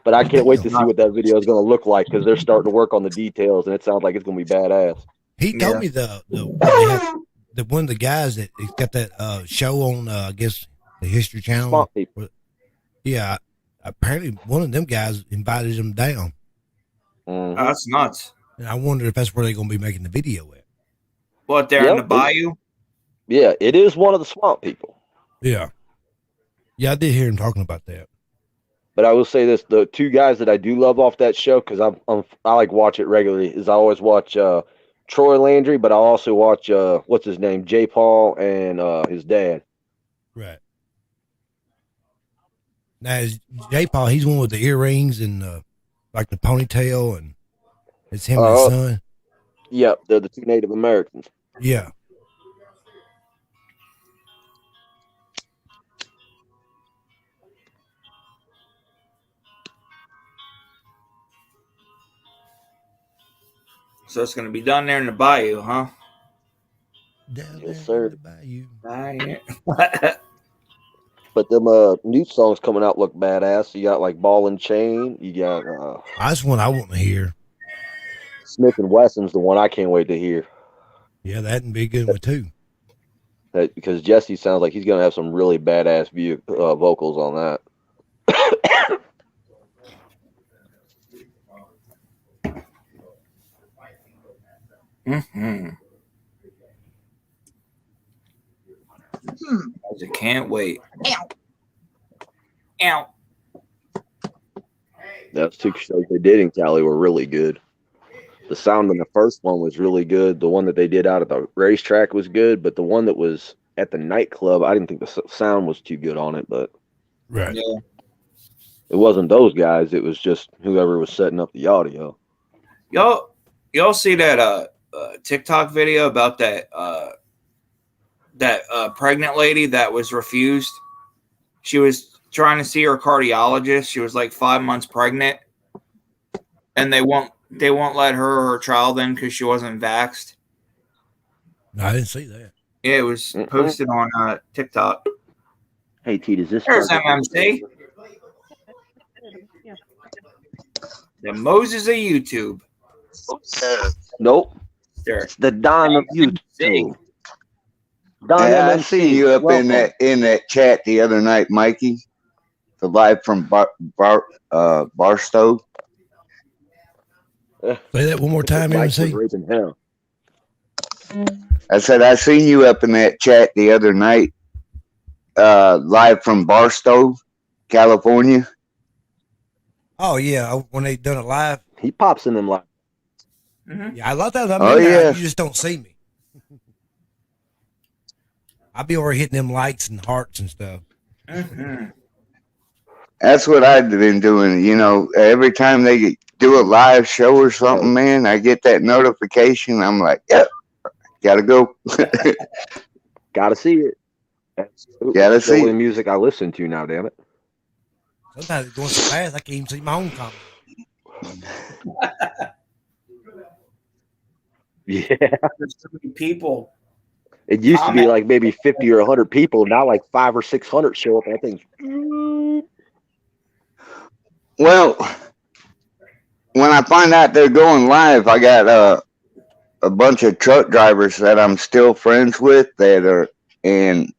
But I can't wait to see what that video is going to look like because they're starting to work on the details, and it sounds like it's going to be badass. He told me the one of the guys that got that show on, I guess, the History Channel. Swamp People. Yeah, apparently one of them guys invited him down. Mm-hmm. Oh, that's nuts. And I wonder if that's where they're going to be making the video at. What, there in the bayou? Yeah, it is one of the Swamp People. Yeah. Yeah, I did hear him talking about that. But I will say this: the two guys that I do love off that show, because I like watch it regularly, is I always watch Troy Landry, but I also watch what's his name, J. Paul, and his dad. Right. Now is J. Paul, he's one with the earrings and like the ponytail, and it's him and his son. Yep, they're the two Native Americans. Yeah. So it's going to be done there in the bayou, huh? Down Yes, there sir. in the bayou. But them new songs coming out look badass. You got like Ball and Chain. You got that's one I want to hear. Smith and Wesson's the one I can't wait to hear. Yeah, that'd be a good one too. Because Jesse sounds like he's gonna have some really badass vocals on that. Mm-hmm. I can't wait. Ow. Ow. Those two shows they did in Cali were really good. The sound in the first one was really good. The one that they did out at the racetrack was good, but the one that was at the nightclub, I didn't think the sound was too good on it. But right, yeah, it wasn't those guys. It was just whoever was setting up the audio. Y'all see that TikTok video about that pregnant lady that was refused? She was trying to see her cardiologist. She was like 5 months pregnant, and they won't let her or her child in because she wasn't vaxxed. No, I didn't see that. Yeah, it was posted on TikTok. Hey, T, does this? There's MMC. The Moses of YouTube. Nope. There. It's the Don of YouTube. Yeah, I seen you up in that chat the other night, Mikey. The live from Barstow. Say that one more time, MC. I said I seen you up in that chat the other night, live from Barstow, California. Oh yeah, when they done it live, he pops in them live. Mm-hmm. Yeah, I love that. Yeah. You just don't see me. I'll be over hitting them likes and hearts and stuff. Mm-hmm. That's what I've been doing. You know, every time they do a live show or something, man, I get that notification. I'm like, yep, gotta go. Gotta see it. That's gotta see the music I listen to now, damn it. Sometimes it's going so fast I can't even see my own comment. Yeah. There's so many people. It used to be like maybe 50 or 100 people. Now like 500 or 600 show up. I think. Well, when I find out they're going live, I got a bunch of truck drivers that I'm still friends with that are in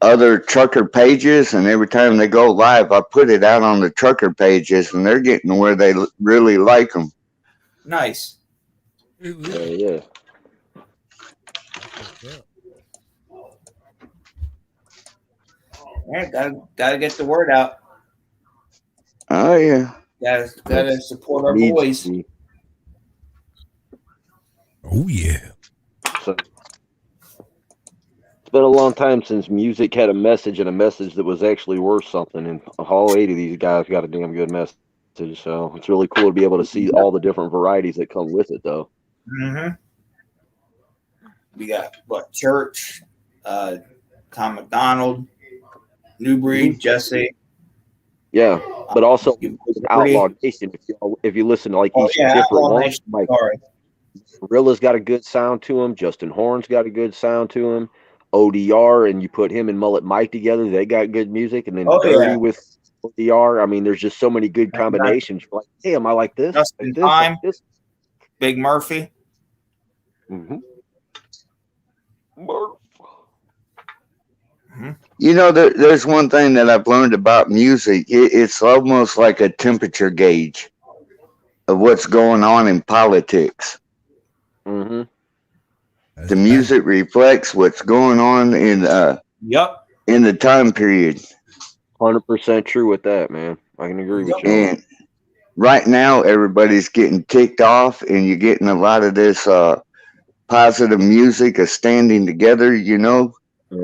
other trucker pages, and every time they go live, I put it out on the trucker pages, and they're getting to where they really like them. Nice. Yeah. Yeah, gotta get the word out. Oh yeah. Gotta support our boys. Oh yeah. So, it's been a long time since music had a message, and a message that was actually worth something. And all 8 of these guys got a damn good message. So it's really cool to be able to see all the different varieties that come with it, though. Mm-hmm. We got Church, Tom McDonald, New Breed, Jesse. Yeah, but also Outlaw Nation. If you listen to like each different one, like Gorilla's got a good sound to him. Justin Horn's got a good sound to him. ODR, and you put him and Mullet Mike together, they got good music. And then Dirty with ODR. I mean, there's just so many good combinations. You're like, damn, I like this. Justin like this, Time, like this. Big Murphy. Mm-hmm. You know, there's one thing that I've learned about music. It's almost like a temperature gauge of what's going on in politics. Mm-hmm. The music reflects what's going on in the time period. 100% true with that, man. I can agree with you. And right now, everybody's getting ticked off, and you're getting a lot of this positive music of standing together,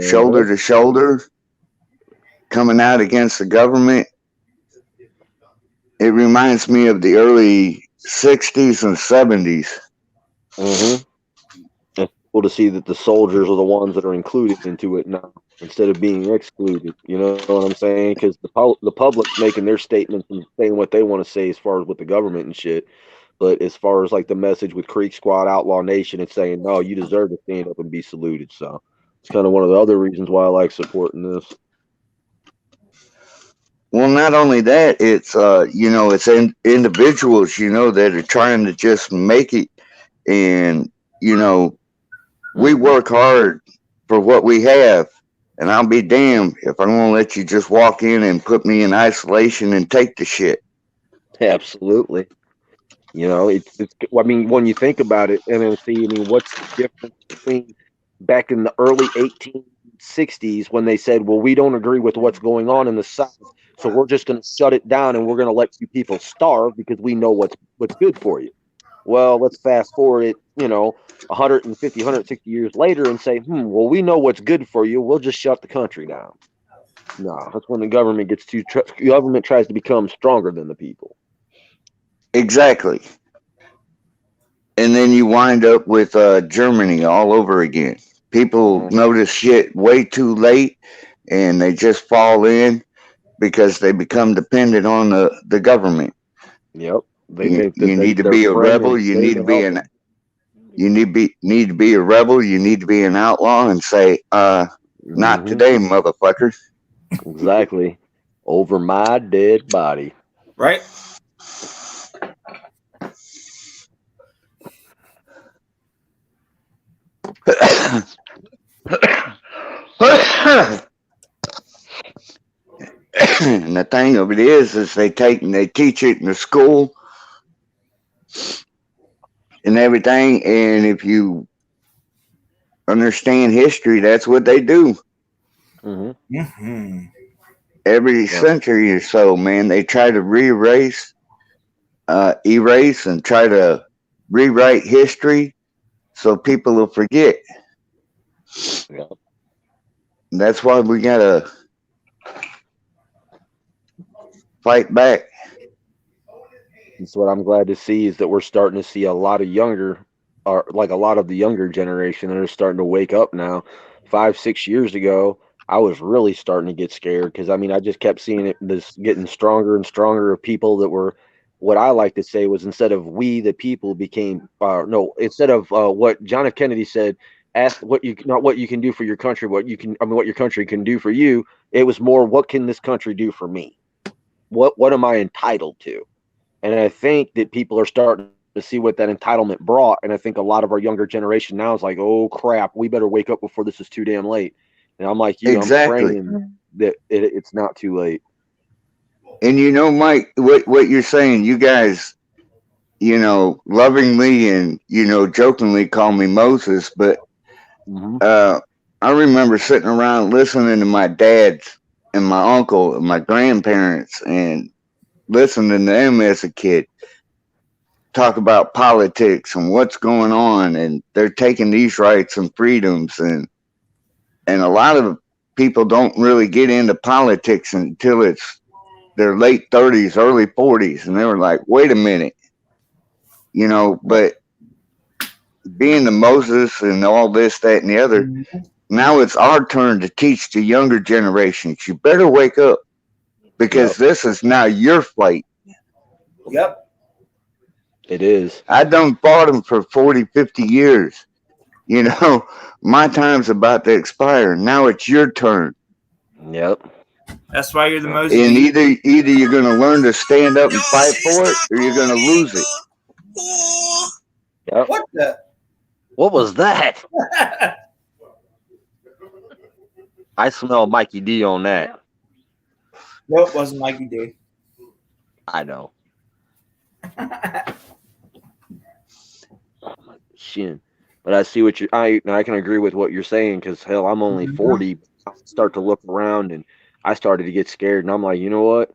shoulder to shoulder, coming out against the government. It reminds me of the early 60s and 70s. Mm-hmm. It's cool to see that the soldiers are the ones that are included into it now instead of being excluded. You know what I'm saying? Because the public's making their statements and saying what they want to say as far as with the government and shit. But as far as like the message with Creek Squad, Outlaw Nation, it's saying, no, you deserve to stand up and be saluted. So it's kind of one of the other reasons why I like supporting this. Well, not only that, it's it's individuals, that are trying to just make it, and we work hard for what we have, and I'll be damned if I'm gonna let you just walk in and put me in isolation and take the shit. Absolutely. It's I mean, when you think about it, MMC, I mean, what's the difference between back in the early 1860s when they said, well, we don't agree with what's going on in the South, so we're just going to shut it down and we're going to let you people starve because we know what's good for you. Well, let's fast forward it, 150, 160 years later and say, well, we know what's good for you. We'll just shut the country down. No, that's when the government government tries to become stronger than the people. Exactly. And then you wind up with Germany all over again. People notice shit way too late, and they just fall in because they become dependent on the government. Yep. They think that you need to be a rebel. You need to be need to be a rebel. You need to be an outlaw and say, not today, motherfucker. Exactly. Over my dead body. Right. And the thing of it is they teach it in the school and everything. And if you understand history, that's what they do. Every century or so, man, they try to erase, and try to rewrite history so people will forget. That's why we gotta fight back. That's what I'm glad to see is that we're starting to see a lot of a lot of the younger generation that are starting to wake up now. 5-6 years ago, I was really starting to get scared because I mean I just kept seeing this getting stronger and stronger of people that were what I like to say was instead of we the people became instead of what John F. Kennedy said, ask what you can do for your country, what your country can do for you. It was more what can this country do for me? What am I entitled to? And I think that people are starting to see what that entitlement brought. And I think a lot of our younger generation now is like, oh crap, we better wake up before this is too damn late. And I'm like you, exactly. I'm praying that it's not too late. And Mike, what you're saying, you guys, lovingly and jokingly call me Moses, but I remember sitting around listening to my dad and my uncle and my grandparents and listening to them as a kid talk about politics and what's going on, and they're taking these rights and freedoms, and a lot of people don't really get into politics until it's their late 30s, early 40s, and they were like, wait a minute, but being the Moses and all this, that, and the other, now it's our turn to teach the younger generations. You better wake up because this is now your fight. Yep. It is. I done fought them for 40, 50 years. My time's about to expire. Now it's your turn. Yep. That's why you're the most. And either you're going to learn to stand up and fight for it, or you're going to lose it. Yep. What the? What was that? I smell Mikey D on that. Nope, it wasn't Mikey D. I know. Shit. But I see what I can agree with what you're saying because hell, I'm only 40. I start to look around and I started to get scared, and I'm like, you know what?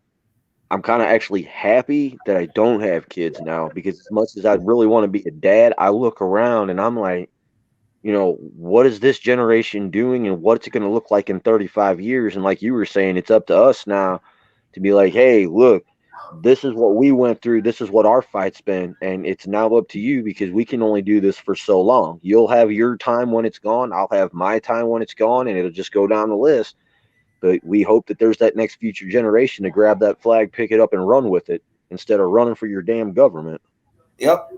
I'm kind of actually happy that I don't have kids now, because as much as I really want to be a dad, I look around and I'm like, what is this generation doing, and what's it going to look like in 35 years? And like you were saying, it's up to us now to be like, hey, look, this is what we went through. This is what our fight's been. And it's now up to you, because we can only do this for so long. You'll have your time when it's gone. I'll have my time when it's gone, and it'll just go down the list. But we hope that there's that next future generation to grab that flag, pick it up, and run with it instead of running for your damn government. Yep.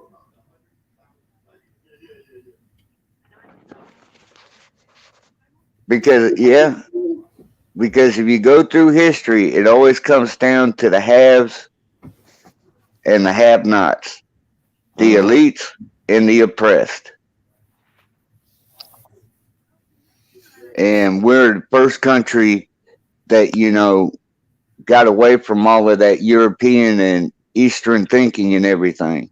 Because if you go through history, it always comes down to the haves and the have-nots, the elites and the oppressed. And we're the first country that, got away from all of that European and Eastern thinking and everything.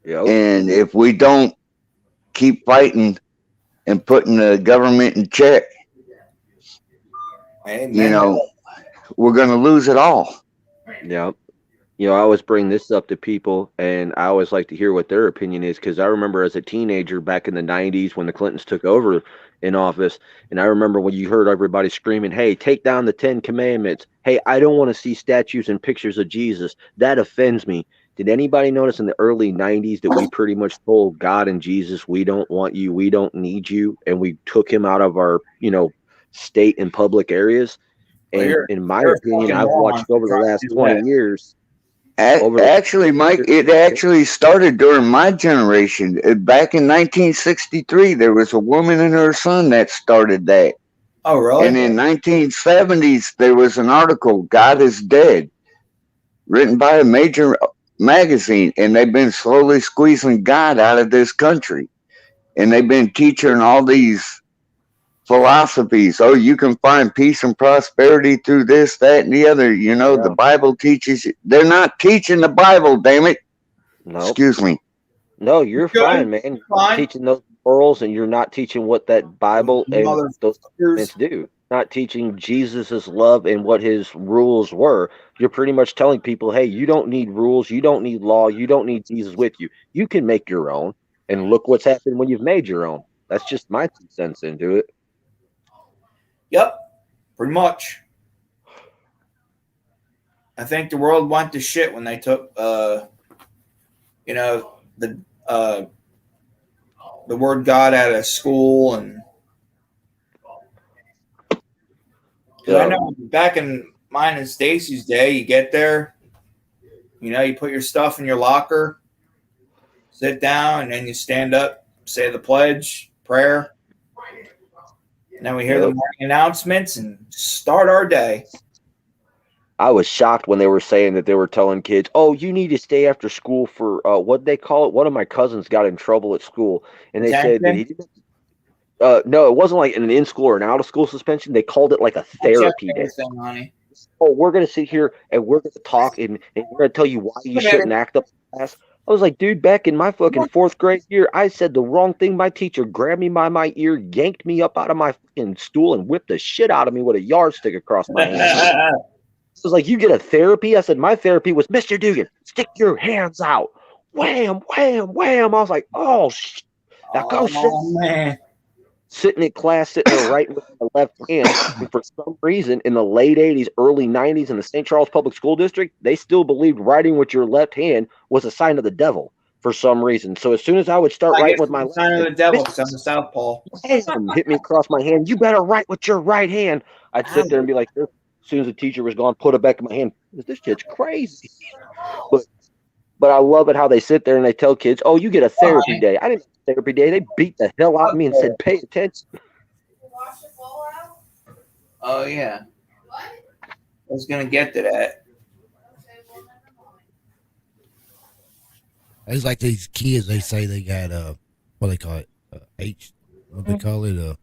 Yep. And if we don't keep fighting and putting the government in check, Amen. We're going to lose it all. Yep. I always bring this up to people, and I always like to hear what their opinion is, because I remember as a teenager back in the 90s when the Clintons took over in office, and I remember when you heard everybody screaming, hey, take down the 10 Commandments. Hey, I don't want to see statues and pictures of Jesus. That offends me. Did anybody notice in the early 90s that we pretty much told God and Jesus, we don't want you, we don't need you, and we took him out of our, state and public areas? And in my opinion, I've watched over the last 20 years. Actually, Mike, it actually started during my generation. Back in 1963, there was a woman and her son that started that. Oh, really? And in 1970s, there was an article, God is Dead, written by a major magazine. And they've been slowly squeezing God out of this country. And they've been teaching all these philosophies. Oh, you can find peace and prosperity through this, that, and the other. The Bible teaches you. They're not teaching the Bible, damn it. No. Excuse me. No, you're fine, man. You're teaching those morals, and you're not teaching what that Bible and those commandments do. Not teaching Jesus's love and what his rules were. You're pretty much telling people, hey, you don't need rules, you don't need law, you don't need Jesus with you. You can make your own, and look what's happened when you've made your own. That's just my 2 cents into it. Yep, pretty much. I think the world went to shit when they took, the word God out of school. And I know back in mine and Stacy's day, you get there, you put your stuff in your locker, sit down, and then you stand up, say the pledge, prayer. And then we hear the morning announcements and start our day. I was shocked when they were saying that they were telling kids, oh, you need to stay after school for what they call it. One of my cousins got in trouble at school, and they said that he didn't. No, it wasn't like an in-school or an out-of-school suspension. They called it like a therapy day. Oh, we're going to sit here and we're going to talk, and we're going to tell you why you shouldn't act up in class. I was like, dude, back in my fucking 4th grade year, I said the wrong thing. My teacher grabbed me by my ear, yanked me up out of my fucking stool, and whipped the shit out of me with a yardstick across my hand. I was like, you get a therapy? I said, my therapy was, Mr. Dugan, stick your hands out. Wham, wham, wham. I was like, oh, shit. Now go sit. Sitting in class, sitting there right with my left hand. And for some reason, in the late 80s, early 90s, in the St. Charles Public School District, they still believed writing with your left hand was a sign of the devil for some reason. So as soon as I would start writing with my left hand, sign of the devil, because I'm the Southpaw. Hit me across my hand. You better write with your right hand. I'd sit there and be like, as soon as the teacher was gone, put it back in my hand. This shit's crazy. But I love it how they sit there and they tell kids, oh, you get a therapy day. I didn't get a therapy day. They beat the hell out of me and said, pay attention. Oh, yeah. I was going to get to that. It's like these kids, they say they got, what they call it? What they call it?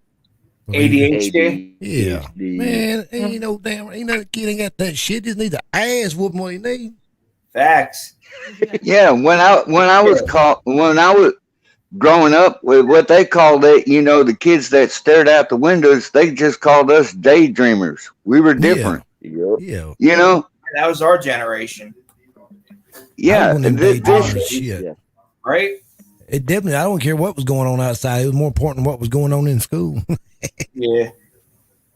ADHD? Yeah. Man, ain't no kid ain't got that shit. Just need the ass whooping what he needs. Facts. Yeah, when I was growing up with what they called it, the kids that stared out the windows, they just called us daydreamers. We were different. Yeah. That was our generation. Yeah. Shit. Right? It definitely, I don't care what was going on outside. It was more important than what was going on in school. Yeah.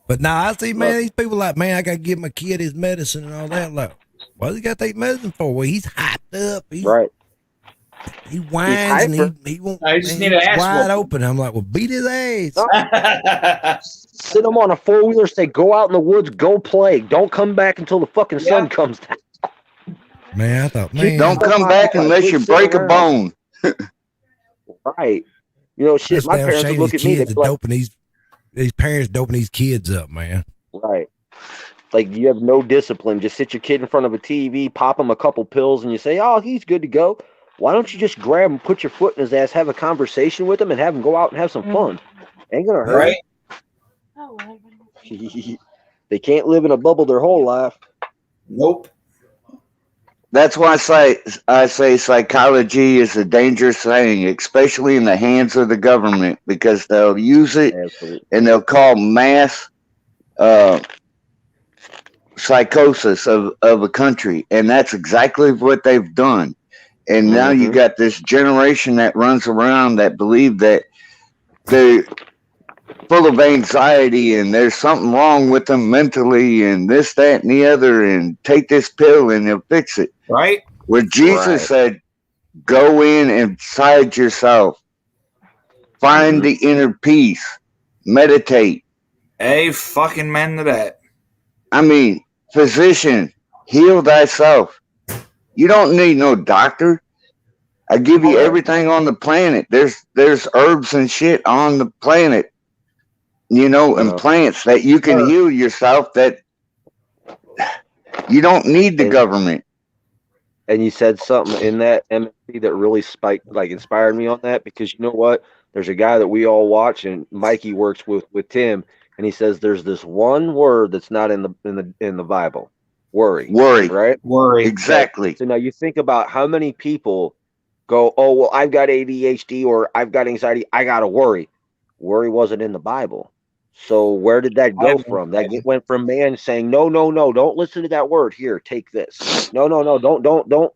But now I see, man, these people like, man, I got to give my kid his medicine and all that. Like, what's he got to take medicine for? Well, he's hyped up. He whines and he won't. I just need an ass wide whooping. open. I'm like, well, beat his ass. Sit him on a 4-wheeler, say, go out in the woods, go play. Don't come back until the fucking sun comes down. Man, I thought, man. Don't come back unless you break a bone. Right. Shit, my parents would look at me. These parents doping these kids up, man. Right. Like, you have no discipline. Just sit your kid in front of a TV, pop him a couple pills, and you say, oh, he's good to go. Why don't you just grab him, put your foot in his ass, have a conversation with him, and have him go out and have some fun? Ain't gonna hurt. Right. They can't live in a bubble their whole life. Nope. That's why I say psychology is a dangerous thing, especially in the hands of the government, because they'll use it and they'll call mass psychosis of a country, and that's exactly what they've done. And now you got this generation that runs around that believe that they're full of anxiety and there's something wrong with them mentally and this, that, and the other, and take this pill and they'll fix it. Right? Where Jesus said, go in inside yourself, find the inner peace, meditate. Amen to that. I mean, physician, heal thyself. You don't need no doctor. I give you everything on the planet. There's herbs and shit on the planet, and plants that you can heal yourself, that you don't need the government. And you said something in that MSC that really inspired me on that, because you know what? There's a guy that we all watch, and Mikey works with Tim, and he says there's this one word that's not in the Bible. Worry. Right? Worry. Exactly. So now you think about how many people go, oh, well, I've got ADHD or I've got anxiety, I gotta worry. Worry wasn't in the Bible. So where did that go from? That went from man saying, no, don't listen to that word. Here, take this. No, don't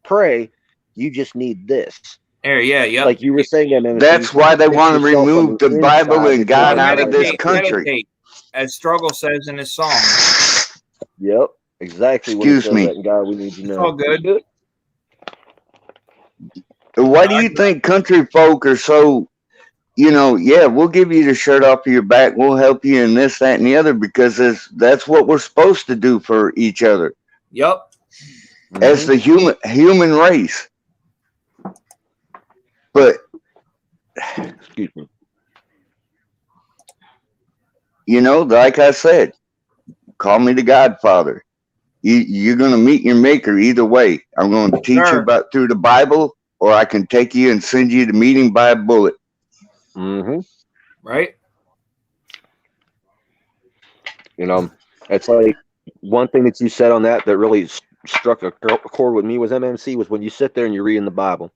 pray. You just need this. Yeah. Like you were saying, that's why they want to remove the Bible and God out of this country. Meditate, as Struggle says in his song. Yep, exactly. Excuse me. God, we need to know. It's all good. Why do you think country folk are so, we'll give you the shirt off of your back, we'll help you in this, that, and the other, because that's what we're supposed to do for each other. Yep. As the human race. But, excuse me. Like I said, call me the Godfather. You're going to meet your maker either way. I'm going to teach you about through the Bible, or I can take you and send you to meeting by a bullet. Right? It's like one thing that you said on that really struck a chord with me was MMC, was when you sit there and you're reading the Bible.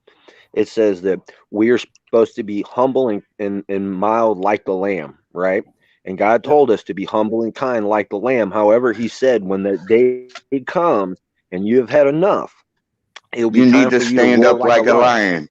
It says that we are supposed to be humble and mild like the lamb, right? And God told us to be humble and kind like the lamb. However, he said when the day comes and you have had enough, it'll be time for you to stand up like a lion.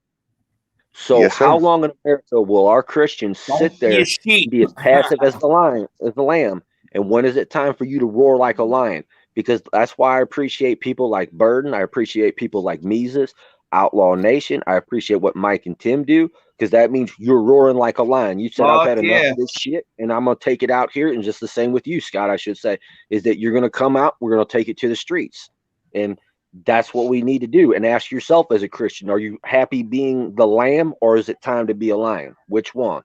So how long in America will our Christians sit there and be as passive as the lamb? And when is it time for you to roar like a lion? Because that's why I appreciate people like Burden. I appreciate people like Mises, Outlaw Nation. I appreciate what Mike and Tim do, because that means you're roaring like a lion. You said, I've had enough of this shit, and I'm going to take it out here. And just the same with you, Scott, I should say, is that you're going to come out, we're going to take it to the streets. And that's what we need to do. And ask yourself as a Christian, are you happy being the lamb, or is it time to be a lion? Which one?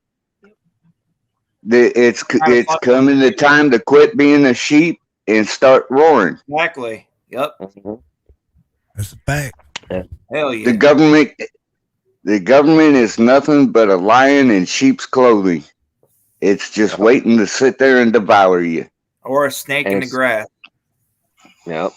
It's coming the time to quit being a sheep and start roaring. Exactly. Yep. That's a fact. Hell yeah. The government is nothing but a lion in sheep's clothing. It's just waiting to sit there and devour you. Or a snake in the grass. Yep.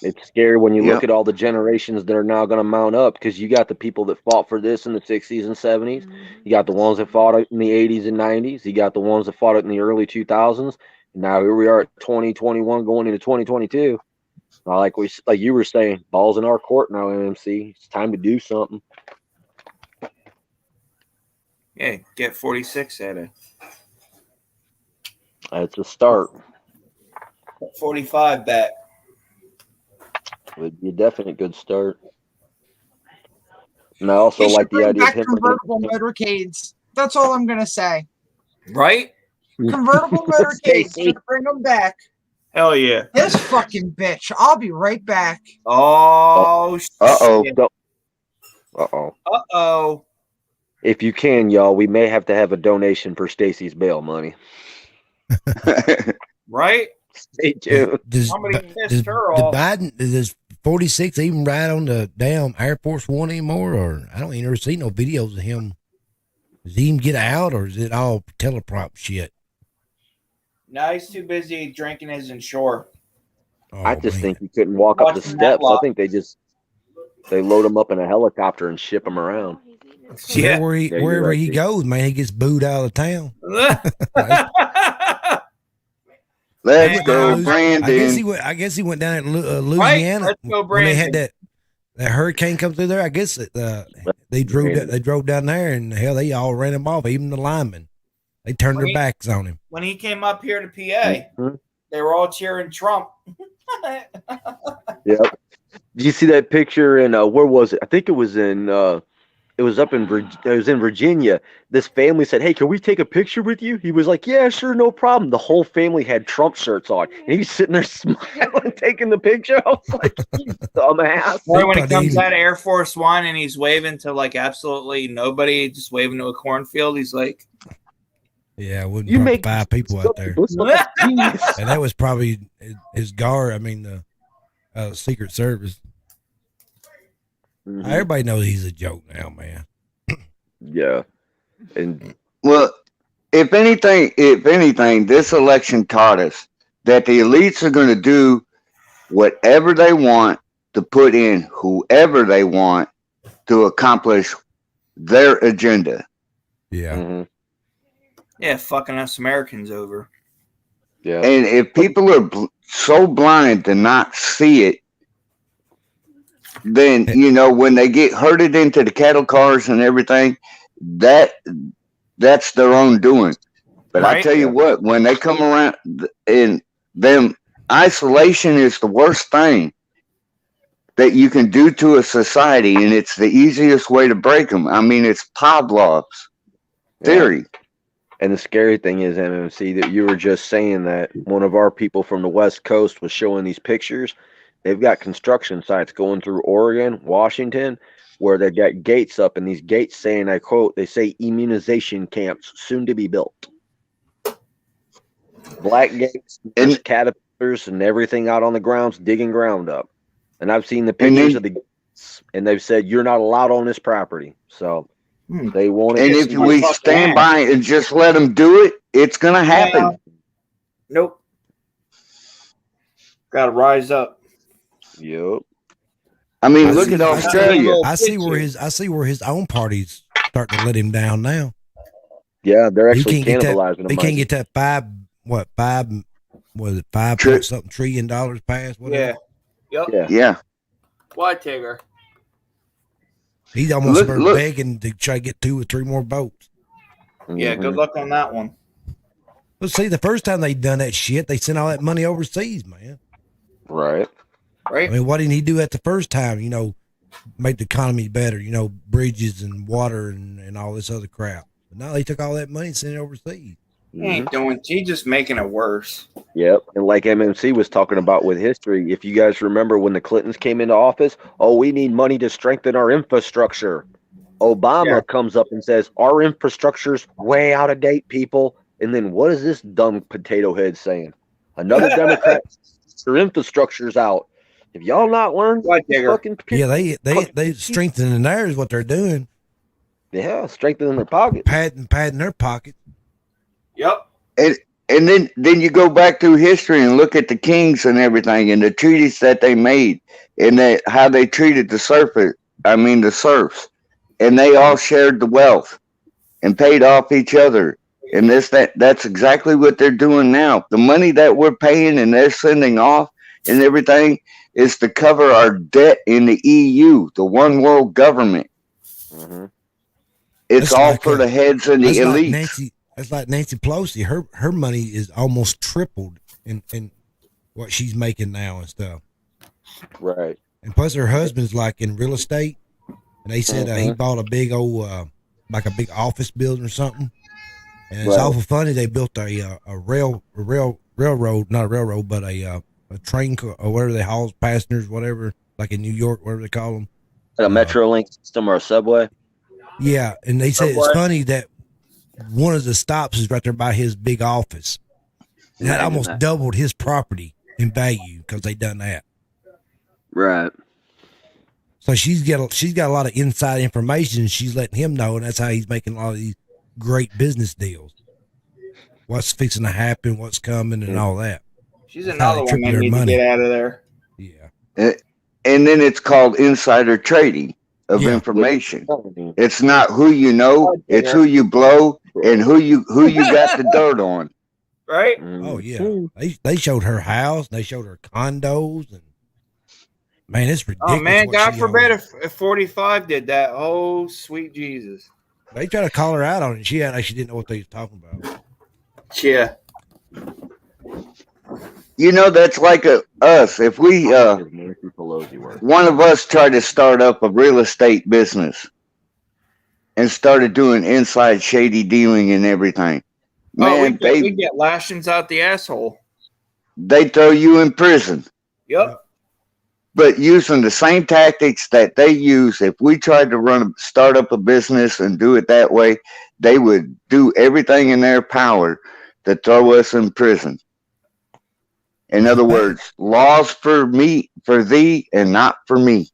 It's scary when you look at all the generations that are now going to mount up, because you got the people that fought for this in the 60s and 70s. You got the ones that fought it in the 80s and 90s. You got the ones that fought it in the early 2000s. And now here we are at 2021 going into 2022. Like you were saying, ball's in our court now, MMC. It's time to do something. Yeah, get 46 at it. That's a start. 45 back. Would be a definite good start. And I also like the idea of him convertible motorcades. That's all I'm gonna say. Right? Convertible motorcades. Gonna bring them back. Hell yeah. This fucking bitch. I'll be right back. Oh, shit. Uh-oh. If you can, y'all, we may have to have a donation for Stacy's bail money. Right? Stay tuned. Does Biden, does 46 even ride on the damn Air Force One anymore? Or I don't even ever see no videos of him. Does he even get out, or is it all teleprop shit? No, he's too busy drinking his inshore. Oh, I just think he couldn't walk up the steps. I think they load him up in a helicopter and ship him around. Yeah, wherever he goes, man, he gets booed out of town. Let's go, Brandon. I guess he went down at Louisiana. Let's go, when they Brandon. had that hurricane come through there. I guess they drove down there, and hell, they all ran him off. Even the linemen, they turned their backs on him. When he came up here to PA, they were all cheering Trump. Yep. Did you see that picture in where was it? I think it was in Virginia. This family said, "Hey, can we take a picture with you?" He was like, "Yeah, sure, no problem." The whole family had Trump shirts on, and he's sitting there smiling, taking the picture. I was like, "You dumbass!" Or when he comes out of Air Force One and he's waving to like absolutely nobody, just waving to a cornfield, he's like, "Yeah, wouldn't make 5 people out there." And that was probably his guard. I mean, the Secret Service. Everybody knows he's a joke now, man. Yeah. And well, if anything, this election taught us that the elites are going to do whatever they want to put in whoever they want to accomplish their agenda. Yeah. Yeah, fucking us Americans over. Yeah. And if people are so blind to not see it, then, when they get herded into the cattle cars and everything, that's their own doing. But I tell you what, when they come around, and them, isolation is the worst thing that you can do to a society, and it's the easiest way to break them. I mean, it's Pavlov's theory. Yeah. And the scary thing is, MMC, that you were just saying that one of our people from the West Coast was showing these pictures. They've got construction sites going through Oregon, Washington, where they've got gates up, and these gates saying, I quote, they say immunization camps soon to be built. Black gates, and caterpillars, and everything out on the grounds digging ground up. And I've seen the pictures of the gates, and they've said, you're not allowed on this property. So they won't. And if we stand by and just let them do it, it's going to happen. Nope. Got to rise up. Yep. I mean, look at Australia. I see where his own party's starting to let him down now. Yeah, they're actually cannibalizing him. They can't get that $5 something trillion passed. Whatever. Yeah. Yep. Yeah. Why, Tigger? He's almost begging to try to get 2 or 3 more votes. Yeah, good luck on that one. Well, see, the first time they done that shit, they sent all that money overseas, man. Right. I mean, what didn't he do at the first time? Make the economy better, bridges and water and all this other crap. But now they took all that money and sent it overseas. He ain't doing, he's just making it worse. Yep. And like MMC was talking about with history, if you guys remember when the Clintons came into office, we need money to strengthen our infrastructure. Obama comes up and says, our infrastructure's way out of date, people. And then what is this dumb potato head saying? Another Democrat, your infrastructure's out. If y'all not learned, they strengthening theirs, what they're doing. Yeah, strengthening their pockets. Padding their pockets. Yep. And then you go back through history and look at the kings and everything and the treaties that they made and how they treated the serfs, and they all shared the wealth and paid off each other. And that's exactly what they're doing now. The money that we're paying and they're sending off and everything is to cover our debt in the EU, the one world government. Mm-hmm. It's all for the heads and the elites. That's like Nancy Pelosi. Her money is almost tripled in what she's making now and stuff. Right. And plus her husband's like in real estate. And they said he bought a big old like a big office building or something. And it's awful funny. They built a railroad, not a railroad, but a train or whatever they haul passengers, whatever, like in New York, whatever they call them. Like a Metrolink system or a subway. Yeah, and they said it's funny that one of the stops is right there by his big office. And that almost doubled his property in value because they done that. Right. So she's got a lot of inside information. And she's letting him know, and that's how he's making a lot of these great business deals. What's fixing to happen, what's coming, and all that. She's another one that needs to get out of there. Yeah. And then it's called insider trading of information. It's not who you know, it's who you blow and who you got the dirt on. Right? Oh yeah. They showed her house, they showed her condos, and man, it's ridiculous. Oh man, God forbid if 45 did that. Oh sweet Jesus. They tried to call her out on it. She didn't know what they was talking about. Yeah. You know, that's like us. If we, one of us tried to start up a real estate business and started doing inside shady dealing and everything, man, we get lashings out the asshole. They throw you in prison. Yep. But using the same tactics that they use, if we tried to start up a business and do it that way, they would do everything in their power to throw us in prison. In other words, laws for thee, and not for me.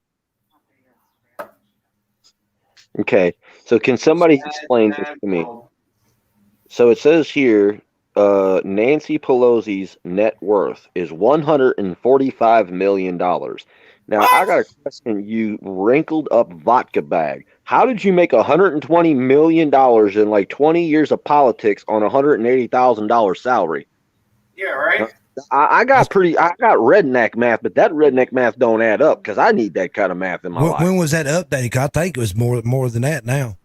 Okay, so can somebody explain this to me? So it says here, Nancy Pelosi's net worth is $145 million. Now, I got a question, you wrinkled up vodka bag. How did you make $120 million in like 20 years of politics on $180,000 salary? Yeah, right? I got redneck math, but that redneck math don't add up because I need that kind of math in my life. When was that updated? I think it was more than that now.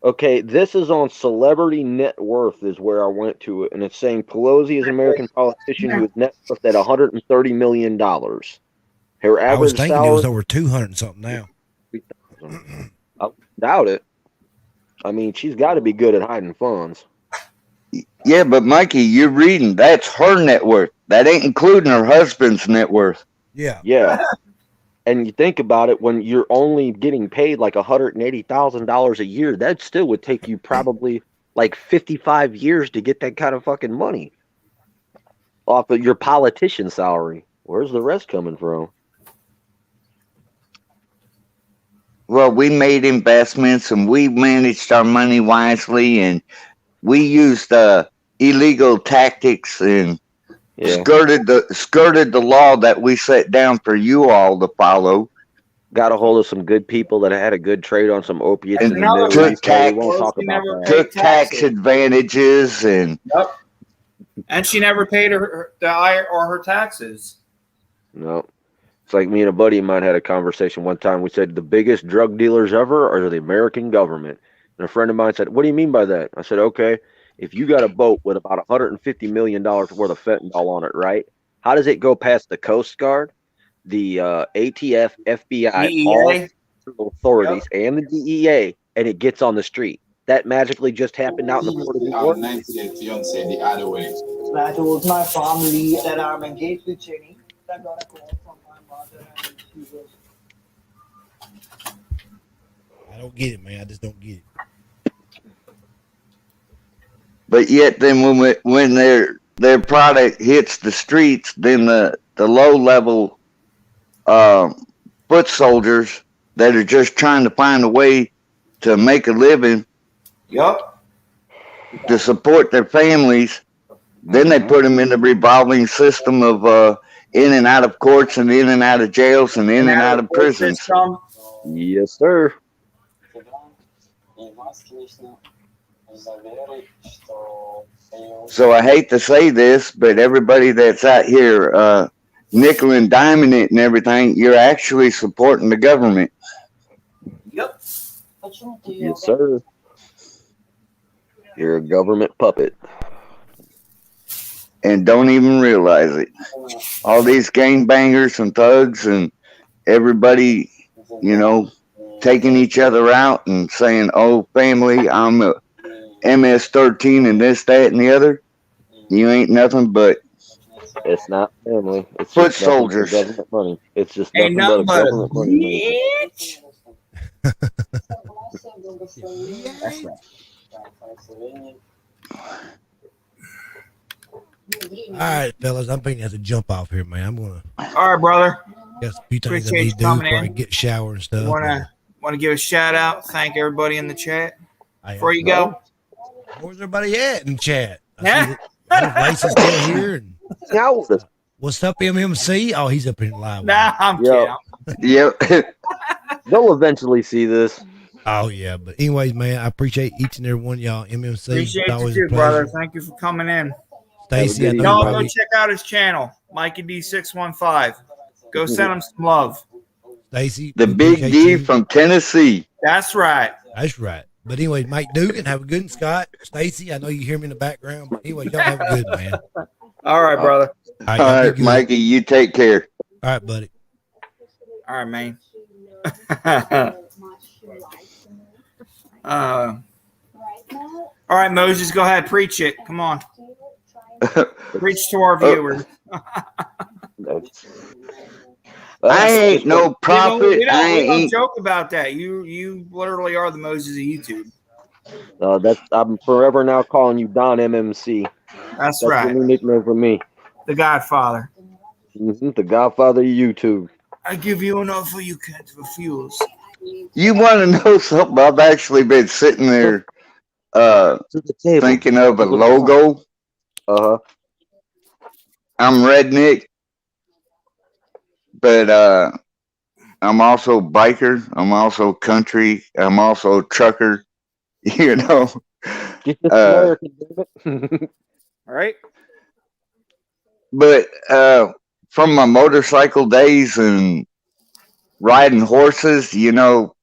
Okay, this is on Celebrity Net Worth is where I went to it, and it's saying Pelosi is an American politician who is net worth at $130 million. Her average I was thinking salary, it was over 200 something now. I doubt it. I mean, she's got to be good at hiding funds. Yeah, but Mikey, you're reading. That's her net worth. That ain't including her husband's net worth. Yeah. Yeah. And you think about it, when you're only getting paid like $180,000 a year, that still would take you probably like 55 years to get that kind of fucking money off of your politician salary. Where's the rest coming from? Well, we made investments and we managed our money wisely, and we used illegal tactics and skirted the law that we set down for you all to follow. Got a hold of some good people that had a good trade on some opiates and in the Middle East. We won't talk about that. Took tax advantages and. Yep. And she never paid her taxes. No. It's like me and a buddy of mine had a conversation one time. We said the biggest drug dealers ever are the American government. And a friend of mine said, "What do you mean by that?" I said, "Okay, if you got a boat with about $150 million worth of fentanyl on it, right? How does it go past the Coast Guard, the ATF, FBI, DEA? all authorities, and the DEA, and it gets on the street? That magically just happened out in the Port of New York." 98 fiance the other way. I told my family that I'm engaged with Jenny. I got a call from my mother, and she was. I don't get it, man. I just don't get it. But yet, then when their product hits the streets, then the low level foot soldiers that are just trying to find a way to make a living, Yup, to support their families, Then they put them in the revolving system of in and out of courts and in and out of jails and in and out of prisons. Yes, sir. So I hate to say this, but everybody that's out here nickel and diming it and everything, you're actually supporting the government. Yep. Yes, sir. You're a government puppet. And don't even realize it. All these gangbangers and thugs and everybody, you know, taking each other out and saying, oh, family, I'm a MS-13 and this, that, and the other. You ain't nothing but it's not family. It's foot just soldiers. Government money. It's just ain't nothing but government money. That's right. All right, fellas, I'm going to have to jump off here, man. I'm going to. All right, brother. Got a few things I Appreciate need you to do coming before I in. get shower and stuff. Want to give a shout out? Thank everybody in the chat before you go. Where's everybody at in chat? I see Lacey's still here. And, what's up, MMC? Oh, he's up in live. Nah, I'm kidding. Yep. They'll eventually see this. Oh, yeah. But anyways, man, I appreciate each and every one of y'all. MMC. Appreciate it's always you a too, pleasure. brother. Thank you for coming in. Stacy, I know y'all probably... go check out his channel, Mikey D615. Go send him some love. Stacy, the Big D from Tennessee. That's right. That's right. But anyway, Mike Dugan, have a good one, Scott. Stacy, I know you hear me in the background. But anyway, y'all have a good man. All right, brother. All right, Mikey, you take care. All right, buddy. All right, man. All right, Moses, go ahead, preach it. Come on. Preach to our viewers. I ain't no prophet. We don't joke about that. You literally are the Moses of YouTube. I'm forever now calling you Don MMC. That's right. That's a new nickname for me. The Godfather. The Godfather of YouTube. I give you enough of you cats for fuels. You want to know something? I've actually been sitting there thinking of a logo. I'm redneck, but I'm also biker. I'm also country. I'm also trucker. You know. All right. But from my motorcycle days and riding horses, you know,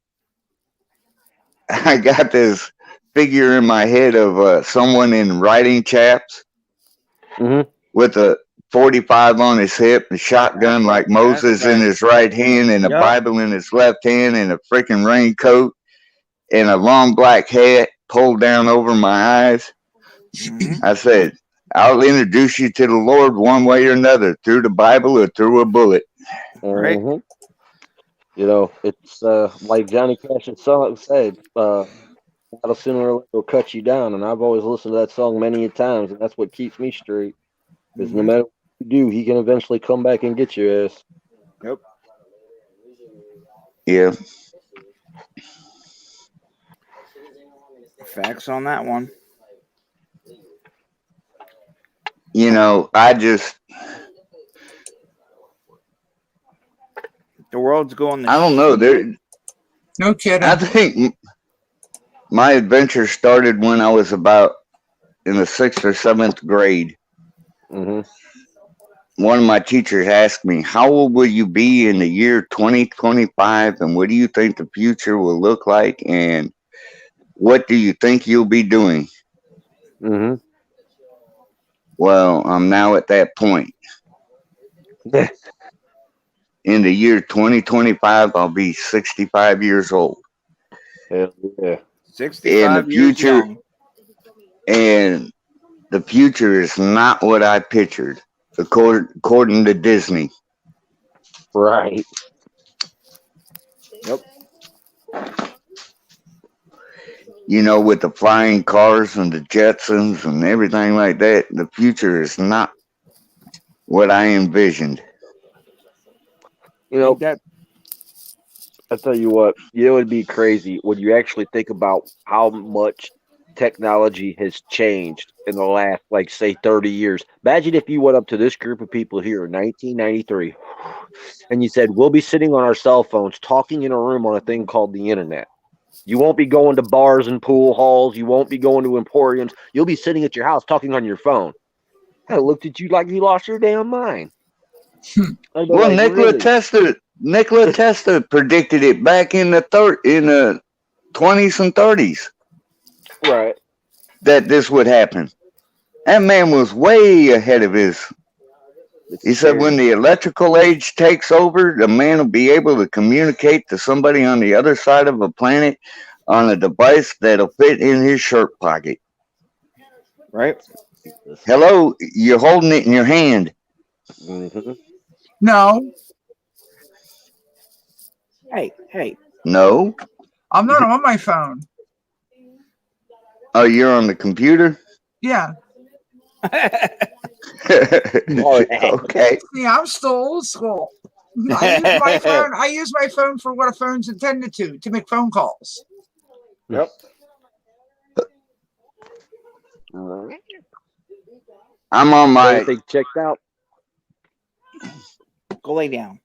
I got this figure in my head of someone in riding chaps with a 45 on his hip, a shotgun like Moses in his right hand, and a Bible in his left hand, and a freaking raincoat, and a long black hat pulled down over my eyes. I said, I'll introduce you to the Lord one way or another, through the Bible or through a bullet. Right. You know, it's like Johnny Cash's song said, "Battle sooner or later will cut you down." And I've always listened to that song many times, and that's what keeps me straight. Because no matter what you do, he can eventually come back and get your ass. Yep. Yeah. Facts on that one. You know, the world's going. I don't know. No kidding. I think my adventure started when I was about in the 6th or 7th grade. One of my teachers asked me, how old will you be in the year 2025, and what do you think the future will look like, and what do you think you'll be doing? Well, I'm now at that point. In the year 2025, I'll be 65 years old. Hell yeah. 65 in the future, and the future is not what I pictured, according to Disney. Right. Yep. You know, with the flying cars and the Jetsons and everything like that, the future is not what I envisioned. You know, I tell you what, it would be crazy when you actually think about how much technology has changed in the last, like, say, 30 years. Imagine if you went up to this group of people here in 1993 and you said, we'll be sitting on our cell phones talking in a room on a thing called the internet. You won't be going to bars and pool halls. You won't be going to emporiums. You'll be sitting at your house talking on your phone. I looked at you like you lost your damn mind. Well, like, Nikola Tesla predicted it back in the 20s and 30s. Right. That this would happen. That man was way ahead of his. He said when the electrical age takes over, the man will be able to communicate to somebody on the other side of a planet on a device that'll fit in his shirt pocket. Right? Hello, you're holding it in your hand. Mm-hmm. No. Hey. No. I'm not on my phone. Oh, you're on the computer? Yeah. Okay. Yeah, I'm still old school. I use my phone for what a phone's intended to make phone calls. Yep. I'm on my. Everything checked out. Go lay down.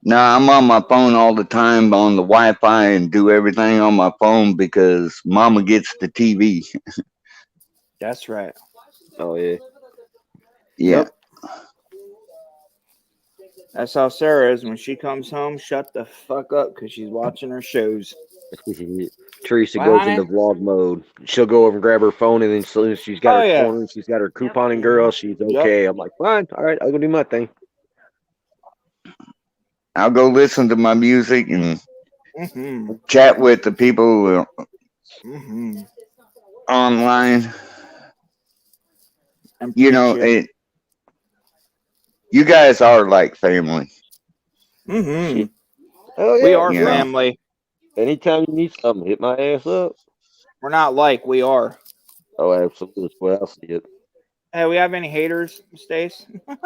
No, I'm on my phone all the time on the Wi-Fi and do everything on my phone because Mama gets the TV. That's right. Oh yeah. Yeah. Yep. That's how Sarah is when she comes home. Shut the fuck up because she's watching her shows. Teresa goes into vlog mode. She'll go over and grab her phone, and then as soon as she's got her corner, she's got her couponing girl. She's okay. I'm like, fine, all right, I'll go do my thing. I'll go listen to my music and chat with the people online. You know, you guys are like family. Mm-hmm. Oh, yeah. We are family. Anytime you need something, hit my ass up. We're not like, we are. Oh, absolutely. That's the way I see it. Hey, we have any haters, Stace? I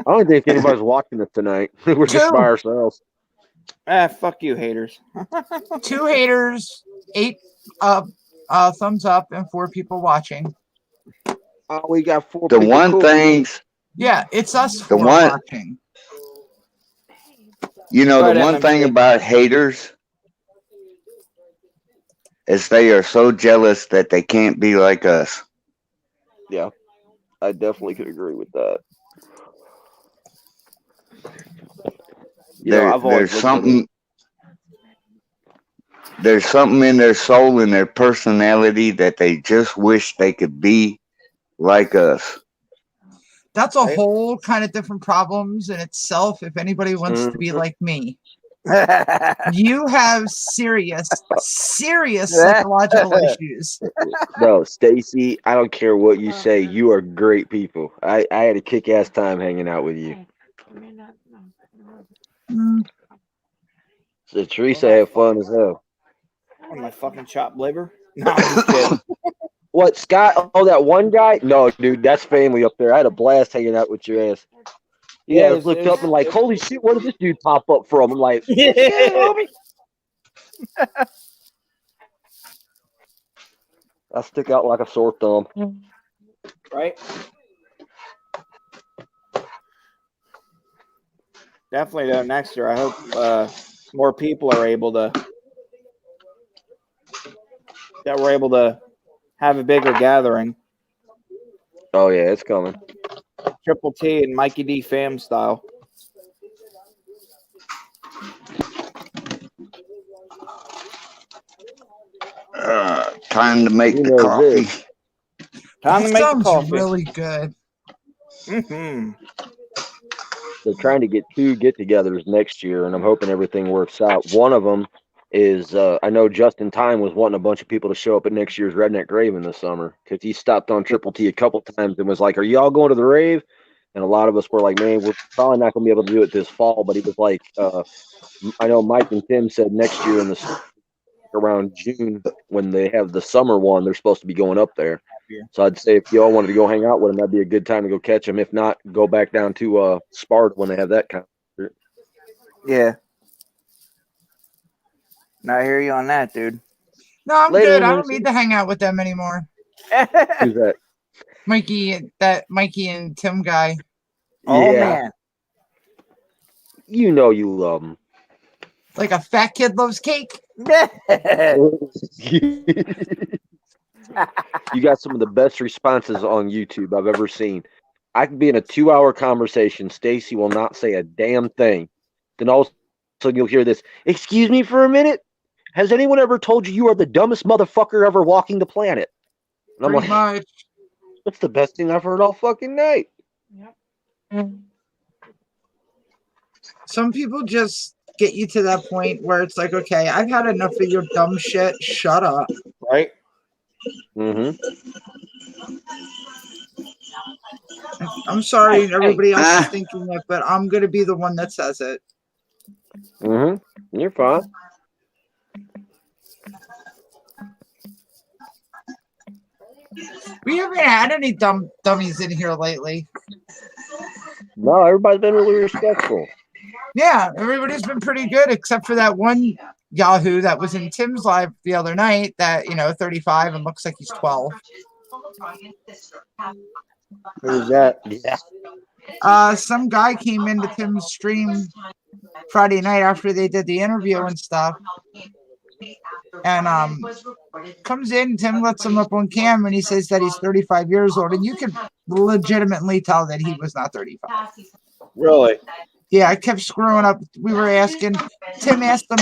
don't think anybody's watching us tonight. We're just by ourselves. Fuck you, haters. 2 haters, 8 thumbs up, and 4 people watching. Oh, we got 4 the people. one things. Yeah, it's us The 4 one watching. You know, the one thing about haters is they are so jealous that they can't be like us. Yeah, I definitely could agree with that. There's something in their soul and their personality that they just wish they could be like us. That's a whole kind of different problems in itself. If anybody wants to be like me, you have serious psychological issues. No, Stacy, I don't care what you say. You are great people. I had a kick-ass time hanging out with you. So Teresa had fun as hell. My fucking chopped liver? No, I'm just kidding. What, Scott? Oh, that one guy? No, dude, that's family up there. I had a blast hanging out with your ass. You guys looked up and like, holy shit, where did this dude pop up from? I'm like, yeah, homie. I stick out like a sore thumb. Right? Definitely though, next year. I hope more people are able to have a bigger gathering. Oh yeah, it's coming. Triple T and Mikey D fam style. Time to make the coffee. Time to make the coffee. Really good. Mm-hmm. They're trying to get 2 get-togethers next year, and I'm hoping everything works out. One of them is I know Justin Time was wanting a bunch of people to show up at next year's Redneck Raven this summer because he stopped on Triple T a couple times and was like, "Are y'all going to the rave?" And a lot of us were like, "Man, we're probably not going to be able to do it this fall." But he was like, "I know Mike and Tim said next year in the around June when they have the summer one, they're supposed to be going up there." So I'd say if y'all wanted to go hang out with them, that'd be a good time to go catch them. If not, go back down to Sparta when they have that concert. Yeah. I hear you on that, dude. No, I'm Later, good. I don't Lucy. need to hang out with them anymore. Who's that? Mikey and Tim guy. Oh, Yeah. man. You know you love them. Like a fat kid loves cake. You got some of the best responses on YouTube I've ever seen. I could be in a 2-hour conversation. Stacy will not say a damn thing. Then all of a sudden you'll hear this. Excuse me for a minute. Has anyone ever told you are the dumbest motherfucker ever walking the planet? And I'm Pretty like, much. that's the best thing I've heard all fucking night. Yep. Some people just get you to that point where it's like, okay, I've had enough of your dumb shit. Shut up. Right? Mm-hmm. I'm sorry, everybody else is thinking it, but I'm gonna be the one that says it. Mm-hmm. You're fine. We haven't had any dummies in here lately. No, everybody's been really respectful. Yeah, everybody's been pretty good, except for that one Yahoo that was in Tim's live the other night. That 35 and looks like he's 12. Who's that? Yeah. Some guy came into Tim's stream Friday night after they did the interview and stuff, and comes in. Tim lets him up on cam, and he says that he's 35 years old, and you could legitimately tell that he was not 35. Really? Yeah, I kept screwing up. We were asking. Tim asked him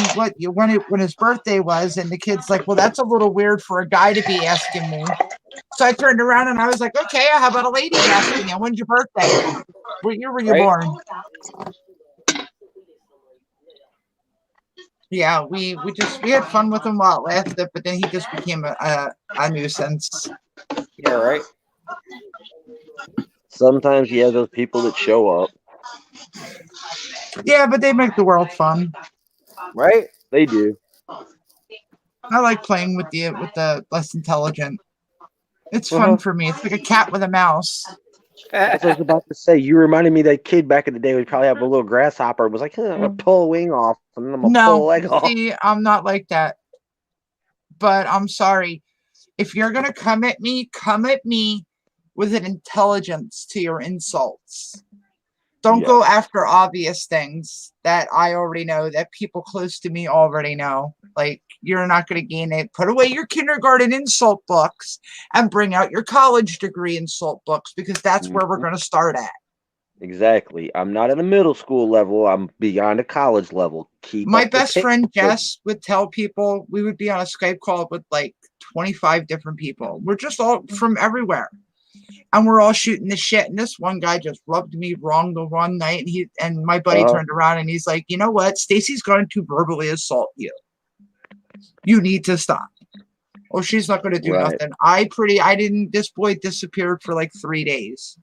when his birthday was, and the kid's like, "Well, that's a little weird for a guy to be asking me." So I turned around and I was like, "Okay, how about a lady asking you? When's your birthday? What year were you born?" Yeah, we had fun with him while it lasted, but then he just became a nuisance. Yeah, right. Sometimes you have those people that show up. Yeah, but they make the world fun. Right? They do. I like playing with the less intelligent. It's fun for me. It's like a cat with a mouse. That's what I was about to say. You reminded me of that kid back in the day would probably have a little grasshopper. It was like, I'm gonna pull a wing off and then I'm gonna pull a leg off. See, I'm not like that. But I'm sorry. If you're gonna come at me with an intelligence to your insults. Don't go after obvious things that I already know, that people close to me already know. Like, you're not going to gain it. Put away your kindergarten insult books and bring out your college degree insult books, because that's where we're going to start at. Exactly. I'm not at a middle school level. I'm beyond a college level. My best friend Jess would tell people, we would be on a Skype call with like 25 different people. We're just all from everywhere. And we're all shooting the shit. And this one guy just rubbed me wrong the one night. And my buddy turned around and he's like, you know what? Stacy's going to verbally assault you. You need to stop. Oh, she's not going to do nothing. This boy disappeared for like 3 days.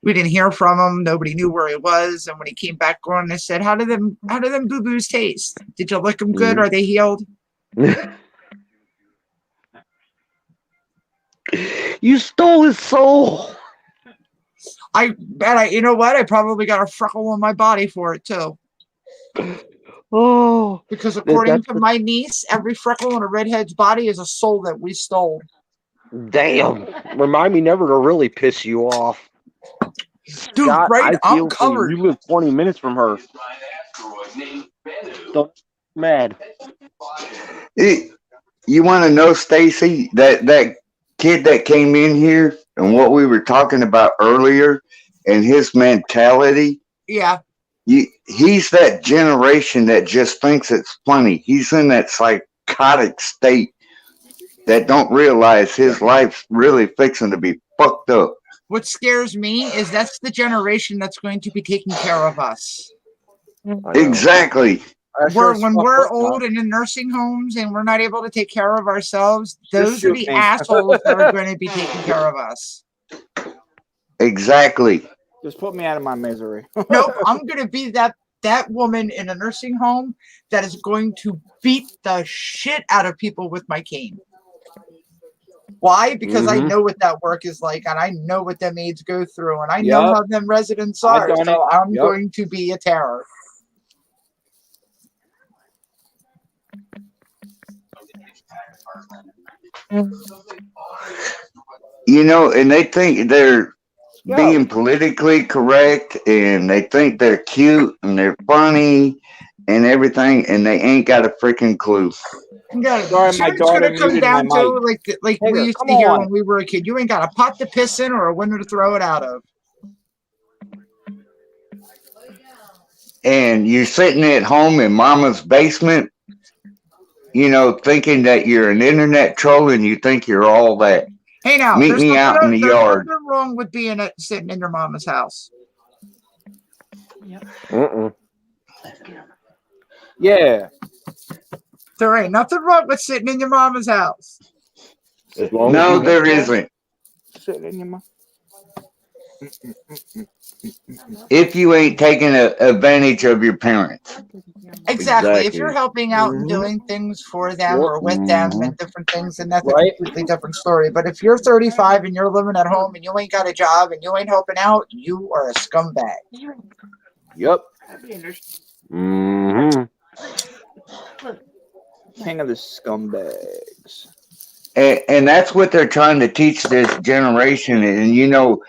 We didn't hear from him. Nobody knew where he was. And when he came back on, I said, how do them boo-boos taste? Did you lick them good? Are they healed? You stole his soul. I bet you know what? I probably got a freckle on my body for it too. Oh, because according to my niece, every freckle on a redhead's body is a soul that we stole. Damn. Remind me never to really piss you off. Dude, Scott, right? I feel I'm covered. You live 20 minutes from her. Don't mad. You want to know, Stacy, that kid that came in here and what we were talking about earlier and his mentality? Yeah. He's that generation that just thinks it's funny. He's in that psychotic state that don't realize his life's really fixing to be fucked up. What scares me is that's the generation that's going to be taking care of us. Exactly. When we're old and in nursing homes and we're not able to take care of ourselves, those are the assholes that are going to be taking care of us. Exactly. Just put me out of my misery. Nope, I'm going to be that woman in a nursing home that is going to beat the shit out of people with my cane. Why? Because I know what that work is like, and I know what them aides go through, and I know how them residents are. So I'm going to be a terror. You know, and they think they're being politically correct, and they think they're cute and they're funny and everything, and they ain't got a freaking clue. Sorry, my It's daughter gonna come muted my down to mic. like Hey, we used come to hear on. when we were a kid. You ain't got a pot to piss in or a window to throw it out of. And you're sitting at home in mama's basement, you know, thinking that you're an internet troll and you think you're all that. Hey, now Meet me out in the yard. There's nothing wrong with being sitting in your mama's house. Yeah. There ain't nothing wrong with sitting in your mama's house. As long No, as there isn't. Sitting in your mom. If you ain't taking advantage of your parents. Exactly. If you're helping out and doing things for them or with them and different things, then that's a completely different story. But if you're 35 and you're living at home and you ain't got a job and you ain't helping out, you are a scumbag. Yep. King of the scumbags. And that's what they're trying to teach this generation. And, you know,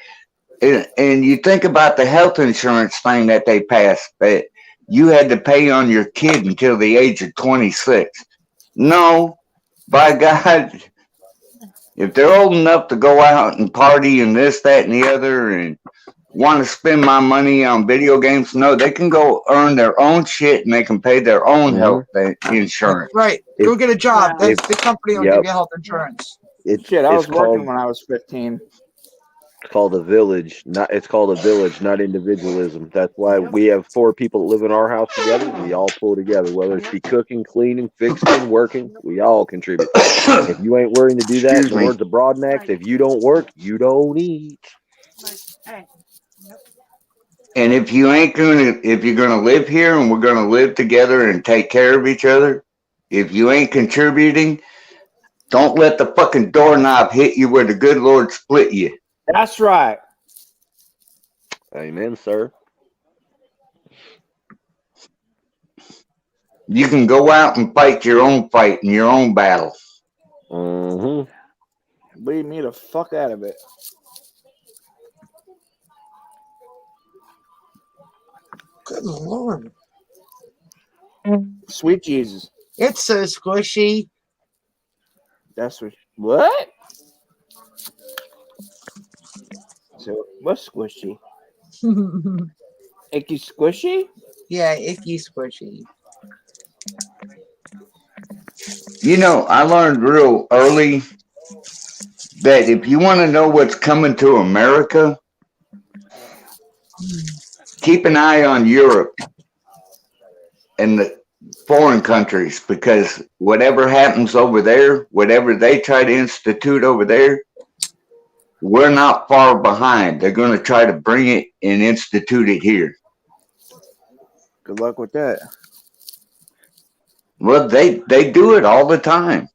and you think about the health insurance thing that they passed, that you had to pay on your kid until the age of 26. No, by God, if they're old enough to go out and party and this, that, and the other, and want to spend my money on video games, no, they can go earn their own shit and they can pay their own health insurance. Right. Go get a job. That's the company will give you health insurance. Shit, I was working when I was 15. It's called a village. It's called a village, not individualism. That's why we have 4 people that live in our house together. We all pull together, whether it be cooking, cleaning, fixing, working. We all contribute. If you ain't willing to do that, in the words of Broadmax, if you don't work, you don't eat. And if you're gonna live here and we're gonna live together and take care of each other, if you ain't contributing, don't let the fucking doorknob hit you where the good Lord split you. That's right. Amen, sir. You can go out and fight your own fight in your own battle. Leave me the fuck out of it. Good Lord. Sweet Jesus. It's so squishy. That's what? So what's squishy? Icky squishy? Yeah, icky squishy. You know, I learned real early that if you want to know what's coming to America, keep an eye on Europe and the foreign countries, because whatever happens over there, whatever they try to institute over there, we're not far behind. They're going to try to bring it and institute it here. Good luck with that. Well, they do it all the time.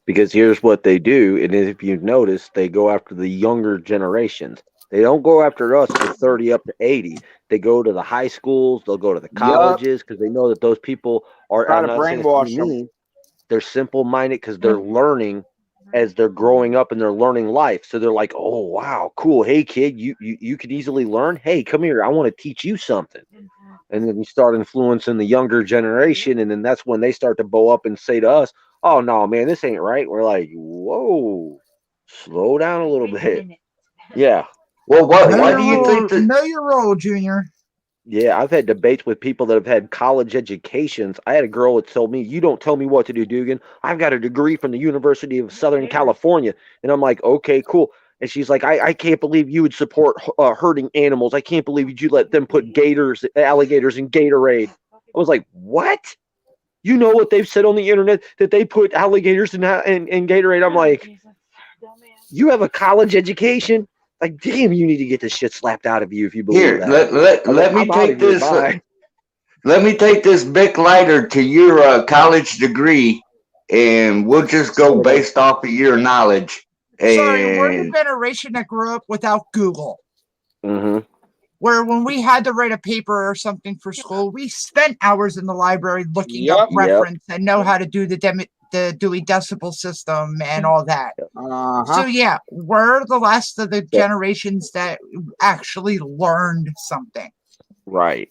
Because here's what they do, and if you've noticed, they go after the younger generations. They don't go after us for 30 up to 80. They go to the high schools. They'll go to the colleges because they know that those people are trying to brainwash them. They're simple-minded because they're learning as they're growing up and they're learning life. So they're like, oh, wow, cool. Hey, kid, you could easily learn. Hey, come here. I want to teach you something. And then you start influencing the younger generation, and then that's when they start to bow up and say to us, oh, no, man, this ain't right. We're like, whoa, slow down a little bit. Yeah. Well, why do you think that? Know your role, Junior. Yeah, I've had debates with people that have had college educations. I had a girl that told me, you don't tell me what to do, Dugan. I've got a degree from the University of Southern California. And I'm like, okay, cool. And she's like, I can't believe you would support hurting animals. I can't believe you let them put alligators in Gatorade. I was like, what? You know what they've said on the internet, that they put alligators in Gatorade? I'm like, you have a college education? Like, damn, you need to get this shit slapped out of you if you believe that. Let me take this. Let me take this Bic lighter to your college degree, and we'll just go based off of your knowledge. Sorry, we're the generation that grew up without Google. Where when we had to write a paper or something for school, we spent hours in the library looking up reference and know how to do the the Dewey Decimal System and all that. Uh-huh. So yeah, we're the last of the generations that actually learned something. Right.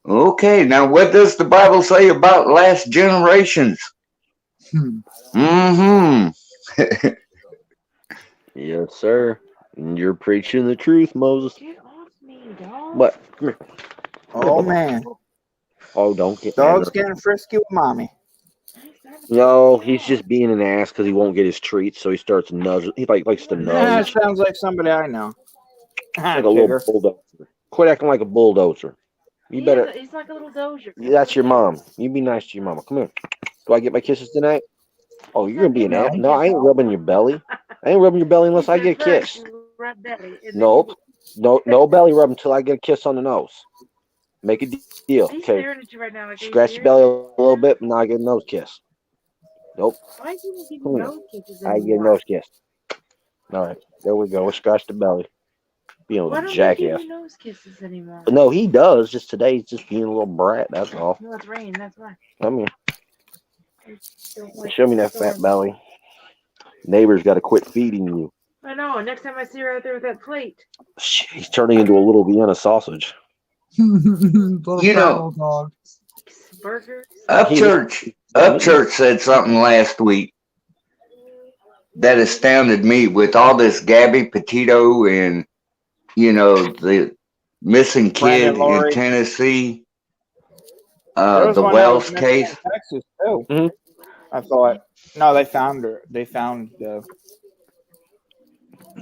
Okay, now what does the Bible say about last generations? Mm-hmm. Yes, sir. And you're preaching the truth, Moses. Get off me, dog. What? Come here. Oh, man. Oh, don't get Dog's mad. getting frisky with mommy. No, he's just being an ass because he won't get his treats, so he starts nudging. He likes to Nah, nudge. sounds like somebody I know. Like a little bulldozer. Quit acting like a bulldozer. You better. He's like a little dozer. That's your mom. You be nice to your mama. Come here. Do I get my kisses tonight? Oh, you're gonna be an ass. No, I ain't rubbing your belly. I ain't rubbing your belly unless I get a kiss. Nope. No belly rub until I get a kiss on the nose. Make a deal. He's Okay. staring at you right now. Like, Scratch your belly a little bit, and now I get a nose kiss. Nope. Why do you give me nose kisses I get a anymore? nose kiss. All right. There we go. We'll scratch the belly. Being a Why little don't you give jackass. me nose kisses anymore? No, he does. Just today, he's just being a little brat. That's all. No, it's rain. That's why. Come here. Show me that fat belly. Neighbor's got to quit feeding you. I know. Next time I see her out there with that plate. He's turning into a little Vienna sausage. You know, dog. Burgers. Upchurch said something last week that astounded me with all this Gabby Petito and, you know, the missing kid Brandon Laurie. in Tennessee, There was the one that was Wells missing case. in Texas too. Mm-hmm. I thought. No, they found her. They found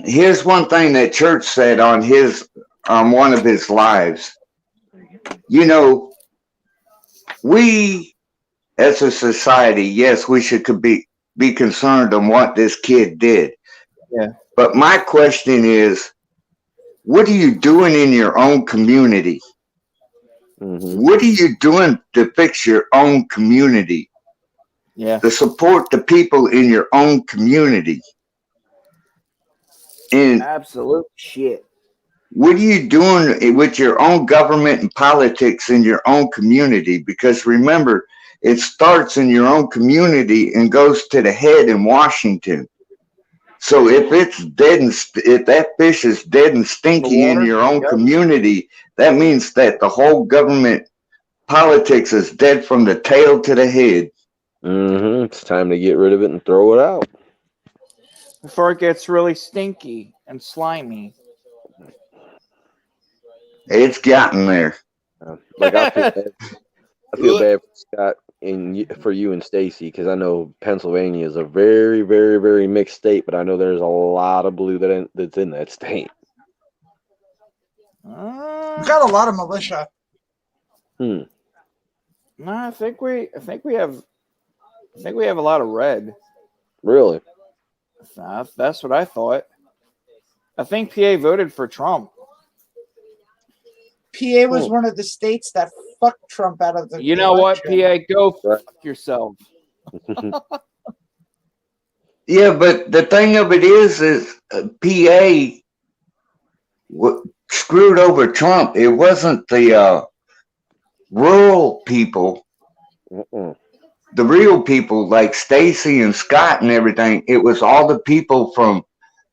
Here's one thing that Church said on one of his lives. You know, we as a society, yes, we should be concerned on what this kid did. Yeah. But my question is, what are you doing in your own community? Mm-hmm. What are you doing to fix your own community? Yeah. To support the people in your own community? And absolute shit. what are you doing with your own government and politics in your own community? Because remember, it starts in your own community and goes to the head in Washington. So if it's dead and if that fish is dead and stinky in your own community, that means that the whole government politics is dead from the tail to the head. Mm-hmm. It's time to get rid of it and throw it out before it gets really stinky and slimy. It's gotten there. Like I feel bad for Scott and for you and Stacy, because I know Pennsylvania is a very, very, very mixed state, but I know there's a lot of blue that's in that state. We got a lot of militia. No, I think we have a lot of red. Really? That's what I thought. I think PA voted for Trump. PA was one of the states that fucked Trump out of the You know election. what, PA? Go fuck yourself. Yeah, but the thing of it is PA screwed over Trump. It wasn't the rural people, the real people like Stacy and Scott and everything. It was all the people from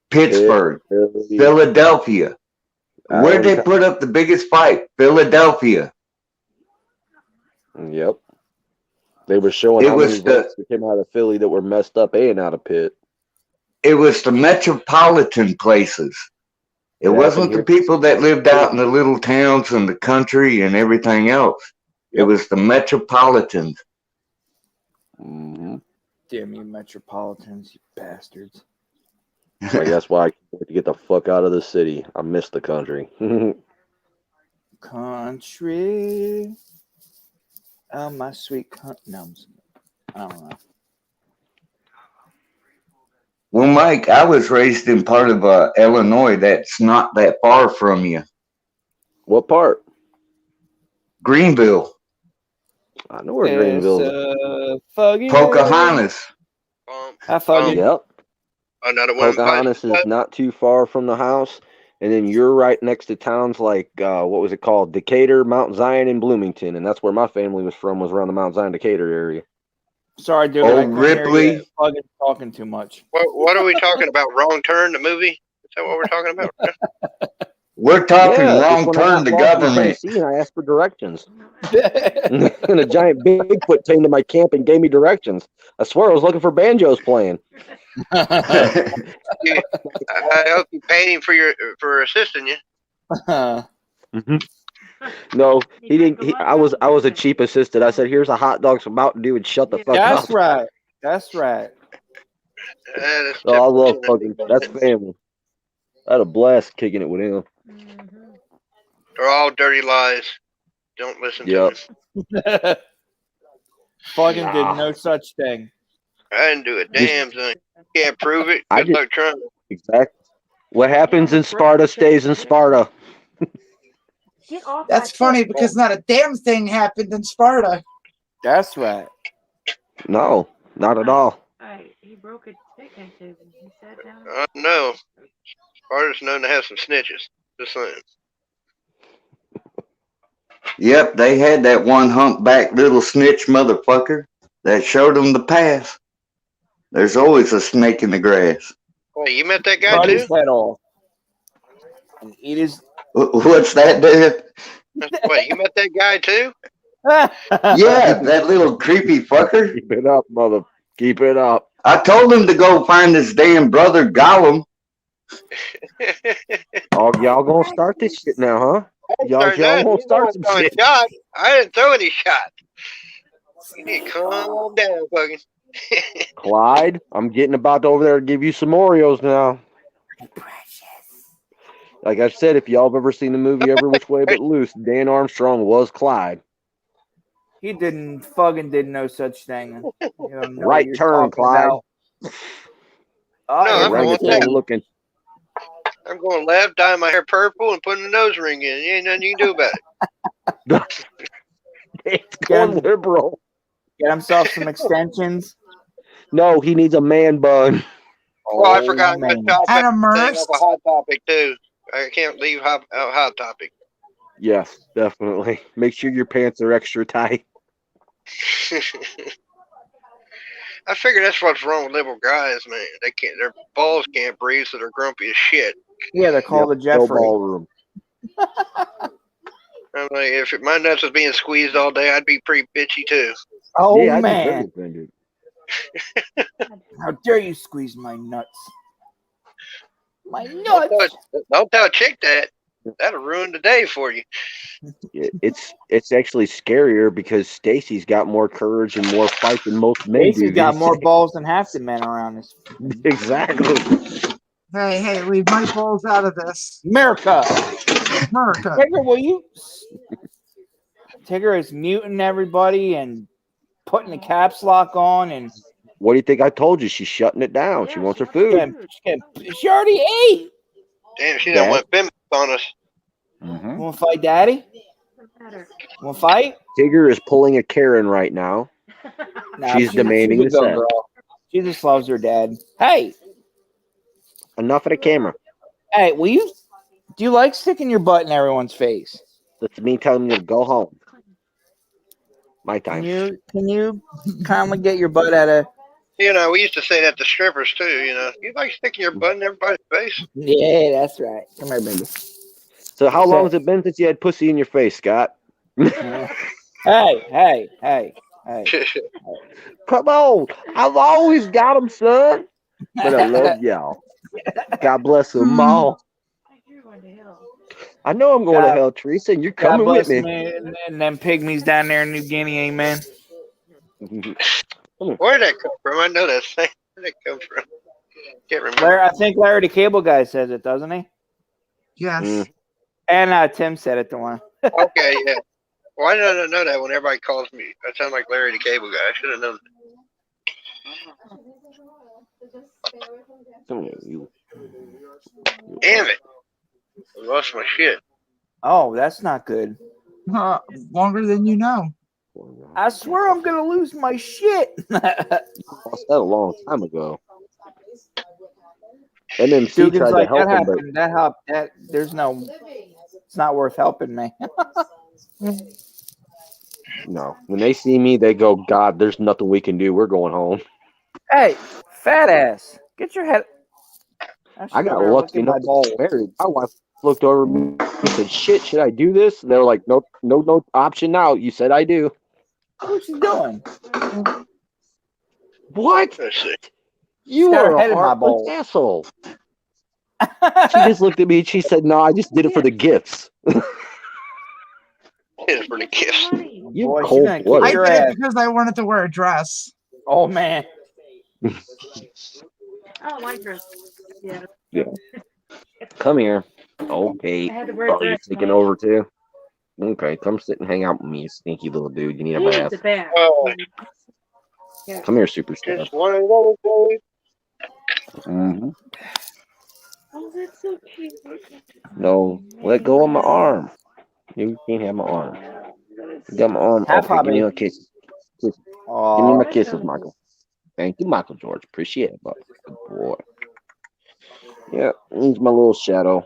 Pittsburgh, Philadelphia. Where'd they put up the biggest fight? Philadelphia. Yep. They were showing how many votes that came out of Philly that were messed up and out of Pitt. It was the metropolitan places. It wasn't the people that lived out in the little towns and the country and everything else. It was the metropolitans. Mm-hmm. Damn you metropolitans, you bastards. Like, that's why I can't wait to get the fuck out of the city. I miss the country. Country. Oh, my sweet country. No, I don't know. Well, Mike, I was raised in part of Illinois that's not that far from you. What part? Greenville. I know where Greenville is. Pocahontas. Yep. Another one. Pocahontas is not too far from the house, and then you're right next to towns like what was it called, Decatur, Mount Zion, and Bloomington, and that's where my family was from. Was around the Mount Zion, Decatur area. Sorry, dude. Oh, I couldn't hear Ripley. you fucking talking too much. What are we talking about? Wrong Turn, the movie? Is that what we're talking about? We're talking Yeah, just wrong when I turn got to lost in government. Tennessee and I asked for directions. And a giant Bigfoot came to my camp and gave me directions. I swear I was looking for banjos playing. I hope you paid him for assisting you. Mm-hmm. No, he didn't. I was a cheap assistant. I said, "Here's a hot dog, some Mountain Dew, and shut the fuck That's up." right. That's right. Oh, I love fucking. That's family. I had a blast kicking it with him. They're all dirty lies. Don't listen to them. Fucking did no such thing. I didn't do a damn thing. Can't prove it. I Good did luck trying. exactly. What happens in Sparta stays in Sparta. That's funny because not a damn thing happened in Sparta. That's right. No, not at all. He broke a picnic table. He sat down. No. Sparta's known to have some snitches. Just saying. Yep, they had that one humpback little snitch motherfucker that showed them the path. There's always a snake in the grass. Wait, you met that guy Cut too? his head off. Eat his. What's that, dude? Wait, you met that guy too? Yeah, that little creepy fucker. Keep it up, mother. Keep it up. I told him to go find his damn brother Gollum. Oh, y'all gonna start this shit now, huh? Y'all gonna start some shit. Shot. I didn't throw any shots. You need to calm down, fucking. Clyde, I'm getting about over there to give you some Oreos now. Like I said, if y'all have ever seen the movie Every Which Way But Loose, Dan Armstrong was Clyde. He didn't no such thing. You don't know Right what you're turn, talking Clyde. about. No, I'm going Orangutan left. looking. I'm going left, dyeing my hair purple, and putting a nose ring in. Ain't nothing you can do about it. It's going liberal. Get himself some extensions. No, he needs a man bun. Well, I forgot to And a thing off Merce. a hot topic too. I can't leave hot topic. Yes, definitely. Make sure your pants are extra tight. I figure that's what's wrong with liberal guys, man. They can't. Their balls can't breathe, so they're grumpy as shit. Yeah, they're called the No Jeffrey. ballroom. I'm like, if my nuts was being squeezed all day, I'd be pretty bitchy too. Oh Yeah, I'd be man! very offended. How dare you squeeze my nuts? My nuts! Don't tell a chick that. That'll ruin the day for you. It's actually scarier because Stacy's got more courage and more fight than most men do. Stacy's got these more days. balls than half the men around us. Exactly. Hey, leave my balls out of this. America. America. Will you? Tigger is muting everybody and putting the caps lock on, and What do you think I told you? She's shutting it down. She wants her food. she already ate. Damn, she done went feminist on us. Mm-hmm. Want to fight, Daddy? Want to fight? Tigger is pulling a Karen right now. Nah, She's demanding a the good set. girl. She just loves her dad. Hey, Enough of the camera. hey, do you like sticking your butt in everyone's face? That's me telling you to go home. My time. Can you kindly get your butt out of? You know, we used to say that to strippers too. You know, you like sticking your butt in everybody's face. Yeah, that's right. Come here, baby. So how long has it been since you had pussy in your face, Scott? Hey. Come on. I've always got them, son. But I love y'all. God bless them all. I know I'm going to hell, Teresa, and you're coming with me. And them pygmies down there in New Guinea, amen. Where did that come from? I know that thing. Where did that come from? Can't remember. I think Larry the Cable Guy says it, doesn't he? Yes. And Tim said it to one. Okay, yeah. Why did I not know that when everybody calls me? I sound like Larry the Cable Guy. I should have known that. Damn it. I lost my shit. Oh, that's not good. Longer than you know. I swear I'm going to lose my shit. Lost that a long time ago. MMC tried to help him, but that helped. It's not worth helping me. No. When they see me, they go, God, there's nothing we can do. We're going home. Hey, fat ass, get your head. I got lucky enough to be married. My wife looked over at me and said, shit, should I do this? And they're like, nope, no option now. You said I do. What's she doing? What? You got are her head a in my heartless bowl. asshole. She just looked at me and she said, no, I just did it for the gifts. It's for the gifts. You Boy, cold I blooded. did it because I wanted to wear a dress. Oh man. Oh, my dress. Yeah. Yeah. Come here. Okay. I had to wear a Oh, you dress. taking over too? Okay, come sit and hang out with me, you stinky little dude. You need a bath. The bath. Yeah. Come here, superstar. Just one of those days. Mm-hmm. Oh, that's so cute. No, let go of my arm. You can't have my arm. You got my arm. Hi, Okay, give me Bobby. my kisses. Give me Oh, my kisses, Michael. Thank you, Michael George. Appreciate it, buddy. Good boy. Yeah, he's my little shadow.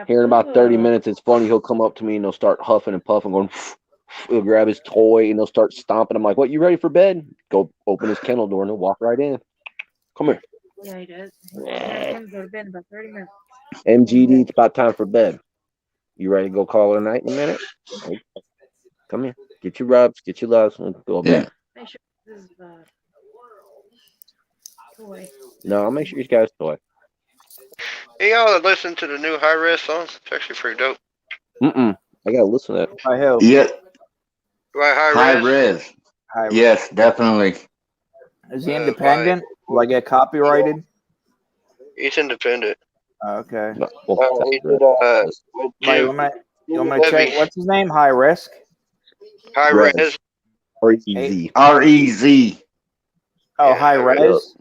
Here in about 30 minutes, it's funny. He'll come up to me and he'll start huffing and puffing, going. He'll grab his toy and he'll start stomping. I'm like, "What? You ready for bed?" Go open his kennel door and he'll walk right in. Come here. Yeah, he does. I'm going to go to bed in about 30 minutes. MGD, it's about time for bed. You ready to go call it a night in a minute? Okay. Come here. Get your rubs. Get your loves. And go to bed. Make sure this is toy. No, I'll make sure you guys toy. Hey, y'all listen to the new High Res song? It's actually pretty dope. I gotta listen to that. I hope. Yeah. Right, High res. Yes, definitely. Is he independent? Will I get copyrighted? He's independent. Okay. He did, You want me to check? What's his name? High Risk? High Res. R-E-Z. R-E-Z. Oh, High Res?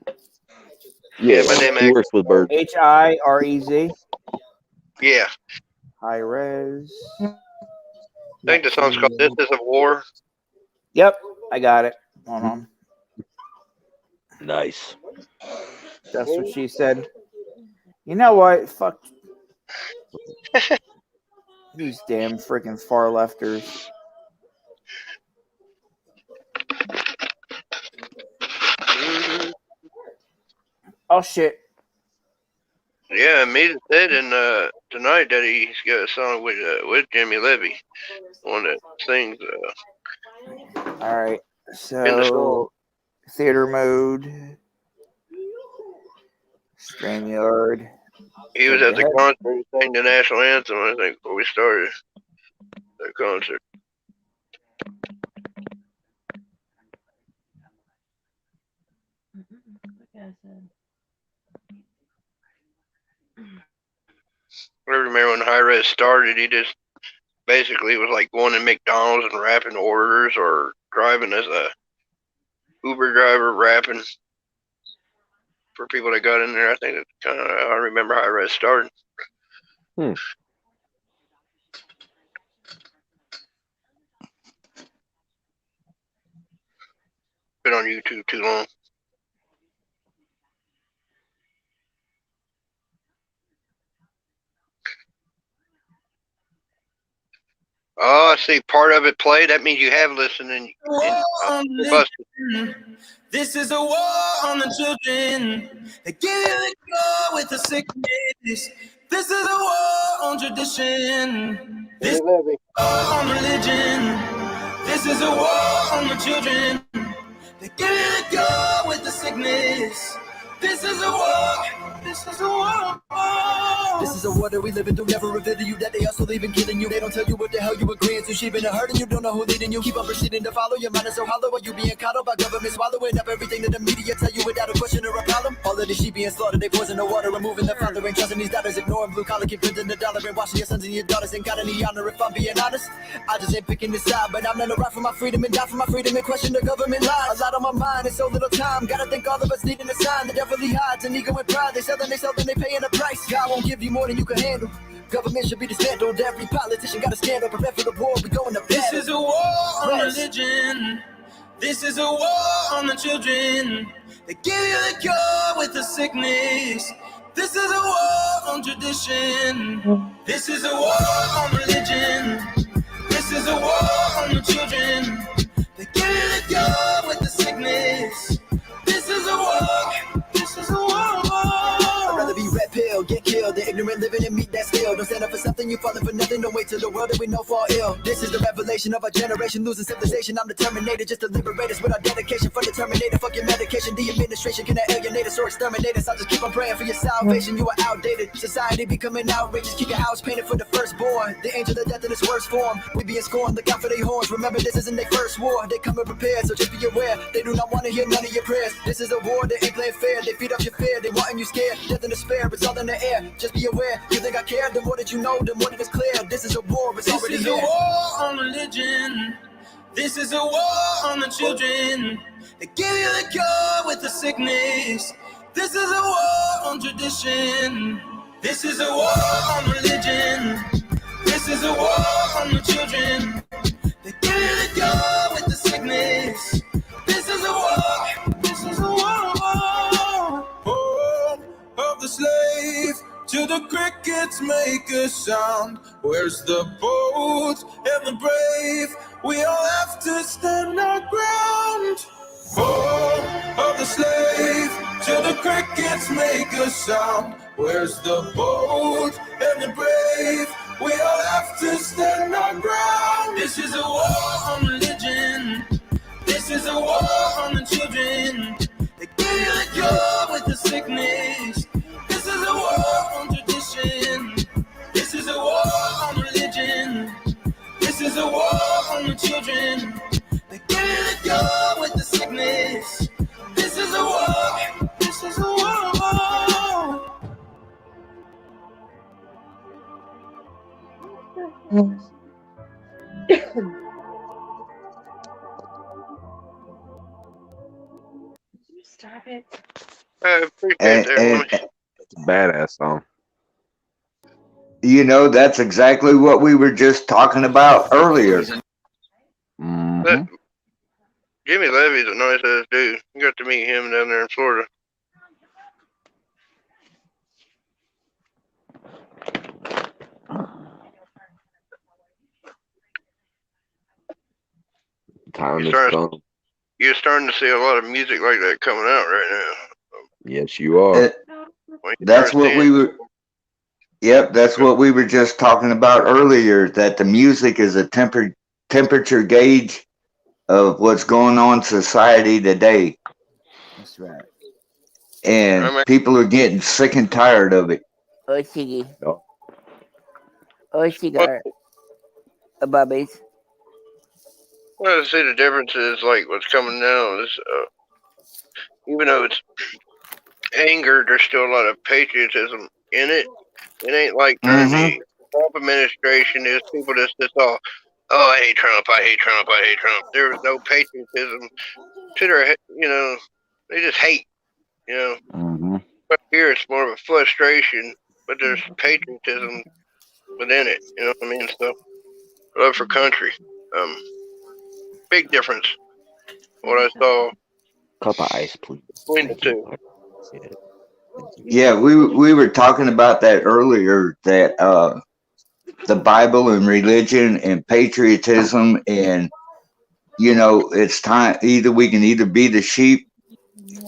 Yeah, he works with birds. H-I-R-E-Z? Yeah. High Res. I think the song's called This Is a War. Yep, I got it. Hold on. Nice. That's what she said. You know what? Fuck. These damn freaking far lefters. Oh shit. Yeah, Mita said tonight that he's got a song with Jimmy Levy. One that sings. All right. In the song. So theater mode. StreamYard. He was at the concert. He sang the national anthem, I think, before we started the concert. I remember when High Res started, he just basically was like going to McDonald's and rapping orders or driving as a Uber driver rapping for people that got in there. I think that's kind of how I remember High Res started. Hmm. Been on YouTube too long. Oh, I see part of it played. That means you have listened and busted. This is a war on the children. They give you the go with the sickness. This is a war on tradition. This is a war on religion. This is a war on the children. They give you the go with the sickness. This is a war. This is a war. This is a war that we live in. Don't never reveal to you that they also leaving killing you. They don't tell you what the hell you agreeing to. Sheep in a herd and you don't know who leading you. Keep on proceeding to follow. Your mind is so hollow. While you being coddled by government swallowing up everything that the media tell you without a question or a problem. All of the sheep being slaughtered. They poison the water, removing the father and trusting these daughters. Ignoring blue collar, keep printing the dollar and washing your sons and your daughters. Ain't got any honor if I'm being honest. I just ain't picking this side, but I'm gonna ride for my freedom and die for my freedom and question the government lies. A lot on my mind and so little time. Gotta think all of us needing a sign. The devil hides an ego and pride. They sell and they paying a price. God won't give you more than you can handle. Government should be dismantled. Every politician got a scandal. Prepare for the war. We going to battle. This is a war on religion. This is a war on the children. They give you the cure with the sickness. This is a war on tradition. This is a war on religion. This This is a war on the children. They give you the go with the sickness. This is a war. This is a war. I'd rather be red pill, get killed, than ignorant living and meet that skill. Don't stand up for something, you falling for nothing. Don't wait till the world that we know fall ill. This is the revelation of our generation, losing civilization. I'm the Terminator, just to liberate us with our dedication. For the Terminator, fuck your medication. The administration can alienate us or exterminate us. I'll just keep on praying for your salvation. You are outdated. Society becoming outrageous. Keep your house painted for the firstborn. The angel of death in its worst form. We being scorned, look out for their horns. Remember, this isn't their first war. They coming prepared, so just be aware. They do not want to hear none of your prayers. This is a war, they ain't playing fair. They feed off your fear, they wanting you scared. Death and despair, it's all in the air. Just be aware. You think I care? The more that you know, the more that it's clear. This is a war, it's already here. This is a war on religion. This is a war on the children. They give you the cure with the sickness. This is a war on tradition. This is a war on religion. This is a war on the children. They give you the cure with the sickness. This is a war. This is a war. Home of the slave. Till the crickets make a sound. Where's the bold and the brave? We all have to stand our ground. Home of the slave. Till the crickets make a sound. Where's the bold and the brave? We all have to stand our ground. This is a war on religion. This is a war on the children. They give you the cure with the sickness. This is a war on tradition. This is a war on religion. This is a war on the children. They give you the cure with the sickness. This is a war. This is a war. Stop it. I appreciate And, that, and woman. It's a badass song. you know, that's exactly what we were just talking about earlier. But Jimmy Levy's a nice ass dude. You got to meet him down there in Florida. Time is starting, come. you're starting to see a lot of music like that coming out right now. Yes, you are. That's what we were. Yep, that's what we were just talking about earlier. That the music is a temperature gauge of what's going on in society today. That's right. And people are getting sick and tired of it. Oh, Siggy. Oh, cigar. Bubbies. Well, I see the difference is like what's coming now is, even though it's anger, there's still a lot of patriotism in it. It ain't like during the Trump administration. There's people that's just all, oh, I hate Trump, I hate Trump, I hate Trump. There was no patriotism to their, you know, they just hate, you know. But here it's more of a frustration, but there's patriotism within it, you know what I mean? So, love for country. Big difference. What I saw. Cup of ice, please. Between the two. Yeah, we were talking about that earlier. That the Bible and religion and patriotism, and you know, it's time. We can either be the sheep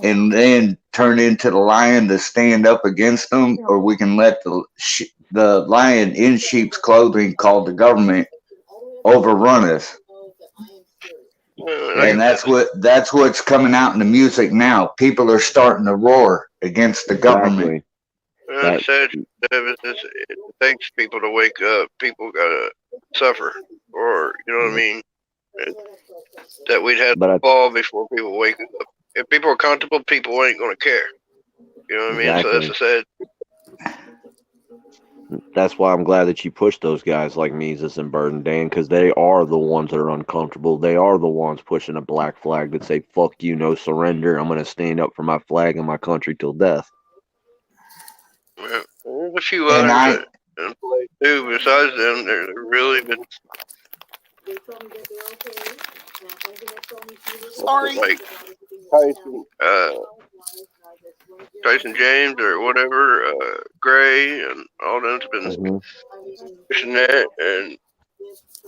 and then turn into the lion to stand up against them, or we can let the lion in sheep's clothing, called the government, overrun us. And that's what's coming out in the music now. People are starting to roar against the government. It takes people to wake up. People gotta suffer, or you know what I mean. That we'd have to fall before people wake up. If people are comfortable, people ain't gonna care. You know what I mean? So that's the sad. That's why I'm glad that you pushed those guys like Mises and Bird and Dan, because they are the ones that are uncomfortable. They are the ones pushing a black flag that say, fuck you, no surrender. I'm going to stand up for my flag and my country till death. Well, there's a few others that in play too besides them. They're really been. Sorry. Like Tyson James or whatever, Gray and all them's been pushing that, and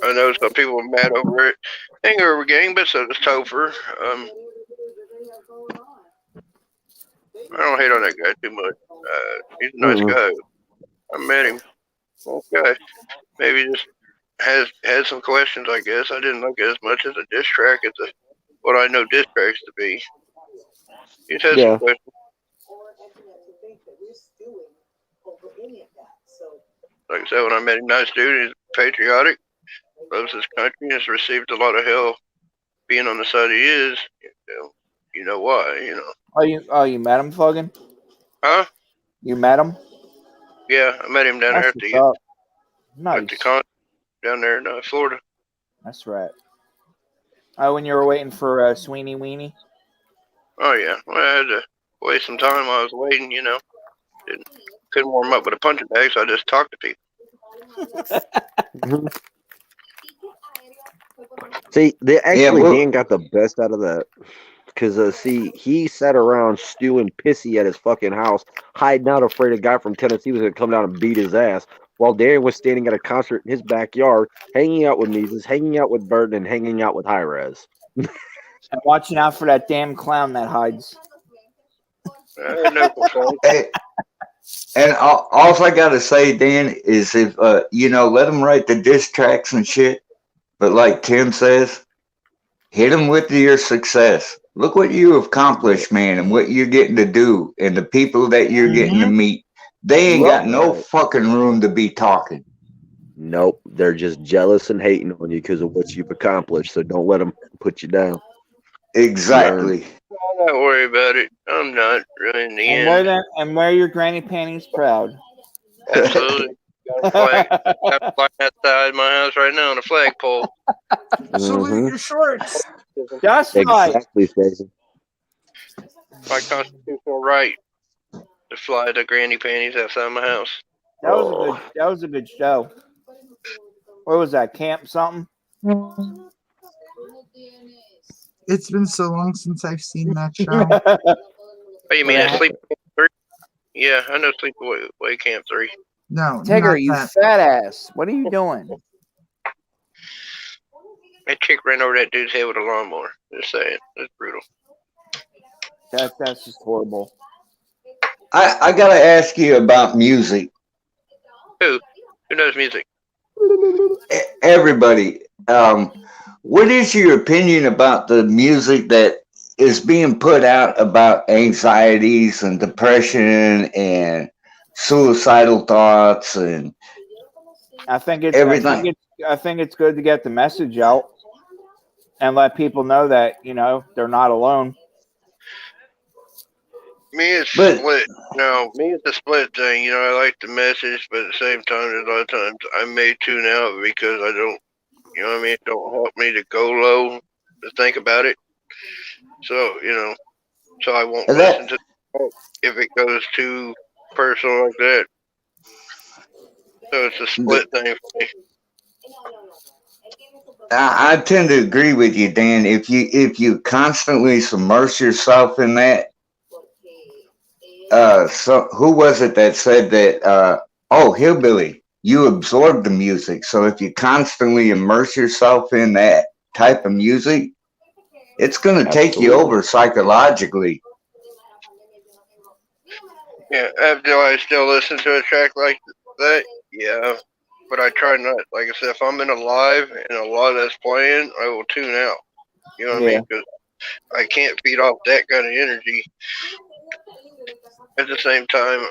I know some people are mad over it. Hangover gang, but so does Topher. I don't hate on that guy too much. He's a nice guy. I met him. Okay. Maybe just had some questions, I guess. I didn't look at it as much as a diss track as what I know diss tracks to be. He's had some questions. Like I said, when I met him, nice dude. He's patriotic, loves his country, has received a lot of hell being on the side he is. You know why, you know. You met him, Fuggin'? Huh? You met him? Yeah, I met him down there at the con down there in Florida. That's right. Oh, when you were waiting for Sweeney Weenie? Oh, yeah. Well, I had to waste some time while I was waiting, you know. Couldn't warm up with a punching bag, so I just talked to people. See, they actually Dan got the best out of that. Because, see, he sat around stewing pissy at his fucking house, hiding out, afraid a guy from Tennessee was going to come down and beat his ass, while Darren was standing at a concert in his backyard, hanging out with Mises, hanging out with Burton, and hanging out with Hi-Rez. And watching out for that damn clown that hides. No complaint. Hey, and all I got to say, Dan, is if, let them write the diss tracks and shit, but like Tim says, hit them with your success. Look what you accomplished, man, and what you're getting to do, and the people that you're getting to meet. They ain't got no fucking room to be talking. Nope. They're just jealous and hating on you because of what you've accomplished, so don't let them put you down. Exactly. I'm not worried about it. I'm not really in the end. And wear your granny panties proud. Absolutely. Got a flag outside my house right now on a flagpole. Salute your shorts. That's right. Exactly, Stacey. My constitutional right to fly the granny panties outside my house. That was a good show. What was that? Camp something? It's been so long since I've seen that show. Oh, you mean Sleep 3? Yeah, I know Sleepaway Camp 3. No, Tigger, you fat ass. What are you doing? That chick ran over that dude's head with a lawnmower. Just saying. That's brutal. That's just horrible. I got to ask you about music. Who knows music? Everybody. What is your opinion about the music that is being put out about anxieties and depression and suicidal thoughts and I think it's everything? I think it's good to get the message out and let people know that, they're not alone. Me, it's split. No, me, it's a split thing. I like the message, but at the same time, there's a lot of times I may tune out because I don't, it don't help me to go low to think about it. So, so I won't listen to it if it goes too personal like that. So it's a split thing for me. I tend to agree with you, Dan. If you constantly submerge yourself in that, so who was it that said that? Hillbilly. You absorb the music. So if you constantly immerse yourself in that type of music, it's going to take you over psychologically. Yeah. Do I still listen to a track like that? Yeah. But I try not. Like I said, if I'm in a live and a lot that's playing, I will tune out. You know what I mean? Because I can't feed off that kind of energy. At the same time,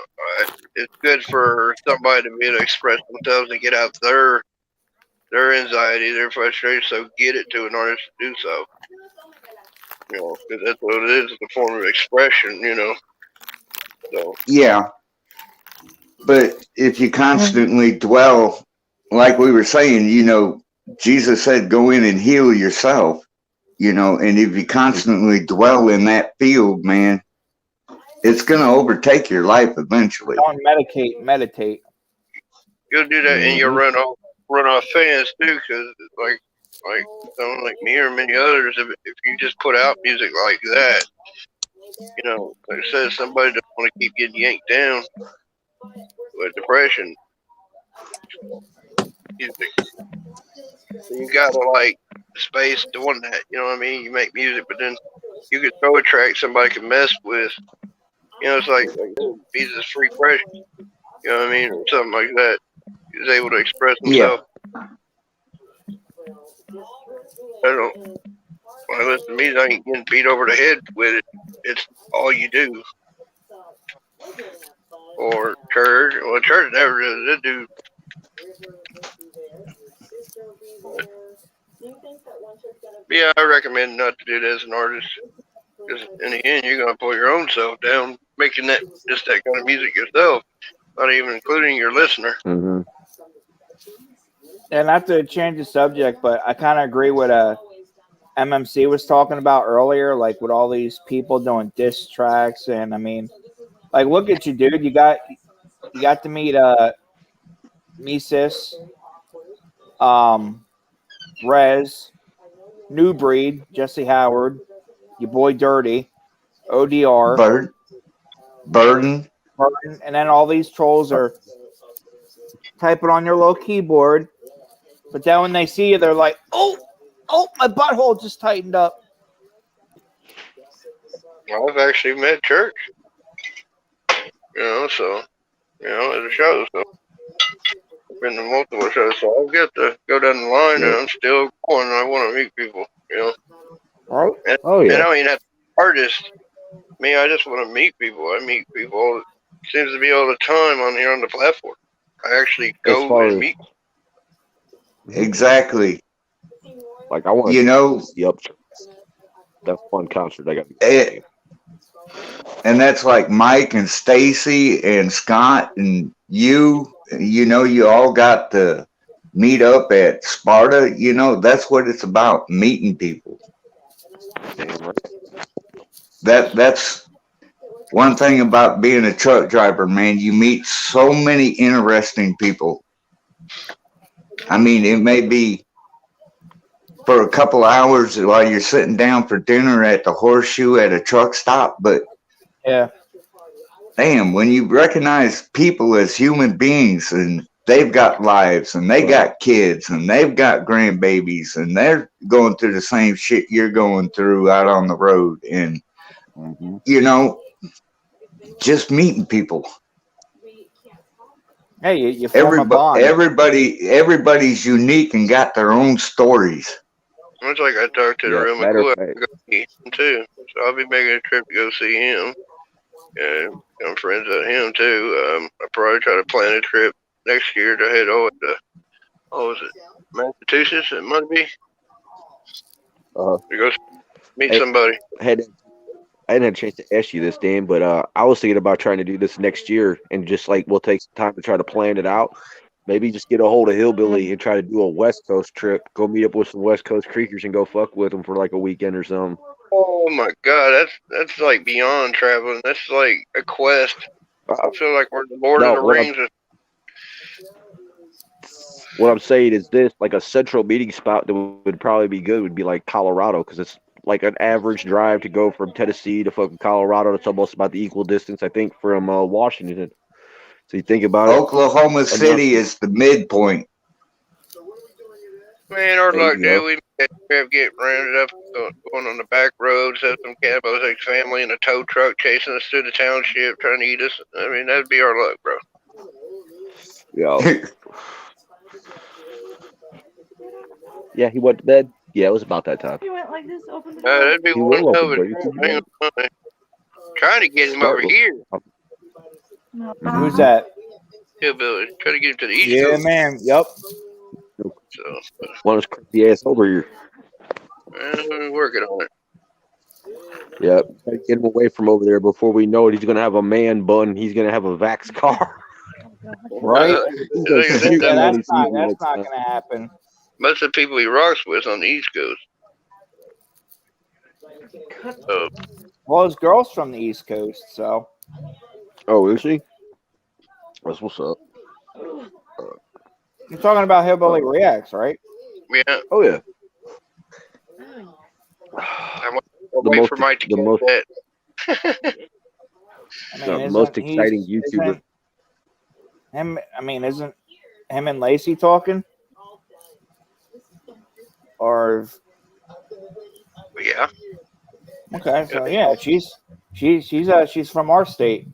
it's good for somebody to be able to express themselves and get out their anxiety, their frustration, so get it to an artist to do so. Because that's what it is. It's a form of expression, So. Yeah. But if you constantly dwell, like we were saying, Jesus said, go in and heal yourself, and if you constantly dwell in that field, man, it's going to overtake your life eventually. Don't meditate. You'll do that and you'll run off fans too, because like someone like me or many others, if you just put out music like that, like I said, somebody doesn't want to keep getting yanked down with depression. Music. So you gotta like space doing that. You know what I mean? You make music, but then you could throw a track somebody can mess with. You know, it's like Jesus Free Fresh. You know what I mean, or something like that. He's able to express himself. I don't. When I listen to music, I ain't getting beat over the head with it. It's all you do. Or church. Well, church never did do. Yeah, I recommend not to do that as an artist. Because in the end, you're gonna pull your own self down, making that just that kind of music yourself, not even including your listener. Mm-hmm. And not to change the subject, but I kind of agree with MMC was talking about earlier, like with all these people doing diss tracks, and I mean, like, look at you, dude. You got to meet Mises, Rez, New Breed, Jesse Howard, your boy Dirty, ODR, Burden, and then all these trolls are typing on your little keyboard, but then when they see you, they're like, oh, my butthole just tightened up. I've actually met Church, so, at a show, so I've been to multiple shows, so I'll get to go down the line, and I'm still going, and I want to meet people, Right? And, and I mean, as an artist, me, I just want to meet people. I meet people, seems to be all the time on here on the platform. I actually go and meet. Exactly. Like I want to yep. That's one concert I got to go. And that's like Mike and Stacy and Scott and you all got to meet up at Sparta. That's what it's about, meeting people. That's one thing about being a truck driver, man. You meet so many interesting people. I mean, it may be for a couple hours while you're sitting down for dinner at the Horseshoe at a truck stop, but yeah, damn, when you recognize people as human beings and they've got lives and they got kids and they've got grandbabies and they're going through the same shit you're going through out on the road, and just meeting people. Hey, you form a bond. Everybody's unique and got their own stories. It's like I talked to the real McCoy too, so I'll be making a trip to go see him. And I'm friends with him too. I probably try to plan a trip next year to head over to Massachusetts. It might be to go meet somebody. I didn't have a chance to ask you this, Dan, but I was thinking about trying to do this next year, and just like we'll take some time to try to plan it out. Maybe just get a hold of Hillbilly and try to do a West Coast trip. Go meet up with some West Coast creekers and go fuck with them for like a weekend or something. Oh my God, that's like beyond traveling. That's like a quest. I feel like we're the Lord of the Rings. What I'm saying is this: like a central meeting spot that would probably be good would be like Colorado, because it's like an average drive to go from Tennessee to fucking Colorado. It's almost about the equal distance, I think, from Washington. So you think about it. Oklahoma City is the midpoint. Man, our luck, dude. We get rounded up going on the back roads, have some Cannibals family in a tow truck chasing us through the township, trying to eat us. I mean, that'd be our luck, bro. Yeah. Yeah, he went to bed. Yeah, it was about that time. He went like this, opened the door. That'd be one over. Trying to get him over here. Who's that? Hillbilly. Trying to get him to the east. Yeah, man. Yep. So, one of those crazy ass over here. We're working on it. Yeah, get him away from over there before we know it. He's gonna have a man bun. He's gonna have a Vax car. Right? That's not gonna happen. Most of the people he rocks with on the East Coast. Well, his girl's from the East Coast, so. Oh, is she? That's what's up. You're talking about Hillbilly Reacts, right? Yeah. Oh, yeah. I'm waiting for Mike to get that. The most exciting YouTuber. Isn't him and Lacey talking? or Yeah. okay, so yeah, she's from our state,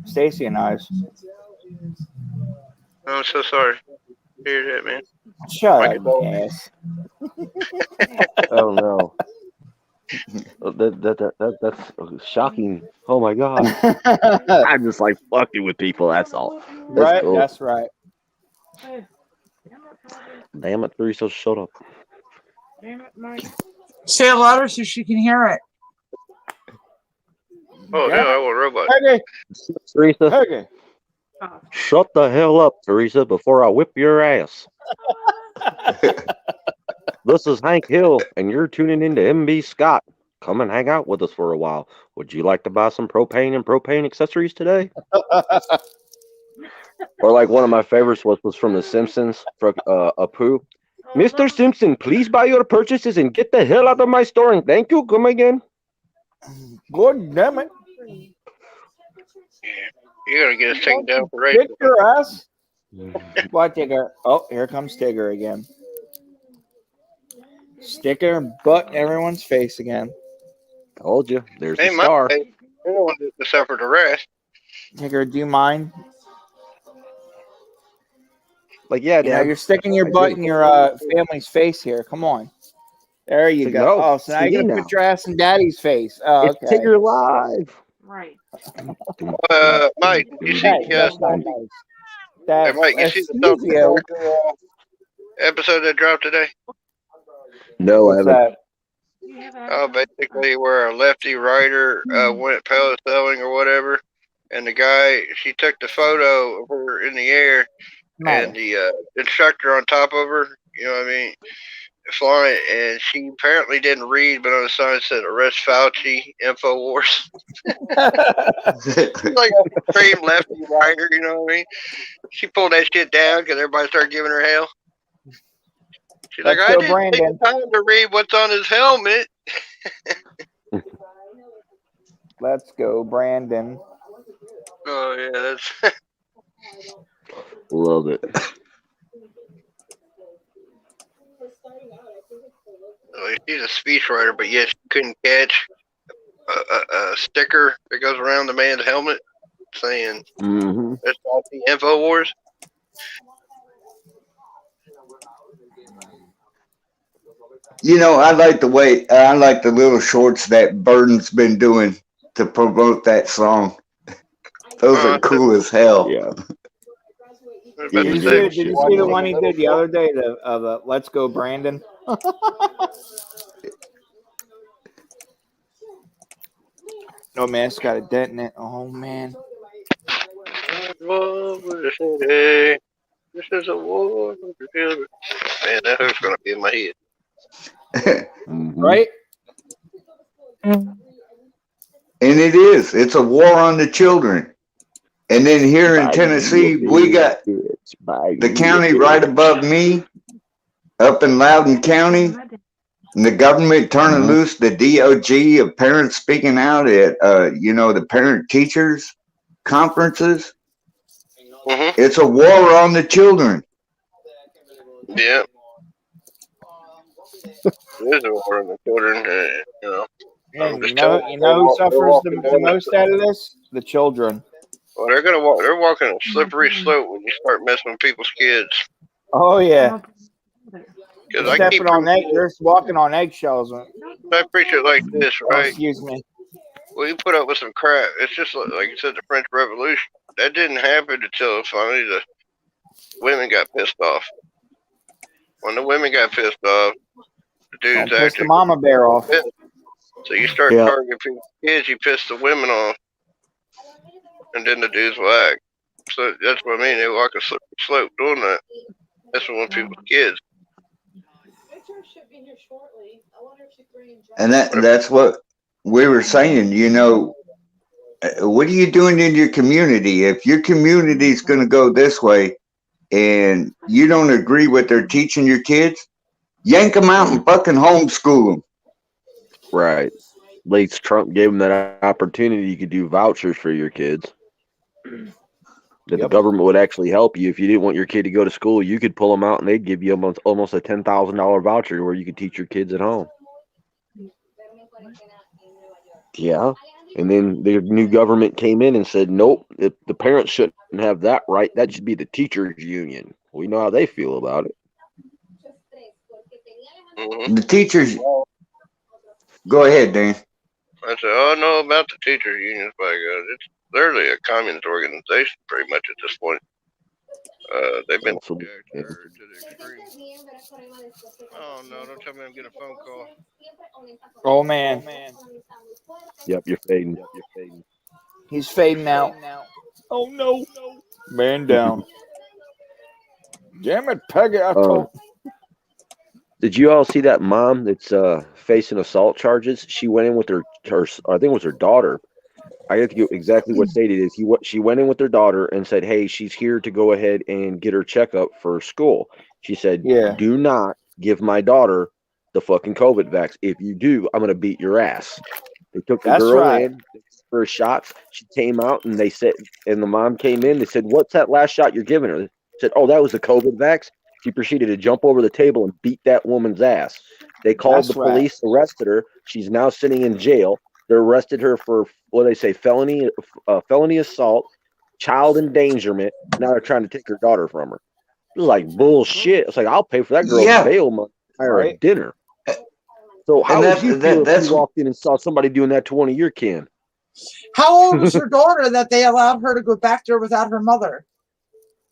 Stacy and I's. I'm so sorry to hear that, man. Shut My up, condolences. yes. Oh no. That's shocking. Oh my god. I'm just like fucking with people, that's all. That's Right, cool. that's right. Damn it, Teresa, shut up. Damn it, Mike. Say it louder so she can hear it. Oh, yeah, I want robot. Okay. Teresa, Okay. shut the hell up, Teresa, before I whip your ass. This is Hank Hill, and you're tuning into MB Scott. Come and hang out with us for a while. Would you like to buy some propane and propane accessories today? Or like one of my favorites was from The Simpsons, for Apu. Mr. Simpson, please buy your purchases and get the hell out of my store, and thank you. Come again. God damn it. You gotta get us taken down for Kick racism. your ass. What, Tigger? Oh, here comes Tigger again. Sticking her butt in everyone's face again. Told you. There's Hey, the my star. face. I don't want to suffer the rest. Tigger, do you mind? Like, yeah, You know, Dad. you're sticking your I butt do. in your family's face here. Come on. There you Like, go. no, Oh, so now it's you're me going to now. put your ass in Daddy's face. Oh, It's okay. Tigger Live. Right. Mike, you see Hey, that's not nice. hey, That's Mike, you see the South Escusio. Park episode that dropped today? No, I What's haven't. that? Basically where a lefty writer went parasailing or whatever, and the guy, she took the photo of her in the air, and the instructor on top of her, you know what I mean, flying, and she apparently didn't read, but on the sign said arrest Fauci, InfoWars. Like a extreme lefty writer, you know what I mean? She pulled that shit down because everybody started giving her hell. She's like, Let's I go, didn't take Brandon. the time to read what's on his helmet. Let's go, Brandon. Oh, yeah, that's... Love it. She's a speechwriter, but yet she couldn't catch a sticker that goes around the man's helmet saying, that's all the InfoWars. You know, I like the little shorts that Burden's been doing to promote that song. Those are cool as hell. Yeah. Did you see the one he did the other day of the Let's Go Brandon? Oh man, it's got a dent in it. Oh man. War with the city. This is a war with the children. Man, that hook's gonna be in my head. Right? And it is. It's a war on the children. And then here in Tennessee, we got the county right above me, up in Loudoun County, and the government turning loose the DOG of parents speaking out at, the parent teachers conferences. It's a war on the children. Yeah. It is a war on the children, you know. And you know who suffers the most out of this? The children. Well, they're walking a slippery slope when you start messing with people's kids. Oh yeah. Because Stepping on that, you're walking on eggshells. I preach it like this, Oh, right? excuse me. Well, you put up with some crap. It's just like you said, the French Revolution. That didn't happen until finally the women got pissed off. When the women got pissed off, the dudes Don't piss the actually mama bear off. pissed. So you start targeting people's kids, you piss the women off, and then the dudes will act. So that's what I mean. They walk a slippery slope doing that. That's what people's kids. And that's what we were saying, what are you doing in your community? If your community is going to go this way and you don't agree with their teaching your kids, yank them out and fucking homeschool them. Right. At least Trump gave them that opportunity. You could do vouchers for your kids. That the government would actually help you if you didn't want your kid to go to school. You could pull them out, and they'd give you almost a $10,000 voucher where you could teach your kids at home. Yeah, and then the new government came in and said, nope, the parents shouldn't have that right. That should be the teachers' union. We know how they feel about it. The teachers. Go ahead, Dan. I said, oh, I know about the teachers' unions, by God. It's literally a communist organization, pretty much at this point. They've been to the extreme. Oh, no, don't tell me I'm getting a phone call. Oh, man. Yep, you're fading. He's fading out. Oh, no. Man down. Damn it, Peggy. I told Did you all see that mom that's facing assault charges? She went in with her I think it was her daughter. I have to get exactly what state it is. She went in with her daughter and said, hey, she's here to go ahead and get her checkup for school. She said, do not give my daughter the fucking COVID vax. If you do, I'm going to beat your ass. They took the girl in for shots. She came out and they said, and the mom came in. They said, what's that last shot you're giving her? They said, oh, that was the COVID vax. She proceeded to jump over the table and beat that woman's ass. They called the police, arrested her. She's now sitting in jail. They arrested her for what they say, felony assault, child endangerment. Now they're trying to take her daughter from her. It was like bullshit. It's like, I'll pay for that girl's bail money or a dinner. So how would you feel if you walked in and saw somebody doing that to one of your kin? How old was her daughter that they allowed her to go back there without her mother?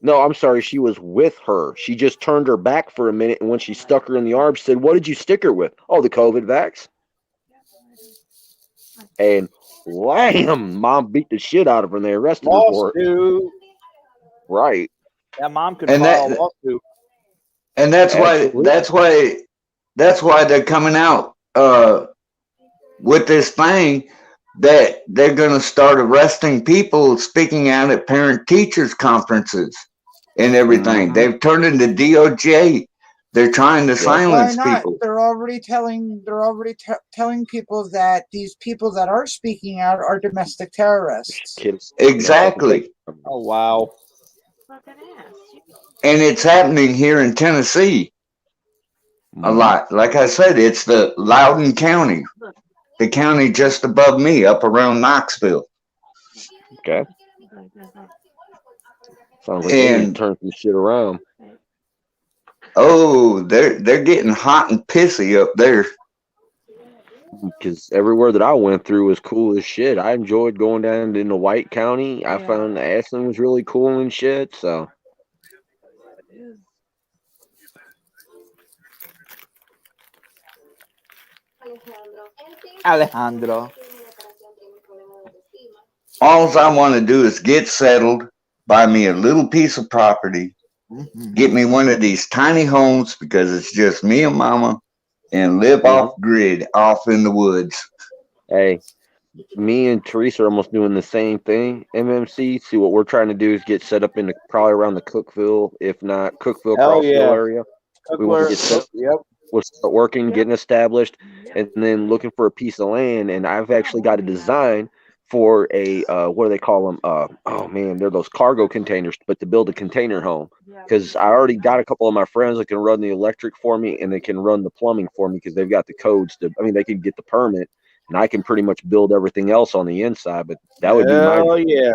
No, I'm sorry. She was with her. She just turned her back for a minute, and when she stuck her in the arm, she said, what did you stick her with? Oh, the COVID vax. And wham, mom beat the shit out of her and they arrested her for it. Right. That mom could file a lawsuit. And that's why they're coming out with this thing that they're going to start arresting people speaking out at parent teachers conferences and everything. They've turned into DOJ. They're trying to silence people. They're already telling people that these people that are speaking out are domestic terrorists. Exactly. Oh, wow. And it's happening here in Tennessee a lot. Like I said, it's the Loudoun County, the county just above me, up around Knoxville. Okay. Sounds like they turn some shit around. Oh, they're getting hot and pissy up there. Because everywhere that I went through was cool as shit. I enjoyed going down into White County. I found Ashland was really cool and shit. So. Alejandro. All I want to do is get settled, buy me a little piece of property, get me one of these tiny homes because it's just me and mama, and live off grid, off in the woods. Hey, me and Teresa are almost doing the same thing. MMC. See, what we're trying to do is get set up in probably around the Cookville, if not Cookville, Crossville area. We want to get set up. Yep. We'll start working, getting established, and then looking for a piece of land. And I've actually got a design for a what do they call them? Oh man, they're those cargo containers, but to build a container home. Because I already got a couple of my friends that can run the electric for me, and they can run the plumbing for me because they've got the codes to. I mean, they can get the permit, and I can pretty much build everything else on the inside. But that would be my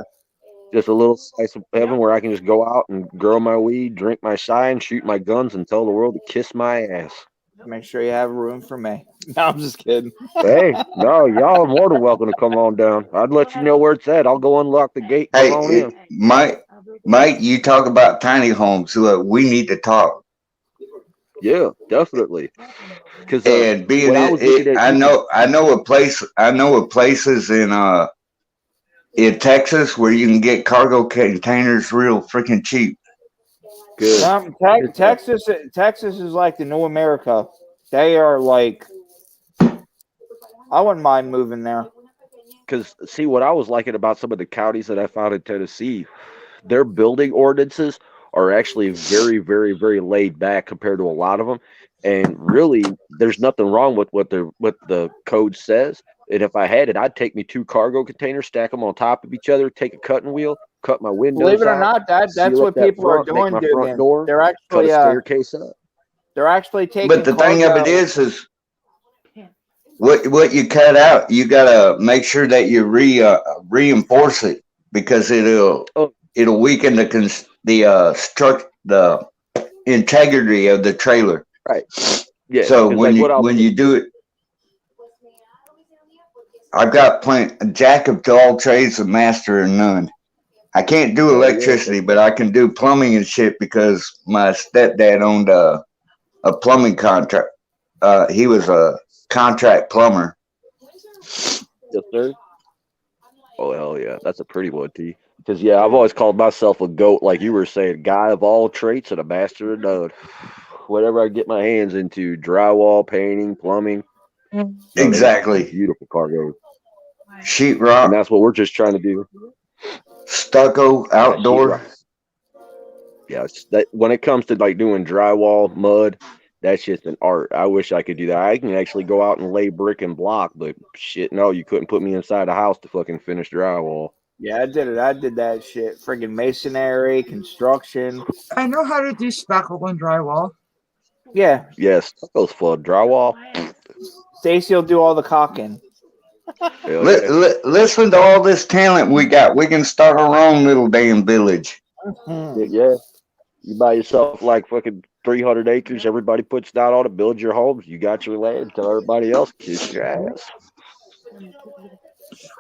just a little slice of heaven where I can just go out and grow my weed, drink my shine, shoot my guns, and tell the world to kiss my ass. Make sure you have room for me. No, I'm just kidding. Hey, no, y'all are more than welcome to come on down. I'd let you know where it's at. I'll go unlock the gate. Come on in. Mike, you talk about tiny homes. We need to talk. Yeah, definitely. Because and being I know a places in Texas where you can get cargo containers real freaking cheap. Good. Texas is like the new America. They are like, I wouldn't mind moving there. Because see, what I was liking about some of the counties that I found in Tennessee, their building ordinances are actually very, very, very laid back compared to a lot of them. And really, there's nothing wrong with what the code says. And if I had it, I'd take me 2 cargo containers, stack them on top of each other, take a cutting wheel, cut my windows Believe it or out, not, that's seal up what that people are front, make doing, my front Dugan. door, They're cut a actually staircase up. they're actually taking But the thing of it cargo. is what you cut out, you gotta make sure that you reinforce it because it'll weaken the integrity of the trailer. Right. Yeah. So 'cause when like what you do it, I've got jack of all trades, a master of none. I can't do electricity, but I can do plumbing and shit because my stepdad owned a plumbing contract. He was a contract plumber. Yes, sir. Oh hell yeah, that's a pretty one, T. Because yeah, I've always called myself a goat, like you were saying, guy of all traits and a master of none. Whatever I get my hands into, drywall, painting, plumbing. Exactly. Beautiful cargo. Sheetrock. And that's what we're just trying to do. Stucco, outdoor. Yeah, that when it comes to like doing drywall, mud, that's just an art. I wish I could do that. I can actually go out and lay brick and block, but shit, no, you couldn't put me inside a house to fucking finish drywall. Yeah, I did it. I did that shit. Friggin' masonry, construction. I know how to do spackle and drywall. Yeah. Yes, stucco's full of drywall. Stacy will do all the caulking. Listen to all this talent we got. We can start our own little damn village. Yeah. You buy yourself like fucking 300 acres. Everybody puts down on it. Build your homes. You got your land. Tell everybody else kiss your ass.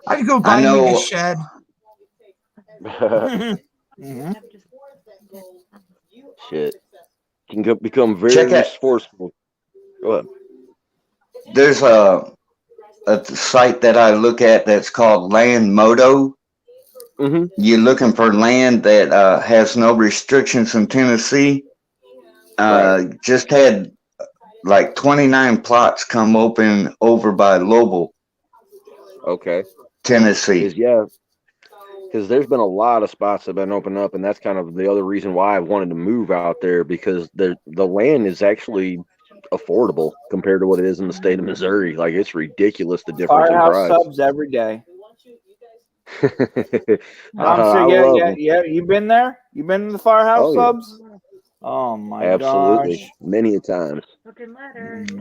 I could go buy me a shed. Shit. You can become very resourceful. Go ahead. There's a site that I look at that's called Land Moto. Mm-hmm. You're looking for land that has no restrictions in Tennessee. Just had like 29 plots come open over by Lobel. Okay. Tennessee. Yeah. Because there's been a lot of spots that have been opened up, and that's kind of the other reason why I wanted to move out there, because the land is actually affordable compared to what it is in the state of Missouri. Like, it's ridiculous the difference in Firehouse price. subs every day. Yeah. You been there? You been in the firehouse subs? Oh my Absolutely. gosh. Many a time.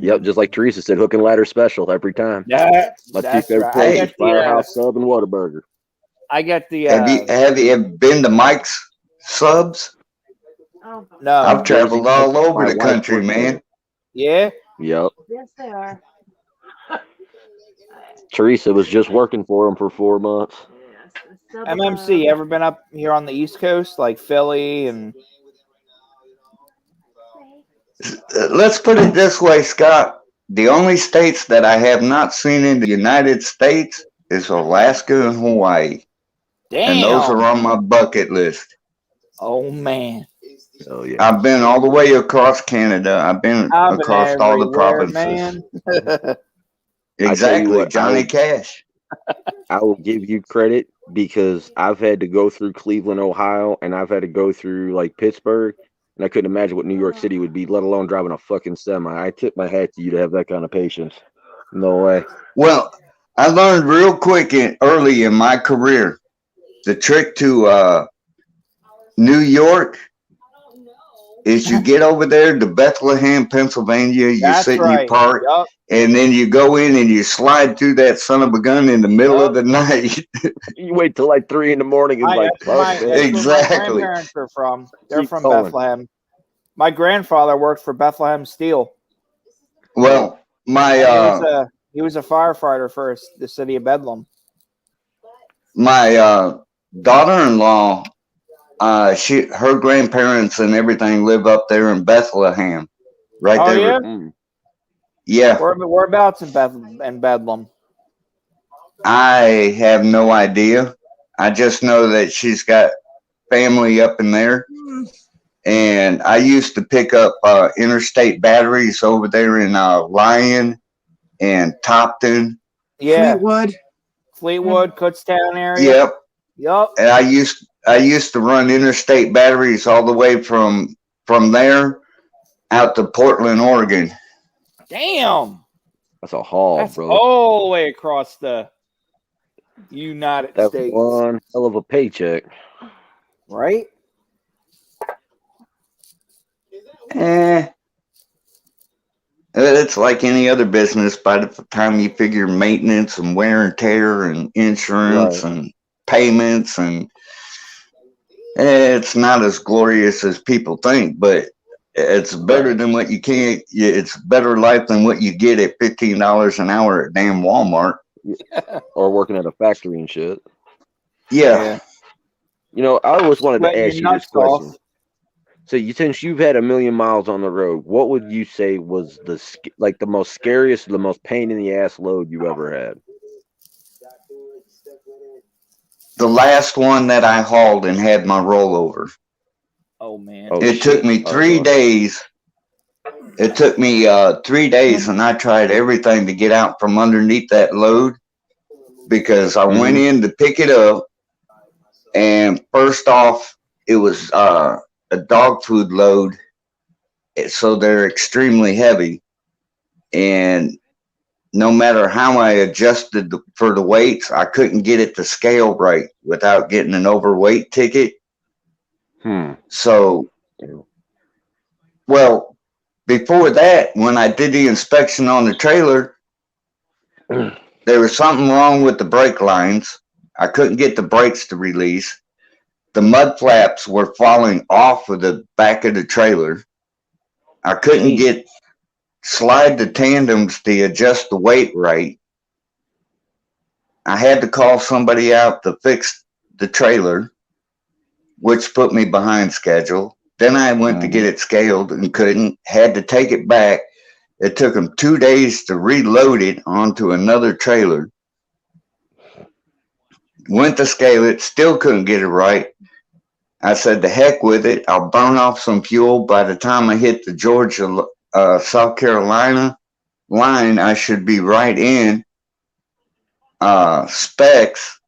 Yep, just like Teresa said, hook and ladder special every time. That's My two favorite places, Firehouse Sub and Whataburger. I get the have you been to Mike's Subs? No. I've traveled all over the country, man. Yeah? Yep. Yes, they are. Teresa was just working for him for 4 months. MMC, ever been up here on the East Coast, like Philly and... Let's put it this way, Scott. The only states that I have not seen in the United States is Alaska and Hawaii. Damn. And those are on my bucket list. Oh, man. Oh, yeah. I've been all the way across Canada. I've been across all the provinces. Man. Exactly, Johnny Cash. I will give you credit because I've had to go through Cleveland, Ohio, and I've had to go through like Pittsburgh, and I couldn't imagine what New York City would be, let alone driving a fucking semi. I tip my hat to you to have that kind of patience. No way. Well, I learned real quick early in my career the trick to New York is you get over there to Bethlehem, Pennsylvania, you sit in your park, and then you go in and you slide through that son of a gun in the middle of the night. You wait till like 3 in the morning and exactly. My grandparents are from. They're from Bethlehem. My grandfather worked for Bethlehem Steel. Well, he was a firefighter for the city of Bedlam. My daughter-in-law, her grandparents and everything live up there in Bethlehem, right there. Yeah. Whereabouts in Bedlam? I have no idea. I just know that she's got family up in there, and I used to pick up interstate batteries over there in Lyon and Topton. Yeah, Fleetwood, Kutztown area. Yep. And I used to run interstate batteries all the way from there out to Portland, Oregon. Damn. That's a haul, That's brother. all the way across the United That's States. one hell of a paycheck. Right? It's like any other business. By the time you figure maintenance and wear and tear and insurance and payments, and it's not as glorious as people think, but it's better than what you can't. It's better life than what you get at $15 an hour at damn Walmart. Or working at a factory and shit. Yeah. You know, I always wanted to ask you this question. Off. So, since you've had 1 million miles on the road, what would you say was the most scariest, the most pain in the ass load you ever had? The last one that I hauled and had my rollover. Oh man! It took me 3 days. It took me 3 days, and I tried everything to get out from underneath that load because I went in to pick it up, and first off, it was a dog food load, so they're extremely heavy, and no matter how I adjusted for the weights, I couldn't get it to scale right without getting an overweight ticket. So, well, before that, when I did the inspection on the trailer, there was something wrong with the brake lines. I couldn't get the brakes to release. The mud flaps were falling off of the back of the trailer. I couldn't slide the tandems to adjust the weight right. I had to call somebody out to fix the trailer, which put me behind schedule. Then I went to get it scaled and couldn't. Had to take it back. It took them 2 days to reload it onto another trailer. Went to scale it, still couldn't get it right. I said, the heck with it. I'll burn off some fuel. By the time I hit the Georgia, South Carolina line, I should be right in specs.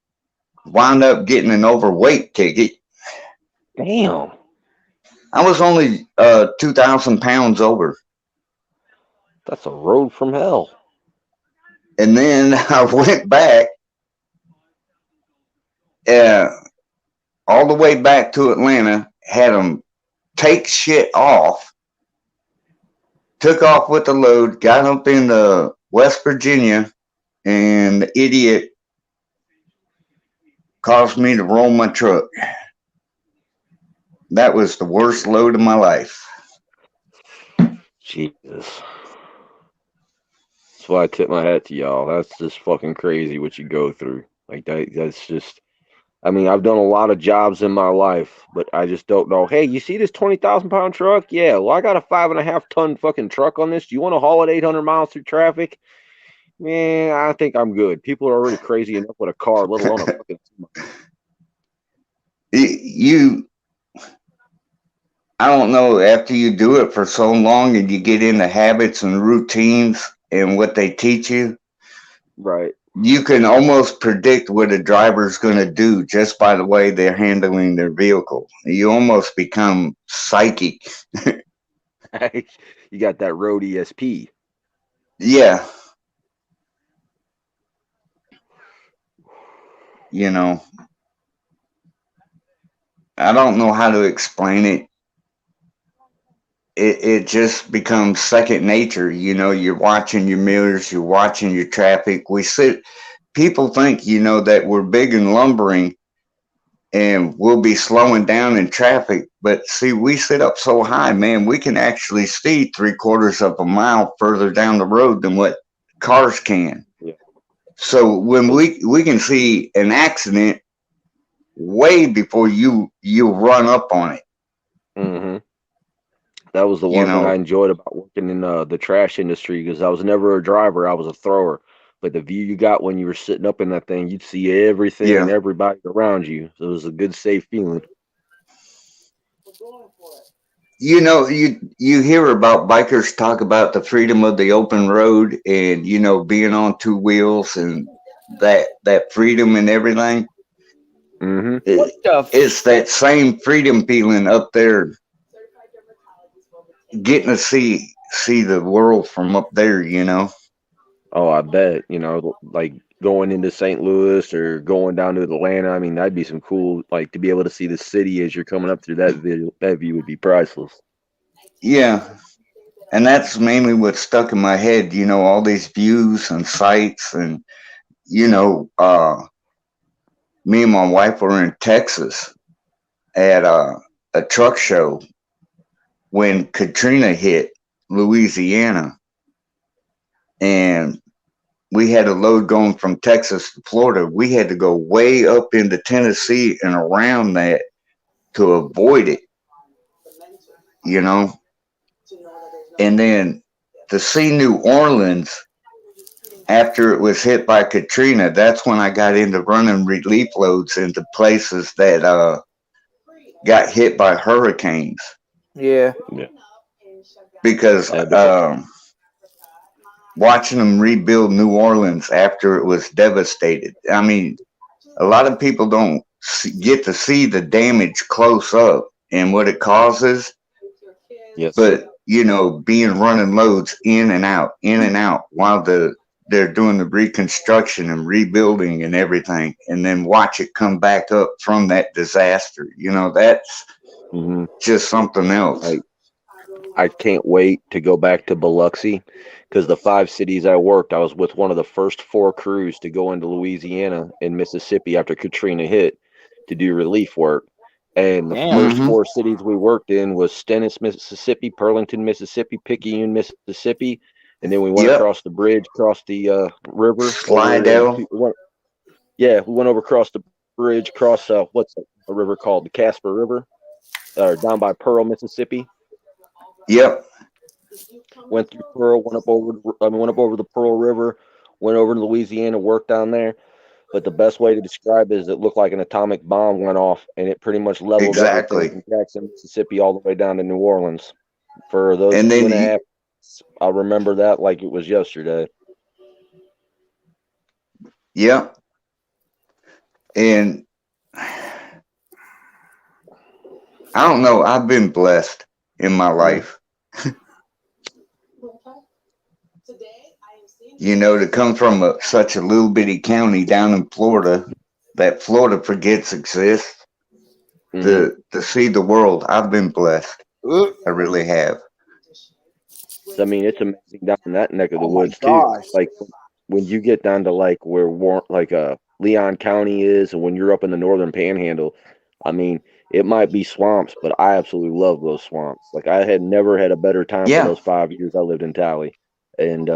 Wound up getting an overweight ticket. Damn. I was only 2,000 pounds over. That's a road from hell. And then I went back all the way back to Atlanta, had them take shit off, took off with the load, got up into West Virginia, and the idiot caused me to roll my truck. That was the worst load of my life. Jesus. That's why I tip my hat to y'all. That's just fucking crazy what you go through. Like that's just, I mean, I've done a lot of jobs in my life, but I just don't know. Hey, you see this 20,000 pound truck? Yeah, well, I got a 5.5 ton fucking truck on this. Do you want to haul it 800 miles through traffic? Man, I think I'm good. People are already crazy enough with a car, let alone a fucking. I don't know, after you do it for so long and you get into habits and routines and what they teach you, right? You can almost predict what a driver's going to do just by the way they're handling their vehicle. You almost become psychic. You got that road ESP. Yeah. You know, I don't know how to explain it. It just becomes second nature. You know, you're watching your mirrors, you're watching your traffic. People think, you know, that we're big and lumbering and we'll be slowing down in traffic. But see, we sit up so high, man, we can actually see 3/4 of a mile further down the road than what cars can. Yeah. So when we can see an accident way before you run up on it. Mm-hmm. That was the one thing I enjoyed about working in the trash industry, because I was never a driver, I was a thrower. But the view you got when you were sitting up in that thing, you'd see everything and everybody around you. So it was a good, safe feeling. You know, you hear about bikers talk about the freedom of the open road and, you know, being on two wheels and that freedom and everything. Mm-hmm. It's that same freedom feeling up there, getting to see the world from up there, you know. Oh, I bet. Like going into St. Louis or going down to Atlanta. I mean, that'd be some cool, like to be able to see the city as you're coming up through that video. That view would be priceless. Yeah, and that's mainly what stuck in my head. All these views and sights, and you know, uh, me and my wife were in Texas at a truck show when Katrina hit Louisiana, and we had a load going from Texas to Florida. We had to go way up into Tennessee and around that to avoid it, you know. And then to see New Orleans after it was hit by Katrina, that's when I got into running relief loads into places that got hit by hurricanes. Yeah. Because watching them rebuild New Orleans after it was devastated. I mean, a lot of people don't get to see the damage close up and what it causes. Yes. But, being running loads in and out while they're doing the reconstruction and rebuilding and everything, and then watch it come back up from that disaster. That's just something else. I can't wait to go back to Biloxi because the 5 cities I worked, I was with one of the first 4 crews to go into Louisiana and Mississippi after Katrina hit to do relief work. And the first 4 cities we worked in was Stennis, Mississippi, Pearlington, Mississippi, Picayune, Mississippi, and then we went across the bridge, across the river. Slidell. We went over across the bridge, across what's a river called? The Casper River, down by Pearl, Mississippi. Yep. Went through Pearl, went up over the Pearl River, went over to Louisiana, worked down there. But the best way to describe it is it looked like an atomic bomb went off, and it pretty much leveled everything from Jackson, Mississippi, all the way down to New Orleans. For those 2.5, I remember that like it was yesterday. Yep. And I don't know. I've been blessed in my life. To come from such a little bitty county down in Florida that Florida forgets exists, to see the world, I've been blessed. I really have. I mean, it's amazing down in that neck of the woods too. Like when you get down to like where Leon County is, and when you're up in the northern Panhandle, I mean, it might be swamps, but I absolutely love those swamps. Like I had never had a better time for those 5 years I lived in Tally, and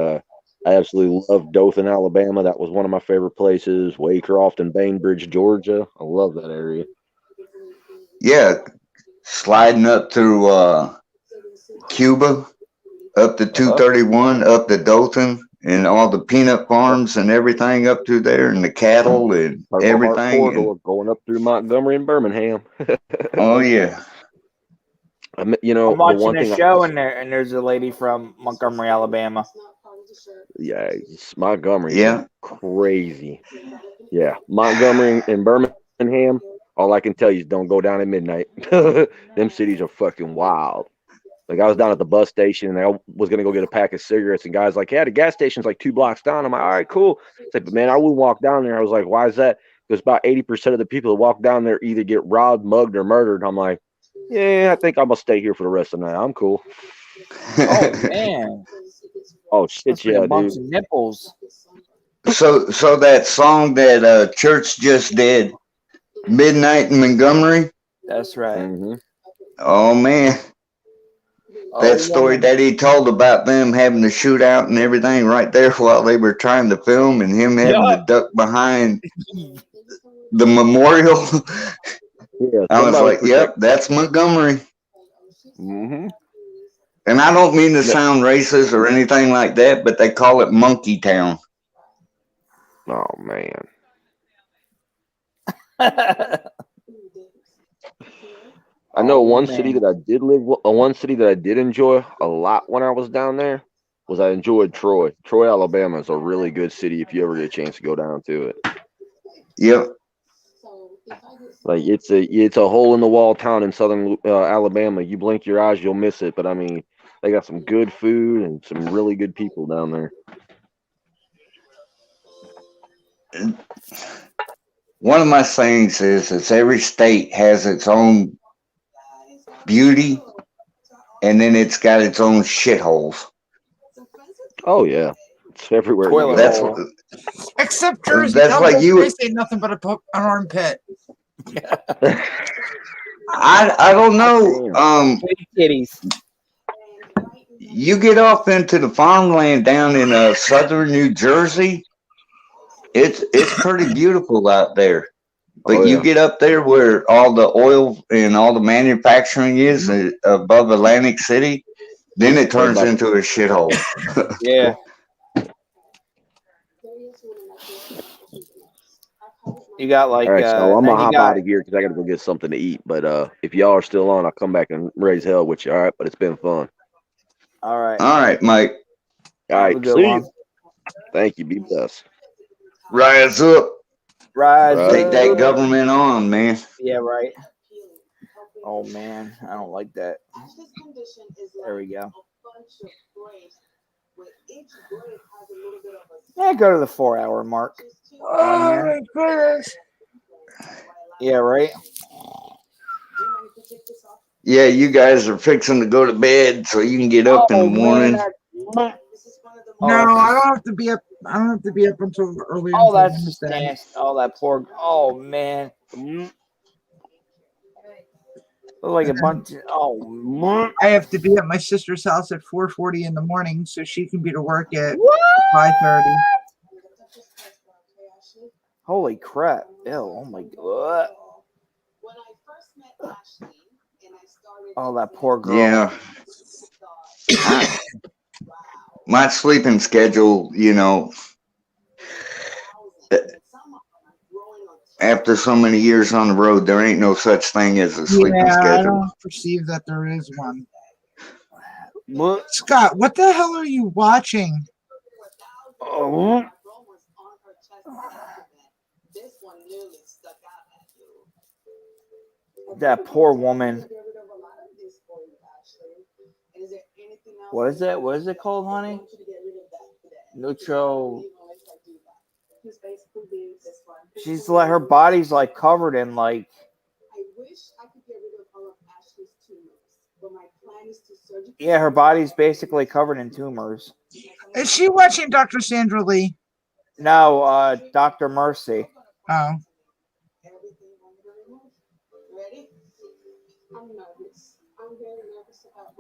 I absolutely love Dothan, Alabama. That was one of my favorite places. Waycroft and Bainbridge, Georgia. I love that area. Yeah, sliding up through Cuba, up to 231, up to Dothan, and all the peanut farms and everything up through there, and the cattle and everything. Going up through Montgomery and Birmingham. Oh yeah. I'm watching a show and there's a lady from Montgomery, Alabama. Yeah, Montgomery. Yeah, crazy. Yeah, Montgomery and Birmingham. All I can tell you is don't go down at midnight. Them cities are fucking wild. Like I was down at the bus station and I was gonna go get a pack of cigarettes, and guys like, yeah, the gas station's like 2 blocks down. I'm like, all right, cool. It's like, but man, I wouldn't walk down there. I was like, why is that? Because about 80% of the people that walk down there either get robbed, mugged, or murdered. I'm like, yeah, I think I'm gonna stay here for the rest of the night. I'm cool. Oh man. Oh shit, yeah, dude. Nipples. So that song that Church just did, Midnight in Montgomery. That's right. Mm-hmm. Oh man, that story that he told about them having the shootout and everything right there while they were trying to film, and him having to duck behind the memorial. Yeah, I was like, yep, that's Montgomery. Mm-hmm. And I don't mean to sound racist or anything like that, but they call it Monkey Town. Oh man. I know one city that I did enjoy a lot when I was down there was I enjoyed Troy. Troy, Alabama is a really good city if you ever get a chance to go down to it. Yep. Like it's a hole in the wall town in southern Alabama. You blink your eyes, you'll miss it. But I mean, they got some good food and some really good people down there. one of my sayings is every state has its own beauty, and then it's got its own shitholes. Oh yeah, it's everywhere. Toilet That's hole. Except Jersey, that's like you. they say nothing but an armpit. I don't know. Kitties. You get off into the farmland down in southern New Jersey. It's pretty beautiful out there. But you get up there where all the oil and all the manufacturing is above Atlantic City, then it turns into a shithole. Yeah. You got like. All right, so I'm gonna hop got, out of here because I gotta go get something to eat. But if y'all are still on, I'll come back and raise hell with you. All right, but it's been fun. All right. All right, Mike. All right, see you. Thank you. Be blessed. Rise up. Rise Take up. that government on, man. Yeah, right. Oh man, I don't like that. There we go. Yeah, go to the 4-hour mark. Oh my goodness. Yeah, right. Yeah, you guys are fixing to go to bed so you can get up in the morning. No, I don't have to be up. I don't have to be up until early. Oh, that's just nasty. Oh, that poor. Oh man. Like a bunch of, I have to be at my sister's house at 4:40 in the morning so she can be to work at 5:30. Holy crap. Ew, oh my god. Oh, that poor girl. Yeah. My sleeping schedule, after so many years on the road, there ain't no such thing as a sleeping schedule. I don't perceive that there is one. What? Scott, what the hell are you watching? Oh. That poor woman. What is that? What is it called, honey? Neutral. She's like, her body's like covered in like. Yeah, her body's basically covered in tumors. Is she watching Dr. Sandra Lee? No, Dr. Mercy. Oh.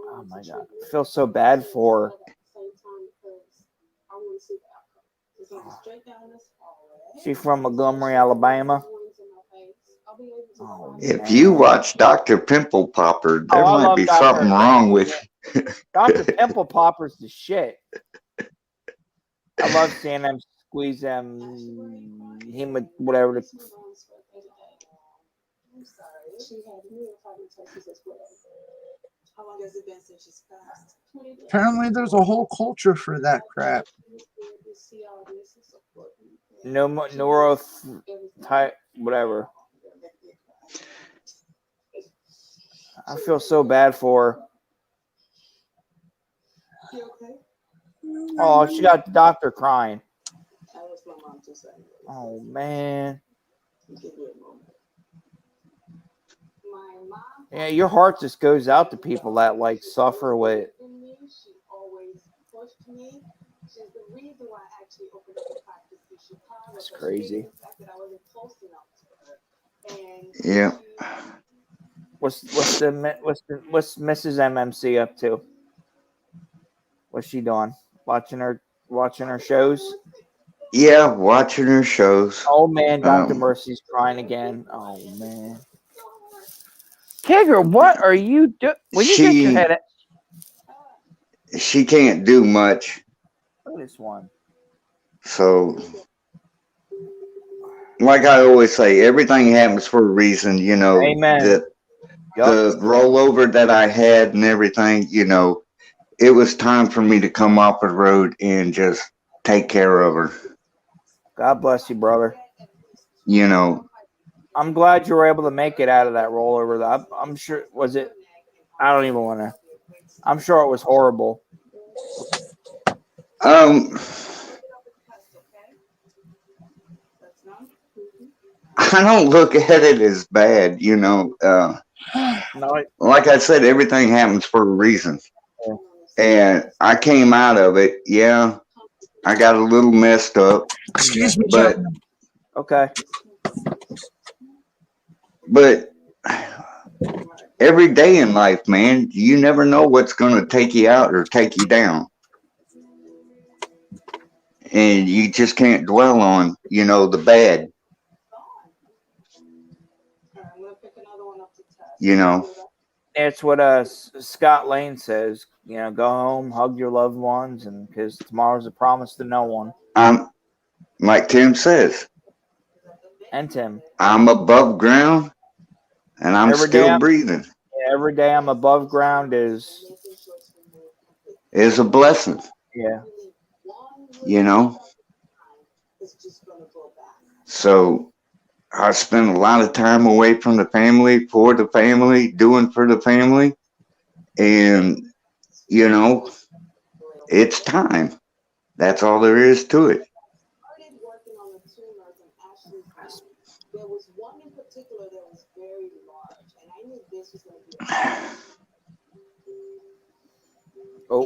Oh my god. I feel so bad for her. She's from Montgomery, Alabama. Oh, if you watch Dr. Pimple Popper, there might be something wrong with you. Dr. Pimple Popper's the shit. I love seeing them squeeze them, whatever. Apparently, there's a whole culture for that crap. Neuro type, whatever. I feel so bad for her. Oh, she got the doctor crying. Oh man. Yeah, your heart just goes out to people that like suffer with. It's crazy. Yeah. What's Mrs. MMC up to? What's she doing? Watching her shows? Yeah, watching her shows. Oh man, Dr. Mercy's crying again. Oh man. Kegger, what are you doing? When you get your head at... She can't do much. Look at this one. So, like I always say, everything happens for a reason, Amen. The rollover that I had and everything, it was time for me to come off the road and just take care of her. God bless you, brother. I'm glad you were able to make it out of that rollover. I'm sure, was it? I don't even want to. I'm sure it was horrible. I don't look at it as bad, you know. No, Like I said, everything happens for a reason. And I came out of it. Yeah, I got a little messed up. Excuse me, but gentlemen. okay. But every day in life, man, you never know what's going to take you out or take you down. And you just can't dwell on, you know, the bad. You know. It's what Scott Lane says. You know, go home, hug your loved ones, and because tomorrow's a promise to no one. Like Tim says. And Tim. I'm above ground, and I'm still breathing. Every day I'm above ground is a blessing. Yeah. You know. So I spend a lot of time away from the family, for the family, doing for the family. And, you know, it's time. That's all there is to it.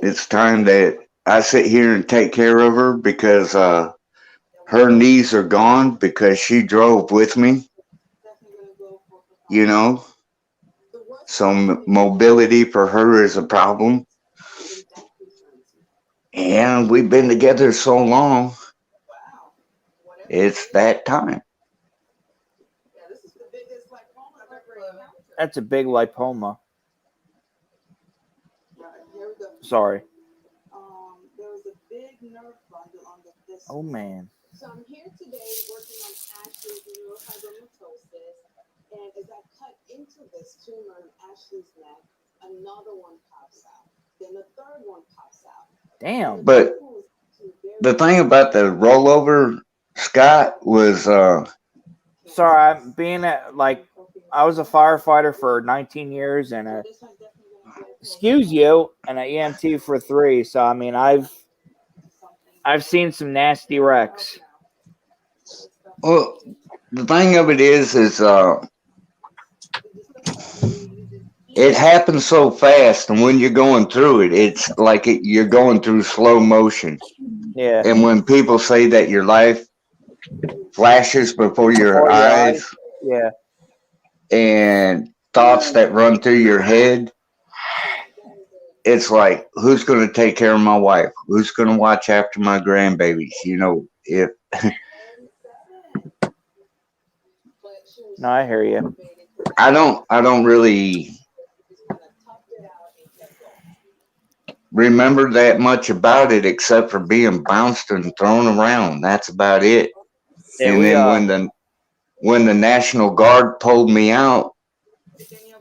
It's time that I sit here and take care of her because her knees are gone because she drove with me. You know, so mobility for her is a problem. And we've been together so long. It's that time. That's a big lipoma. Sorry. Oh man. So I'm here today working on Ashley's neurofibromatosis, and as I cut into this tumor in Ashley's neck, another one pops out. Then a third one pops out. Damn. But the thing about the rollover, Scott, was sorry, I'm being I was a firefighter for 19 years and excuse you, and an EMT for 3. So I mean, I've seen some nasty wrecks. Well, the thing of it is it happens so fast, and when you're going through it, it's like you're going through slow motion. Yeah. And when people say that your life flashes before your eyes, yeah, and thoughts that run through your head, it's like, who's going to take care of my wife? Who's going to watch after my grandbabies? You know, if no, I hear you. I don't really remember that much about it except for being bounced and thrown around. That's about it. Yeah, and then when the National Guard pulled me out,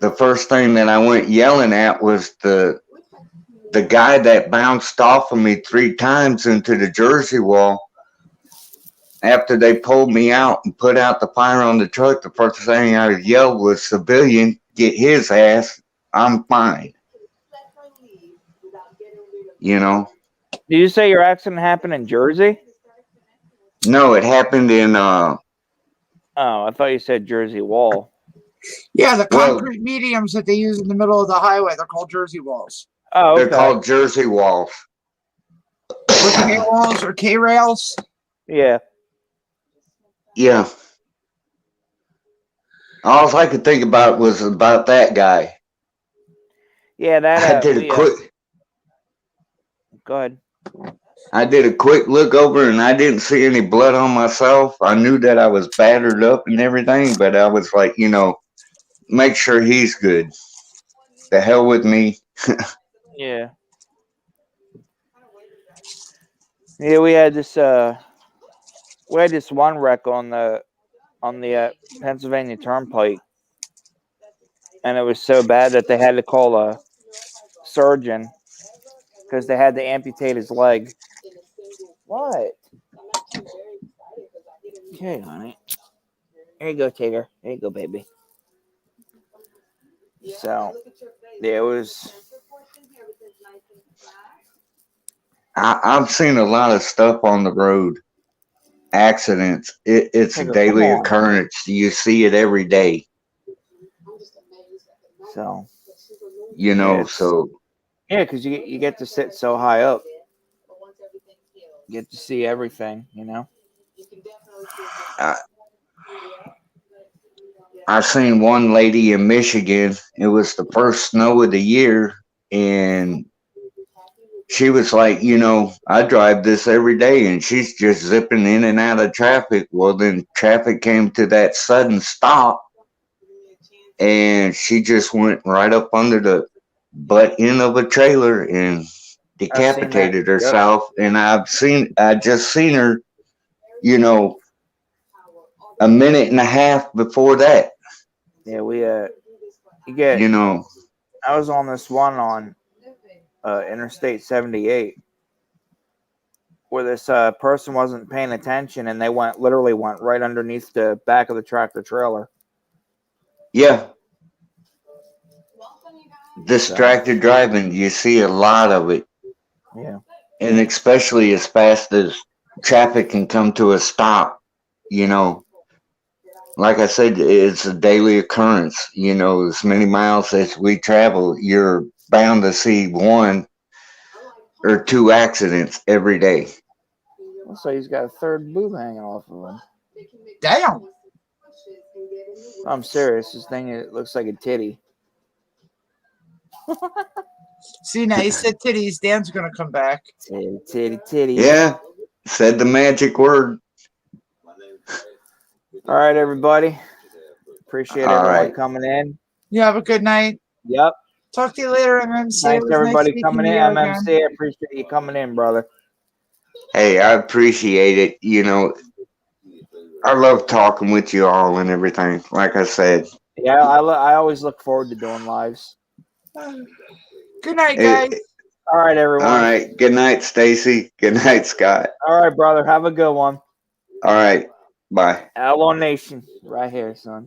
the first thing that I went yelling at was the guy that bounced off of me 3 times into the Jersey wall. After they pulled me out and put out the fire on the truck, the first thing I yelled was, "Civilian, get his ass. I'm fine." You know? Did you say your accident happened in Jersey? No, it happened in Oh, I thought you said Jersey Wall. Yeah, the concrete mediums that they use in the middle of the highway, they're called Jersey walls. Oh, okay. They're called Jersey walls. Or K walls or K rails. Yeah. Yeah. All I could think about was about that guy. Yeah, that I did a quick. Go ahead. I did a quick look over and I didn't see any blood on myself. I knew that I was battered up and everything, but I was like, you know, make sure he's good. The hell with me. Yeah. Yeah, we had this one wreck on the Pennsylvania Turnpike, and it was so bad that they had to call a surgeon because they had to amputate his leg. What? Okay, honey. Here you go, Tigger. Here you go, baby. So, yeah, it was. I've seen a lot of stuff on the road, accidents. It's a daily occurrence. You see it every day. So, you know, yeah, because you get to sit so high up, you get to see everything. You know. I seen one lady in Michigan. It was the first snow of the year, and she was like, you know, I drive this every day, and she's just zipping in and out of traffic. Well, then traffic came to that sudden stop, and she just went right up under the butt end of a trailer and decapitated herself. And I just seen her, you know, a minute and a half before that. Yeah, you get. You know, I was on this one on Interstate 78 where this person wasn't paying attention and they literally went right underneath the back of the tractor trailer. Yeah. Distracted driving, you see a lot of it. Yeah. And especially as fast as traffic can come to a stop, you know. Like I said, it's a daily occurrence. You know, as many miles as we travel, you're bound to see one or two accidents every day. So he's got a third boob hanging off of him. Damn. I'm serious. This thing, it looks like a titty. See, now you said titties. Dan's going to come back. Titty. Yeah. Said the magic word. All right, everybody. Appreciate everyone coming in. You have a good night. Yep. Talk to you later, MMC. Thanks, everybody, coming in. MMC, I appreciate you coming in, brother. Hey, I appreciate it. You know, I love talking with you all and everything. Like I said. Yeah, I always look forward to doing lives. Good night, guys. All right, everyone. All right. Good night, Stacy. Good night, Scott. All right, brother. Have a good one. All right. Bye. Outlaw Nation, right here, son.